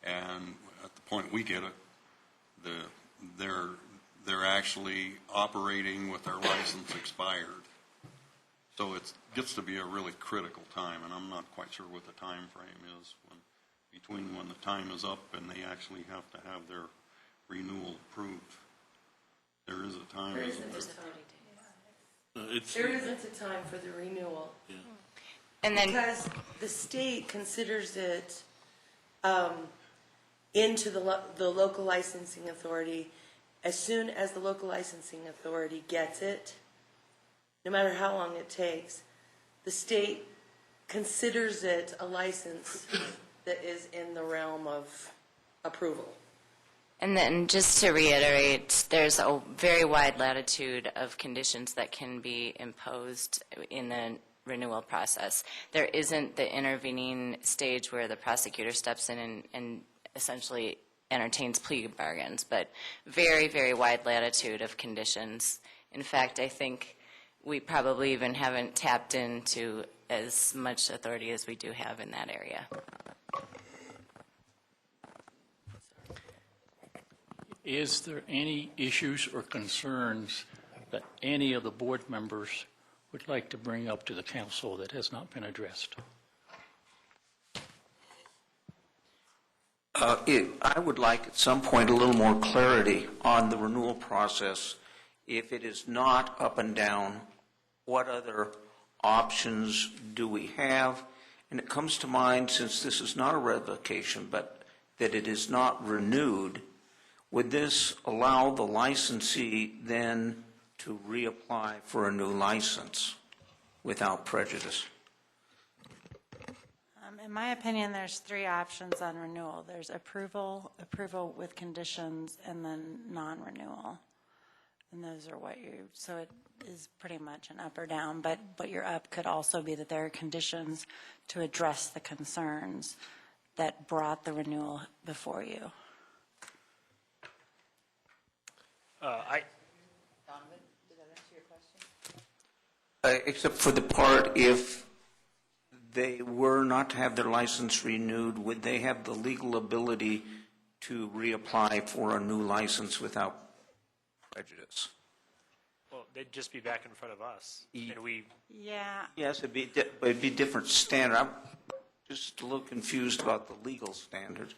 Speaker 6: And at the point we get it, they're actually operating with their license expired. So it gets to be a really critical time, and I'm not quite sure what the time frame is between when the time is up and they actually have to have their renewal approved. There is a time.
Speaker 20: There isn't a time for the renewal.
Speaker 6: Yeah.
Speaker 15: And then,
Speaker 20: because the state considers it into the local licensing authority as soon as the local licensing authority gets it. No matter how long it takes, the state considers it a license that is in the realm of approval.
Speaker 15: and then just to reiterate, there's a very wide latitude of conditions that can be imposed in the renewal process. There isn't the intervening stage where the prosecutor steps in and essentially entertains plea bargains, but very, very wide latitude of conditions. In fact, I think we probably even haven't tapped into as much authority as we do have in that area.
Speaker 11: Is there any issues or concerns that any of the board members would like to bring up to the council that has not been addressed?
Speaker 19: I would like at some point a little more clarity on the renewal process. If it is not up and down, what other options do we have? And it comes to mind, since this is not a revocation, but that it is not renewed, would this allow the licensee then to reapply for a new license without prejudice?
Speaker 16: In my opinion, there's three options on renewal. There's approval, approval with conditions, and then non-renewal. And those are what you, so it is pretty much an up or down, but your up could also be that there are conditions to address the concerns that brought the renewal before you.
Speaker 12: Donovan,
Speaker 10: did that answer your question?
Speaker 19: Except for the part, if they were not to have their license renewed, would they have the legal ability to reapply for a new license without prejudice?
Speaker 22: Well, they'd just be back in front of us, and we...
Speaker 16: Yeah.
Speaker 19: Yes, it'd be different standard. I'm just a little confused about the legal standard.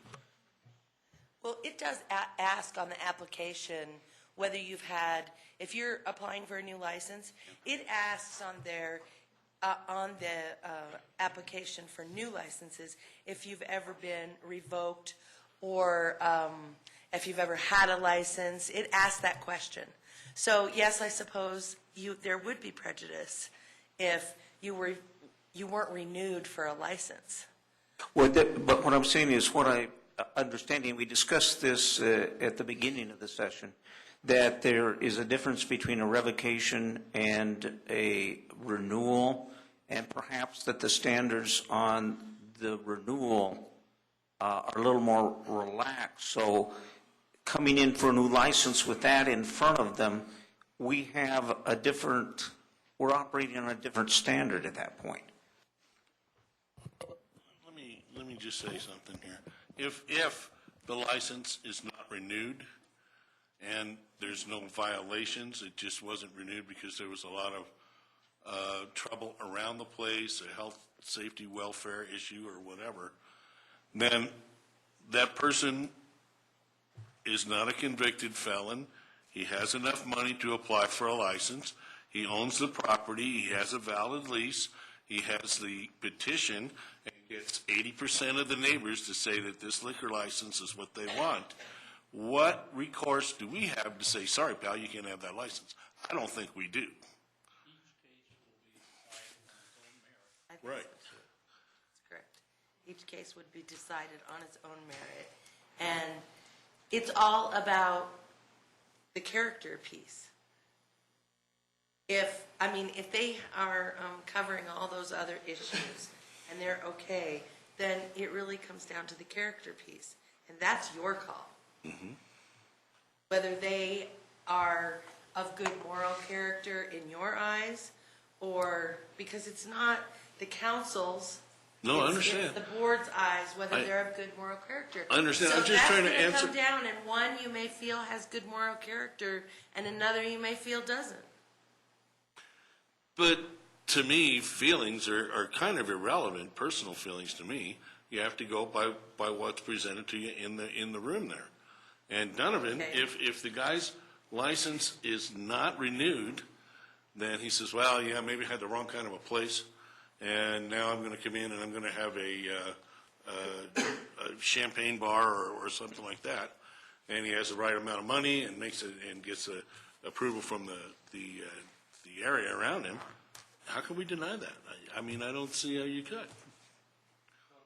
Speaker 20: Well, it does ask on the application whether you've had, if you're applying for a new license, it asks on there, on the application for new licenses, if you've ever been revoked or if you've ever had a license. It asks that question. So yes, I suppose there would be prejudice if you weren't renewed for a license.
Speaker 19: Well, but what I'm saying is, what I understanding, we discussed this at the beginning of the session, that there is a difference between a revocation and a renewal, and perhaps that the standards on the renewal are a little more relaxed. So coming in for a new license with that in front of them, we're operating on a different standard at that point.
Speaker 14: Let me just say something here. If the license is not renewed and there's no violations, it just wasn't renewed because there was a lot of trouble around the place, a health, safety, welfare issue or whatever, then that person is not a convicted felon. He has enough money to apply for a license. He owns the property. He has a valid lease. He has the petition and gets 80% of the neighbors to say that this liquor license is what they want. What recourse do we have to say, sorry, pal, you can't have that license? I don't think we do. Right.
Speaker 1: That's correct. Each case would be decided on its own merit. And it's all about the character piece. If they are covering all those other issues and they're okay, then it really comes down to the character piece. And that's your call.
Speaker 14: Mm-hmm.
Speaker 1: Whether they are of good moral character in your eyes, or because it's not the council's,
Speaker 14: No, I understand.
Speaker 1: it's the board's eyes, whether they're of good moral character.
Speaker 14: I understand.
Speaker 1: So
Speaker 14: I'm just trying to
Speaker 1: that's
Speaker 14: answer.
Speaker 1: going to come down, and one you may feel has good moral character, and another you may feel doesn't.
Speaker 14: But to me, feelings are kind of irrelevant, personal feelings to me. You have to go by what's presented to you in the room there. And none of it, if the guy's license is not renewed, then he says, well, yeah, maybe I had the wrong kind of a place, and now I'm going to come in and I'm going to have a champagne bar or something like that, and he has the right amount of money and makes it and gets approval from the area around him. How can we deny that? I mean, I don't see how you could.
Speaker 11: What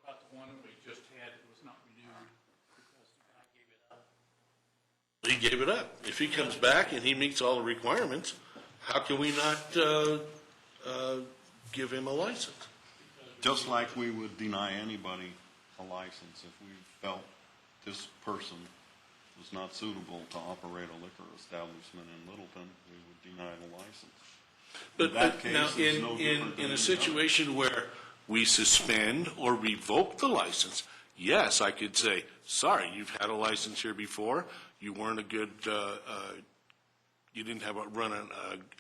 Speaker 11: about the one we just had that was not renewed because the guy gave it up?
Speaker 14: He gave it up. If he comes back and he meets all the requirements, how can we not give him a license?
Speaker 6: Just like we would deny anybody a license if we felt this person was not suitable to operate a liquor establishment in Littleton, we would deny the license.
Speaker 14: But now,
Speaker 6: it's no different than
Speaker 14: in a
Speaker 6: any
Speaker 14: situation where we suspend or revoke the license, yes, I could say, sorry, you've had a license here before, you weren't a good, you didn't run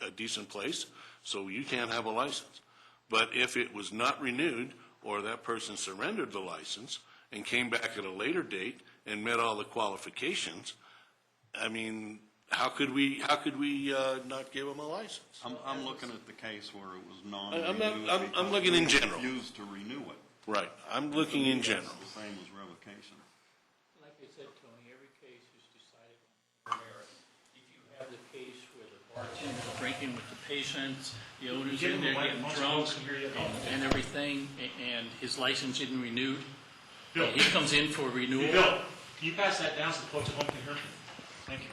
Speaker 14: a decent place, so you can't have a license. But if it was not renewed, or that person surrendered the license and came back at a later date and met all the qualifications, I mean, how could we not give them a license?
Speaker 6: I'm looking at the case where it was non-renewed.
Speaker 14: I'm looking in general.
Speaker 6: Refused to renew it.
Speaker 14: Right. I'm looking in general.
Speaker 6: It's the same as revocation.
Speaker 11: Like I said, Tony, every case is decided on merit. If you have the case where the bartender's drinking with the patients, the owner's in there getting drunk and everything, and his license isn't renewed,
Speaker 22: Bill.
Speaker 11: he comes in for renewal.
Speaker 22: Hey, Bill, can you pass that down so the folks at home can hear? Thank you.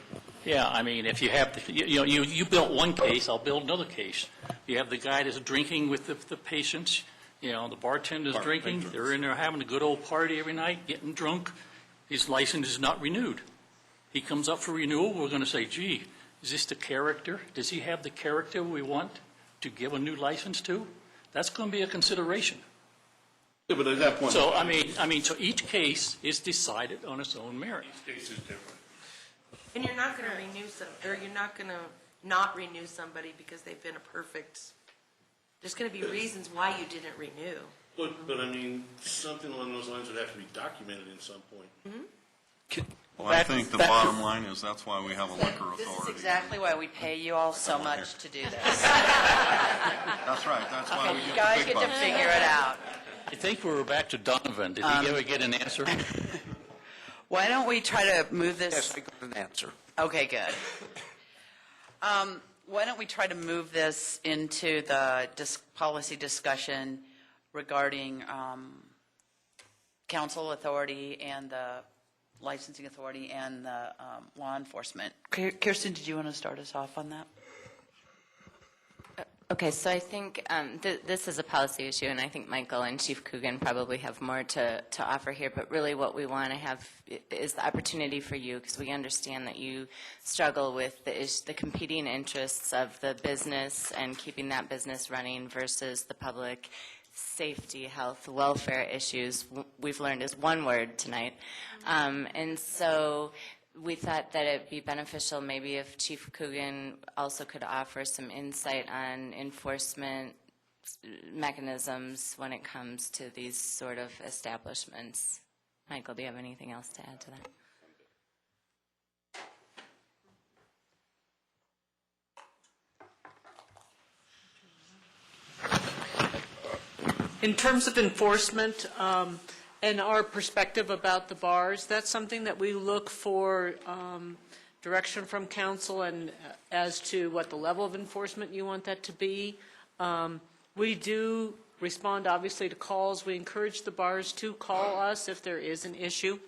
Speaker 11: Yeah, I mean, if you have, you built one case, I'll build another case. You have the guy that's drinking with the patients, the bartender's drinking, they're in there having a good old party every night, getting drunk. His license is not renewed. He comes up for renewal, we're going to say, gee, is this the character? Does he have the character we want to give a new license to? That's going to be a consideration.
Speaker 14: Yeah, but at that point.
Speaker 11: So, I mean, so each case is decided on its own merit.
Speaker 14: Each case is different.
Speaker 1: And you're not going to renew you're not going to not renew somebody because they've been a perfect. There's going to be reasons why you didn't renew.
Speaker 14: But I mean, something along those lines would have to be documented in some point.
Speaker 1: Mm-hmm.
Speaker 6: Well, I think the bottom line is that's why we have a liquor authority.
Speaker 10: This is exactly why we pay you all so much to do this.
Speaker 6: That's right. That's why we
Speaker 10: You
Speaker 6: get
Speaker 10: guys
Speaker 6: the big
Speaker 10: get to
Speaker 6: bucks.
Speaker 10: figure it out.
Speaker 11: I think we were back to Donovan. Did he ever get an answer?
Speaker 10: Why don't we try to move this?
Speaker 8: Yes, I got an answer.
Speaker 10: Okay, good. Why don't we try to move this into the policy discussion regarding council authority and the licensing authority and the law enforcement. Kirsten, did you want to start us off on that?
Speaker 15: Okay, so I think this is a policy issue, and I think Michael and Chief Coogan probably have more to offer here, but really what we want to have is the opportunity for you, because we understand that you struggle with the competing interests of the business and keeping that business running versus the public safety, health, welfare issues, we've learned is one word tonight. And so we thought that it'd be beneficial maybe if Chief Coogan also could offer some insight on enforcement mechanisms when it comes to these sort of establishments. Michael, do you have anything else to add to that?
Speaker 2: In terms of enforcement and our perspective about the bars, that's something that we look for direction from council and as to what the level of enforcement you want that to be. We do respond obviously to calls. We encourage the bars to call us if there is an issue.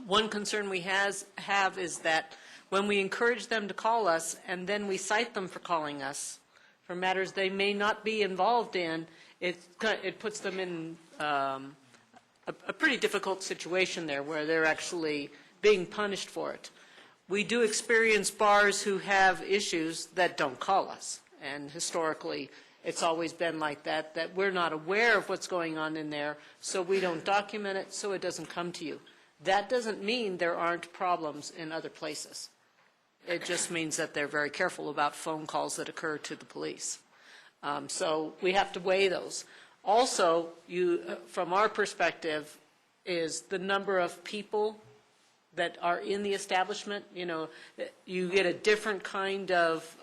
Speaker 2: One concern we have is that when we encourage them to call us and then we cite them for calling us for matters they may not be involved in, it puts them in a pretty difficult situation there where they're actually being punished for it. We do experience bars who have issues that don't call us, and historically it's always been like that, that we're not aware of what's going on in there, so we don't document it, so it doesn't come to you. That doesn't mean there aren't problems in other places. It just means that they're very careful about phone calls that occur to the police. So we have to weigh those. Also, from our perspective, is the number of people that are in the establishment. You know, you get a different kind of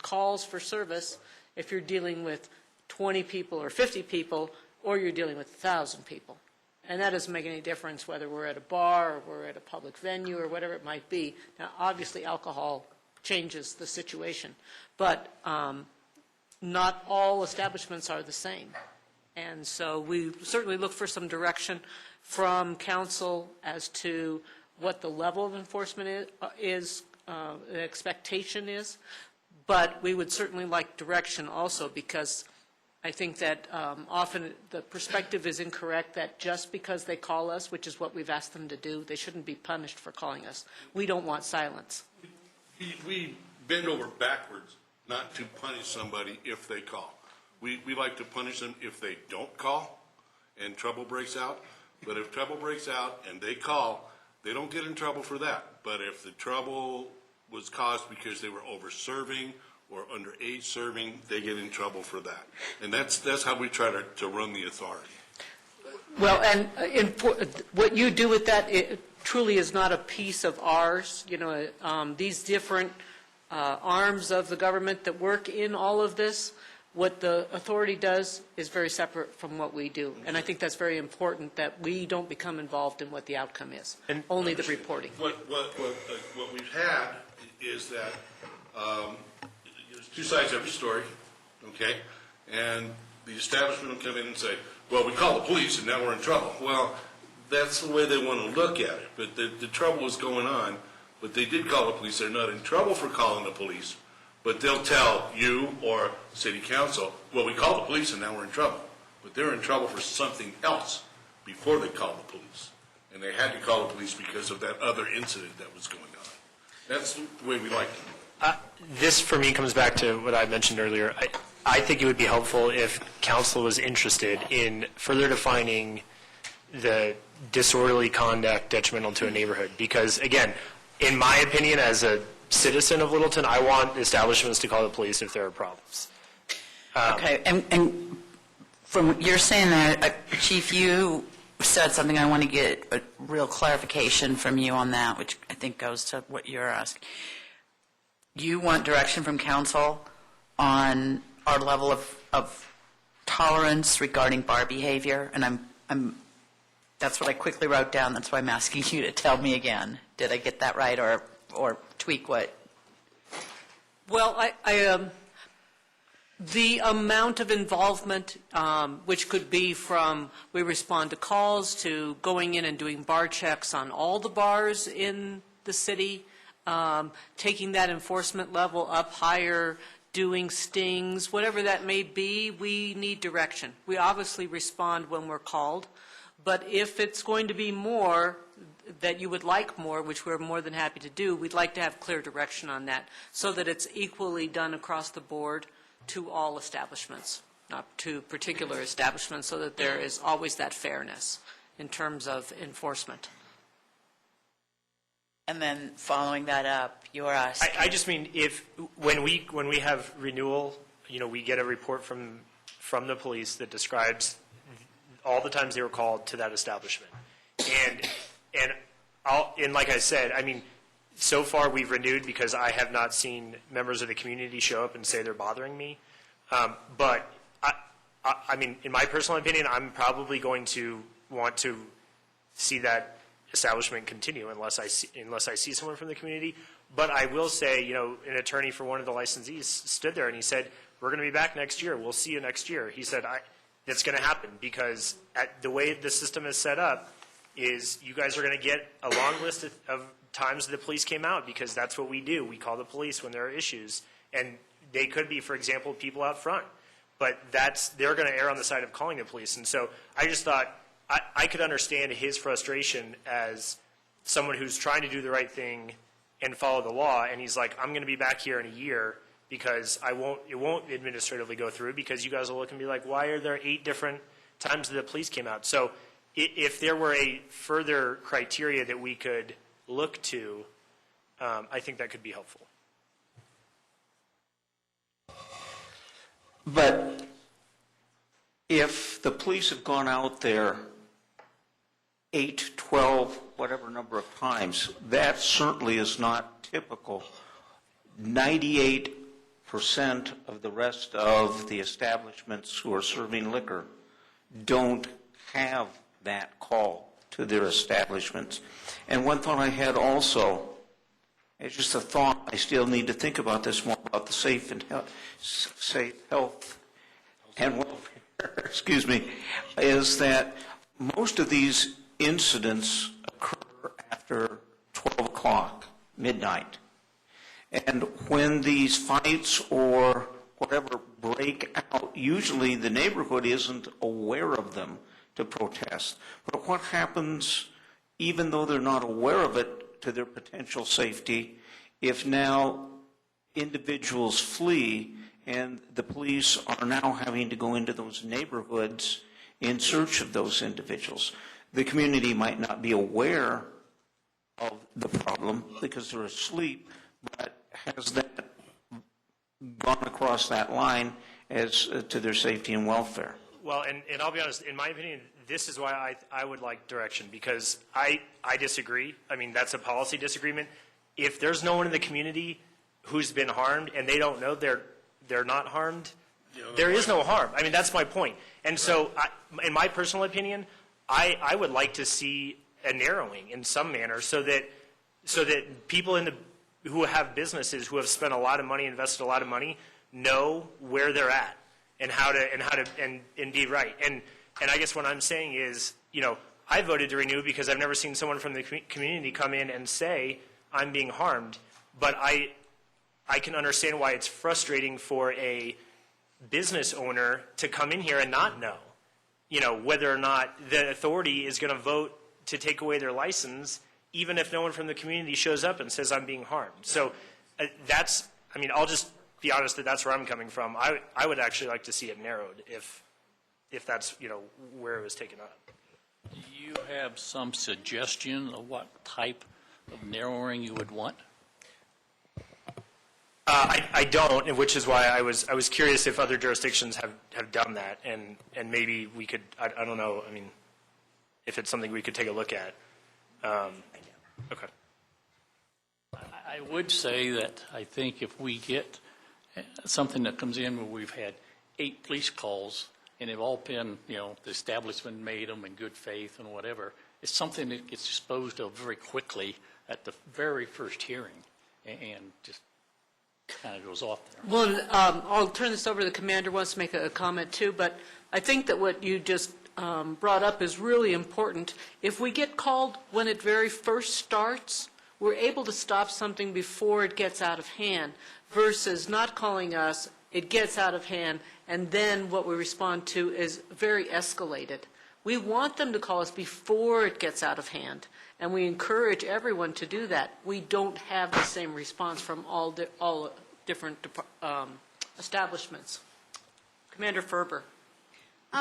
Speaker 2: calls for service if you're dealing with 20 people or 50 people, or you're dealing with 1,000 people. And that doesn't make any difference whether we're at a bar or we're at a public venue or whatever it might be. Now, obviously, alcohol changes the situation, but not all establishments are the same. And so we certainly look for some direction from council as to what the level of enforcement is, the expectation is. But we would certainly like direction also, because I think that often the perspective is incorrect that just because they call us, which is what we've asked them to do, they shouldn't be punished for calling us. We don't want silence.
Speaker 14: We bend over backwards not to punish somebody if they call. We like to punish them if they don't call and trouble breaks out. But if trouble breaks out and they call, they don't get in trouble for that. But if the trouble was caused because they were over-serving or underage serving, they get in trouble for that. And that's how we try to run the authority.
Speaker 2: Well, and what you do with that, it truly is not a piece of ours. You know, these different arms of the government that work in all of this, what the authority does is very separate from what we do. And I think that's very important, that we don't become involved in what the outcome is, and only the reporting.
Speaker 14: What we've had is that there's two sides to every story, okay? And the establishment will come in and say, well, we called the police and now we're in trouble. Well, that's the way they want to look at it. But the trouble is going on, but they did call the police. They're not in trouble for calling the police. But they'll tell you or city council, well, we called the police and now we're in trouble. But they're in trouble for something else before they called the police. And they had to call the police because of that other incident that was going on. That's the way we like it.
Speaker 22: This, for me, comes back to what I mentioned earlier. I think it would be helpful if council was interested in further defining the disorderly conduct detrimental to a neighborhood. Because, again, in my opinion, as a citizen of Littleton, I want establishments to call the police if there are problems.
Speaker 10: Okay, and from you're saying that, Chief, you said something. I want to get a real clarification from you on that, which I think goes to what you're asking. You want direction from council on our level of tolerance regarding bar behavior, and that's what I quickly wrote down. That's why I'm asking you to tell me again. Did I get that right, or tweak what?
Speaker 2: Well, the amount of involvement, which could be from we respond to calls to going in and doing bar checks on all the bars in the city, taking that enforcement level up higher, doing stings, whatever that may be, we need direction. We obviously respond when we're called, but if it's going to be more that you would like more, which we're more than happy to do, we'd like to have clear direction on that so that it's equally done across the board to all establishments, not to particular establishments, so that there is always that fairness in terms of enforcement.
Speaker 10: And then following that up, you're asking.
Speaker 22: I just mean when we have renewal, we get a report from the police that describes all the times they were called to that establishment. And like I said, I mean, so far we've renewed because I have not seen members of the community show up and say they're bothering me. But I mean, in my personal opinion, I'm probably going to want to see that establishment continue unless I see someone from the community. But I will say, an attorney for one of the licensees stood there and he said, "We're going to be back next year. We'll see you next year." He said, "That's going to happen because the way the system is set up is you guys are going to get a long list of times the police came out because that's what we do. We call the police when there are issues, and they could be, for example, people out front. But they're going to err on the side of calling the police." And so I just thought I could understand his frustration as someone who's trying to do the right thing and follow the law, and he's like, "I'm going to be back here in a year because it won't administratively go through because you guys will look and be like, why are there 8 different times that the police came out?" So if there were a further criteria that we could look to, I think that could be helpful.
Speaker 19: But if the police have gone out there 8, 12, whatever number of times, that certainly is not typical. 98% of the rest of the establishments who are serving liquor don't have that call to their establishments. And one thought I had also, it's just a thought, I still need to think about this more, about the safe health and welfare, excuse me, is that most of these incidents occur after 12 o'clock, midnight. And when these fights or whatever break out, usually the neighborhood isn't aware of them to protest. But what happens, even though they're not aware of it, to their potential safety, if now individuals flee and the police are now having to go into those neighborhoods in search of those individuals? The community might not be aware of the problem because they're asleep, but has that gone across that line as to their safety and welfare?
Speaker 22: Well, and I'll be honest, in my opinion, this is why I would like direction, because I disagree. I mean, that's a policy disagreement. If there's no one in the community who's been harmed and they don't know they're not harmed, there is no harm. I mean, that's my point. And so, in my personal opinion, I would like to see a narrowing in some manner so that people who have businesses who have spent a lot of money, invested a lot of money, know where they're at and how to be right. And I guess what I'm saying is, I voted to renew because I've never seen someone from the community come in and say I'm being harmed. But I can understand why it's frustrating for a business owner to come in here and not know, whether or not the authority is going to vote to take away their license, even if no one from the community shows up and says I'm being harmed. So I'll just be honest that that's where I'm coming from. I would actually like to see it narrowed if that's, where it was taken up.
Speaker 11: Do you have some suggestion of what type of narrowing you would want?
Speaker 22: I don't, which is why I was curious if other jurisdictions have done that, and maybe we could, I don't know, I mean, if it's something we could take a look at. Okay.
Speaker 11: I would say that I think if we get something that comes in where we've had 8 police calls and they've all been, the establishment made them in good faith and whatever, it's something that gets disposed of very quickly at the very first hearing and just kind of goes off there.
Speaker 2: Well, I'll turn this over to the commander, wants to make a comment too, but I think that what you just brought up is really important. If we get called when it very first starts, we're able to stop something before it gets out of hand versus not calling us, it gets out of hand, and then what we respond to is very escalated. We want them to call us before it gets out of hand, and we encourage everyone to do that. We don't have the same response from all different establishments. Commander Ferber.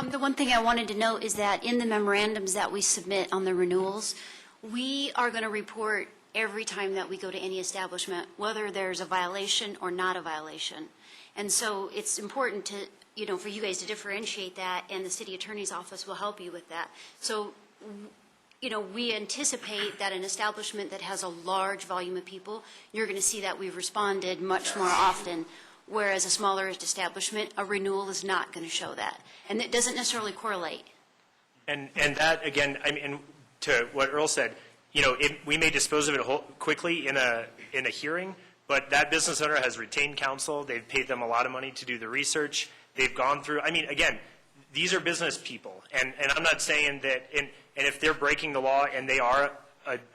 Speaker 3: The one thing I wanted to note is that in the memorandums that we submit on the renewals, we are going to report every time that we go to any establishment, whether there's a violation or not a violation. And so it's important to, for you guys to differentiate that, and the city attorney's office will help you with that. So, we anticipate that an establishment that has a large volume of people, you're going to see that we've responded much more often, whereas a smaller establishment, a renewal is not going to show that. And it doesn't necessarily correlate.
Speaker 22: And that, again, I mean, to what Earl said, we may dispose of it quickly in a hearing, but that business owner has retained counsel. They've paid them a lot of money to do the research. They've gone through, again, these are business people. And I'm not saying that, and if they're breaking the law and they are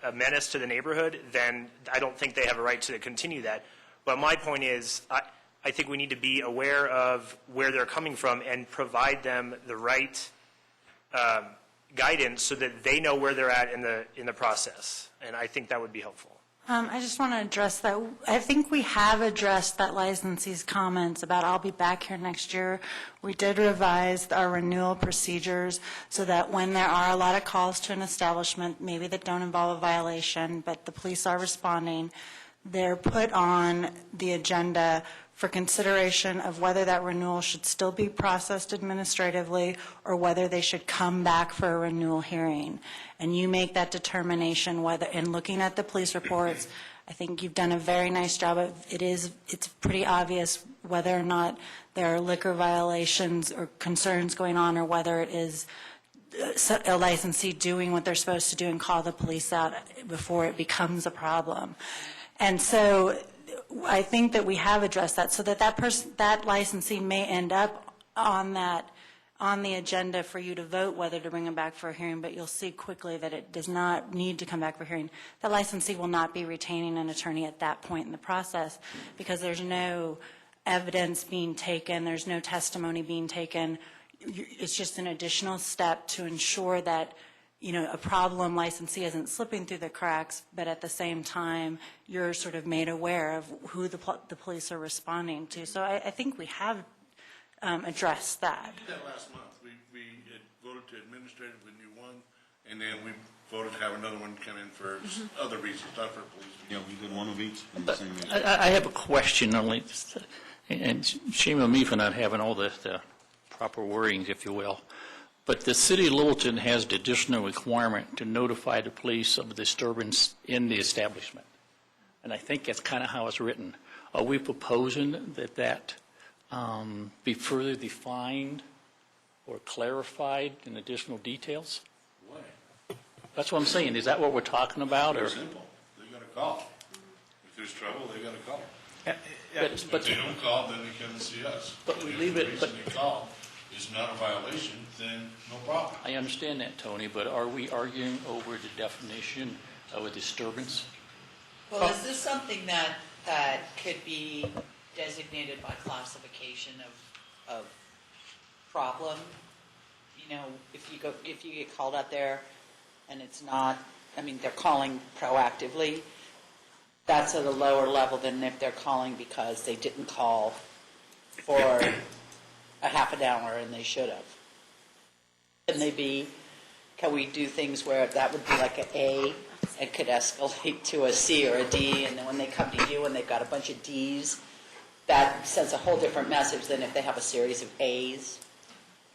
Speaker 22: a menace to the neighborhood, then I don't think they have a right to continue that. But my point is, I think we need to be aware of where they're coming from and provide them the right guidance so that they know where they're at in the process. And I think that would be helpful.
Speaker 16: I just want to address that. I think we have addressed that licensee's comments about I'll be back here next year. We did revise our renewal procedures so that when there are a lot of calls to an establishment, maybe that don't involve a violation, but the police are responding, they're put on the agenda for consideration of whether that renewal should still be processed administratively or whether they should come back for a renewal hearing. And you make that determination whether, in looking at the police reports, I think you've done a very nice job of, it's pretty obvious whether or not there are liquor violations or concerns going on or whether it is a licensee doing what they're supposed to do and call the police out before it becomes a problem. And so I think that we have addressed that so that that licensee may end up on the agenda for you to vote whether to bring them back for a hearing, but you'll see quickly that it does not need to come back for hearing. The licensee will not be retaining an attorney at that point in the process because there's no evidence being taken, there's no testimony being taken. It's just an additional step to ensure that a problem licensee isn't slipping through the cracks, but at the same time, you're sort of made aware of who the police are responding to. So I think we have addressed that.
Speaker 14: We did that last month. We had voted to administratively do one, and then we voted to have another one come in for other reasons, not for police.
Speaker 6: Yeah, we did one of each.
Speaker 11: I have a question only, and shame on me for not having all the proper wordings, if you will. But the city of Littleton has the additional requirement to notify the police of a disturbance in the establishment. And I think that's kind of how it's written. Are we proposing that be further defined or clarified in additional details?
Speaker 14: Why?
Speaker 11: That's what I'm saying. Is that what we're talking about?
Speaker 14: Very simple. They got to call. If there's trouble, they got to call.
Speaker 11: But
Speaker 14: if they don't call, then they come and see us.
Speaker 11: But we leave it.
Speaker 14: If the reason they call is not a violation, then no problem.
Speaker 11: I understand that, Tony, but are we arguing over the definition of a disturbance?
Speaker 10: Well, is this something that could be designated by classification of problem? If you get called out there and it's not, they're calling proactively, that's at a lower level than if they're calling because they didn't call for a half an hour and they should have. Can we do things where that would be like an A and could escalate to a C or a D, and then when they come to you and they've got a bunch of Ds, that sends a whole different message than if they have a series of As?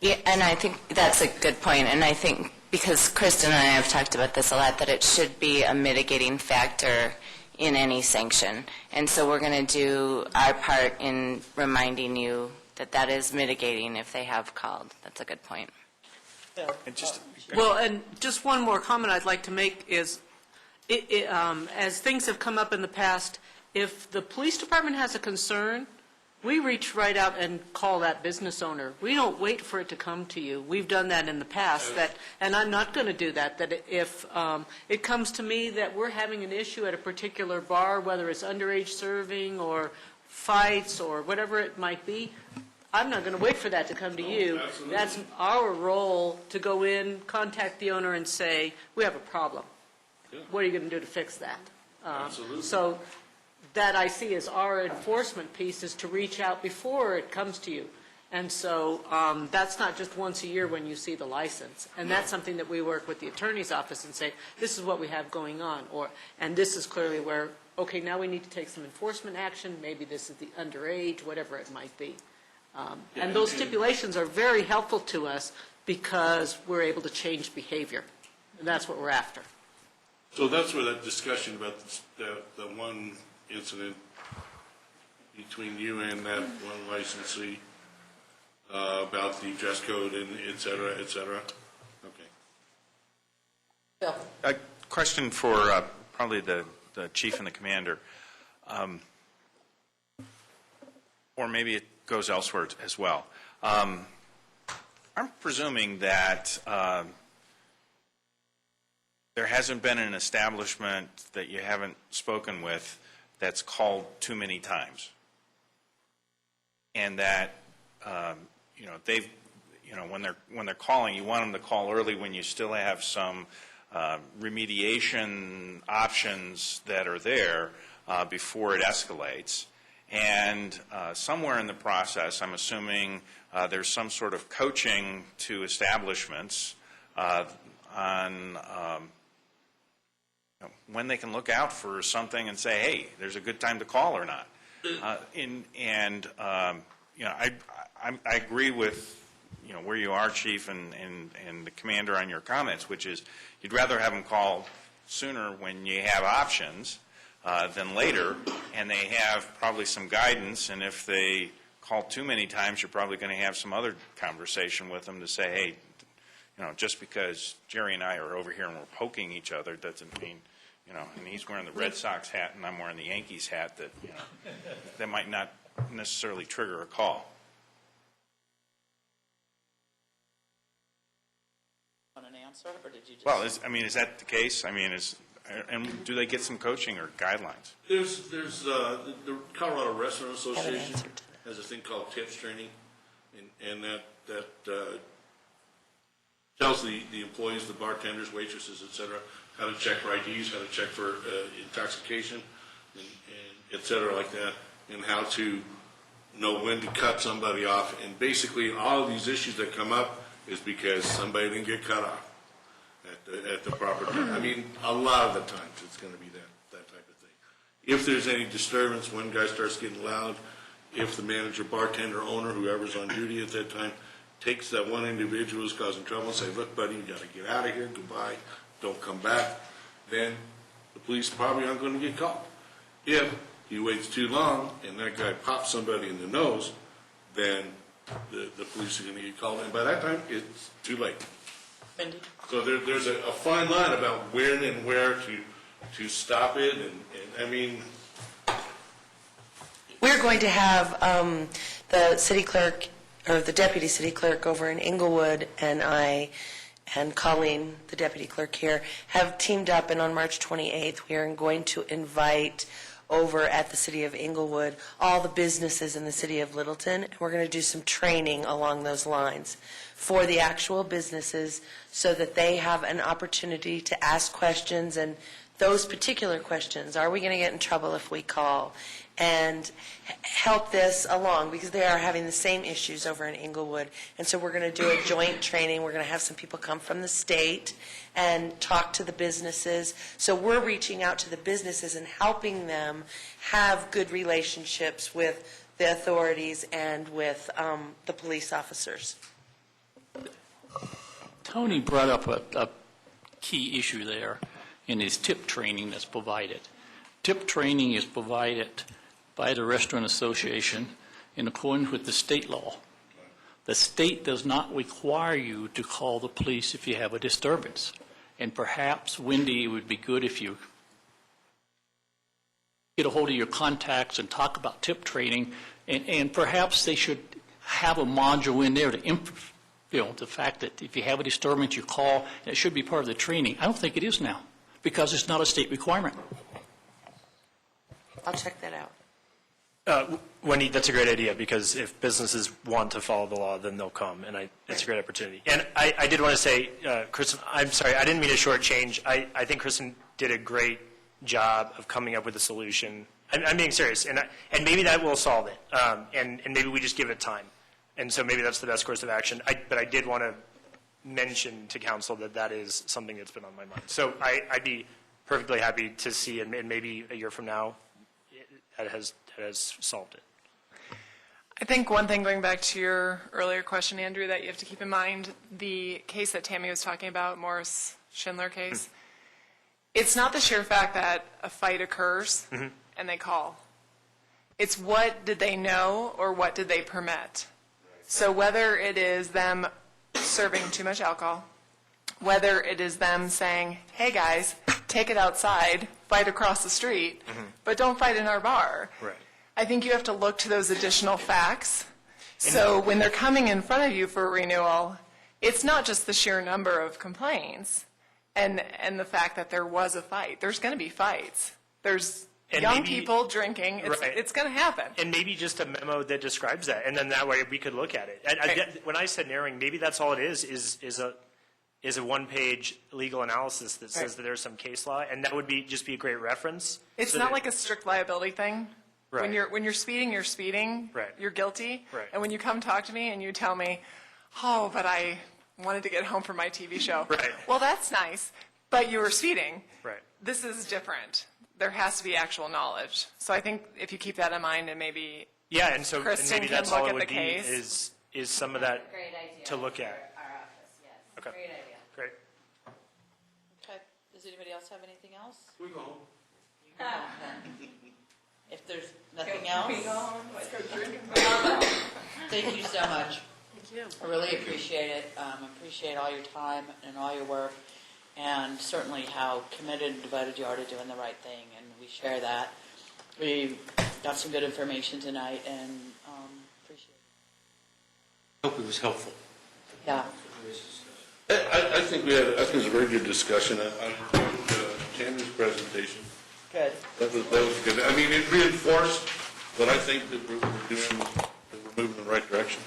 Speaker 15: Yeah, and I think that's a good point. And I think, because Kristen and I have talked about this a lot, that it should be a mitigating factor in any sanction. And so we're going to do our part in reminding you that that is mitigating if they have called. That's a good point.
Speaker 2: And just one more comment I'd like to make is, as things have come up in the past, if the police department has a concern, we reach right out and call that business owner. We don't wait for it to come to you. We've done that in the past, and I'm not going to do that, that if it comes to me that we're having an issue at a particular bar, whether it's underage serving or fights or whatever it might be, I'm not going to wait for that to come to you.
Speaker 14: Absolutely.
Speaker 2: That's our role to go in, contact the owner and say, we have a problem. What are you going to do to fix that?
Speaker 14: Absolutely.
Speaker 2: So that I see as our enforcement piece is to reach out before it comes to you And so that's not just once a year when you see the license. And that's something that we work with the attorney's office and say, this is what we have going on, and this is clearly where, okay, now we need to take some enforcement action, maybe this is the underage, whatever it might be. And those stipulations are very helpful to us because we're able to change behavior. And that's what we're after.
Speaker 14: So that's where that discussion about the one incident between you and that one licensee about the dress code and et cetera, et cetera? Okay.
Speaker 2: Bill?
Speaker 9: A question for probably the chief and the commander. Or maybe it goes elsewhere as well. I'm presuming that there hasn't been an establishment that you haven't spoken with that's called too many times, and that they've when they're calling, you want them to call early when you still have some remediation options that are there before it escalates. And somewhere in the process, I'm assuming there's some sort of coaching to establishments on when they can look out for something and say, hey, there's a good time to call or not. I agree with where you are, Chief, and the Commander on your comments, which is you'd rather have them call sooner when you have options than later, and they have probably some guidance, and if they call too many times, you're probably going to have some other conversation with them to say, hey, just because Jerry and I are over here and we're poking each other doesn't mean, and he's wearing the Red Sox hat and I'm wearing the Yankees hat, that might not necessarily trigger a call.
Speaker 11: Want an answer, or did you just?
Speaker 9: Well, is that the case? And do they get some coaching or guidelines?
Speaker 14: There's the Colorado Restaurant Association has a thing called TIPS training, and that tells the employees, the bartenders, waitresses, et cetera, how to check for IDs, how to check for intoxication, and et cetera, like that, and how to know when to cut somebody off. And basically, all of these issues that come up is because somebody didn't get cut off at the proper time. A lot of the times it's going to be that type of thing. If there's any disturbance, one guy starts getting loud, if the manager, bartender, owner, whoever's on duty at that time, takes that one individual who's causing trouble and say, look, buddy, you got to get out of here, goodbye, don't come back, then the police probably aren't going to get called. If he waits too long and that guy pops somebody in the nose, then the police are going to get called, and by that time, it's too late.
Speaker 2: Wendy?
Speaker 14: So there's a fine line about when and where to stop it, and
Speaker 5: We're going to have the city clerk, or the deputy city clerk over in Inglewood, and I and Colleen, the deputy clerk here, have teamed up, and on March 28th, we are going to invite over at the city of Inglewood all the businesses in the city of Littleton, and we're going to do some training along those lines for the actual businesses so that they have an opportunity to ask questions, and those particular questions, are we going to get in trouble if we call, and help this along, because they are having the same issues over in Inglewood. And so we're going to do a joint training. We're going to have some people come from the state and talk to the businesses. So we're reaching out to the businesses and helping them have good relationships with the authorities and with the police officers.
Speaker 11: Tony brought up a key issue there in his tip training that's provided. Tip training is provided by the Restaurant Association in accordance with the state law. The state does not require you to call the police if you have a disturbance. And perhaps, Wendy, it would be good if you get a hold of your contacts and talk about tip training, and perhaps they should have a module in there to the fact that if you have a disturbance, you call, and it should be part of the training. I don't think it is now, because it's not a state requirement.
Speaker 5: I'll check that out.
Speaker 22: Wendy, that's a great idea, because if businesses want to follow the law, then they'll come, and it's a great opportunity. And I did want to say, Kristen, I'm sorry, I didn't mean to shortchange. I think Kristen did a great job of coming up with a solution. I'm being serious, and maybe that will solve it, and maybe we just give it time. And so maybe that's the best course of action. But I did want to mention to council that that is something that's been on my mind. So I'd be perfectly happy to see, and maybe a year from now, that has solved it.
Speaker 21: I think one thing, going back to your earlier question, Andrew, that you have to keep in mind, the case that Tammy was talking about, Morris-Schindler case, it's not the sheer fact that a fight occurs and they call. It's what did they know or what did they permit. So whether it is them serving too much alcohol, whether it is them saying, hey guys, take it outside, fight across the street, but don't fight in our bar.
Speaker 22: Right.
Speaker 21: I think you have to look to those additional facts. So when they're coming in front of you for a renewal, it's not just the sheer number of complaints and the fact that there was a fight. There's going to be fights. There's young people drinking. It's going to happen.
Speaker 22: And maybe just a memo that describes that, and then that way we could look at it. When I said narrowing, maybe that's all it is a one-page legal analysis that says that there's some case law, and that would just be a great reference.
Speaker 21: It's not like a strict liability thing.
Speaker 22: Right.
Speaker 21: When you're speeding, you're speeding.
Speaker 22: Right.
Speaker 21: You're guilty.
Speaker 22: Right.
Speaker 21: And when you come talk to me and you tell me, oh, but I wanted to get home from my TV show.
Speaker 22: Right.
Speaker 21: Well, that's nice, but you were speeding.
Speaker 22: Right.
Speaker 21: This is different. There has to be actual knowledge. So I think if you keep that in mind, and maybe Kristen
Speaker 22: maybe
Speaker 21: can
Speaker 22: that's
Speaker 21: look
Speaker 22: all it
Speaker 21: at the
Speaker 22: would be
Speaker 21: case.
Speaker 22: is some of that
Speaker 15: Great idea.
Speaker 22: to look at.
Speaker 15: Our office, yes.
Speaker 22: Okay.
Speaker 15: Great idea.
Speaker 22: Great.
Speaker 10: Okay, does anybody else have anything else?
Speaker 6: We go home.
Speaker 10: If there's nothing else? Thank you so much.
Speaker 20: Thank you.
Speaker 10: I really appreciate it. Appreciate all your time and all your work, and certainly how committed and devoted you are to doing the right thing, and we share that. We got some good information tonight, and appreciate it.
Speaker 12: Hope it was helpful.
Speaker 10: Yeah.
Speaker 14: I think it was a very good discussion. I heard Tammy's presentation.
Speaker 10: Good.
Speaker 14: That was good. I mean, it reinforced what I think that we're moving in the right direction.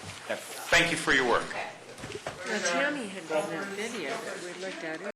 Speaker 9: Thank you for your work.
Speaker 20: Now, Tammy had done that video that we looked at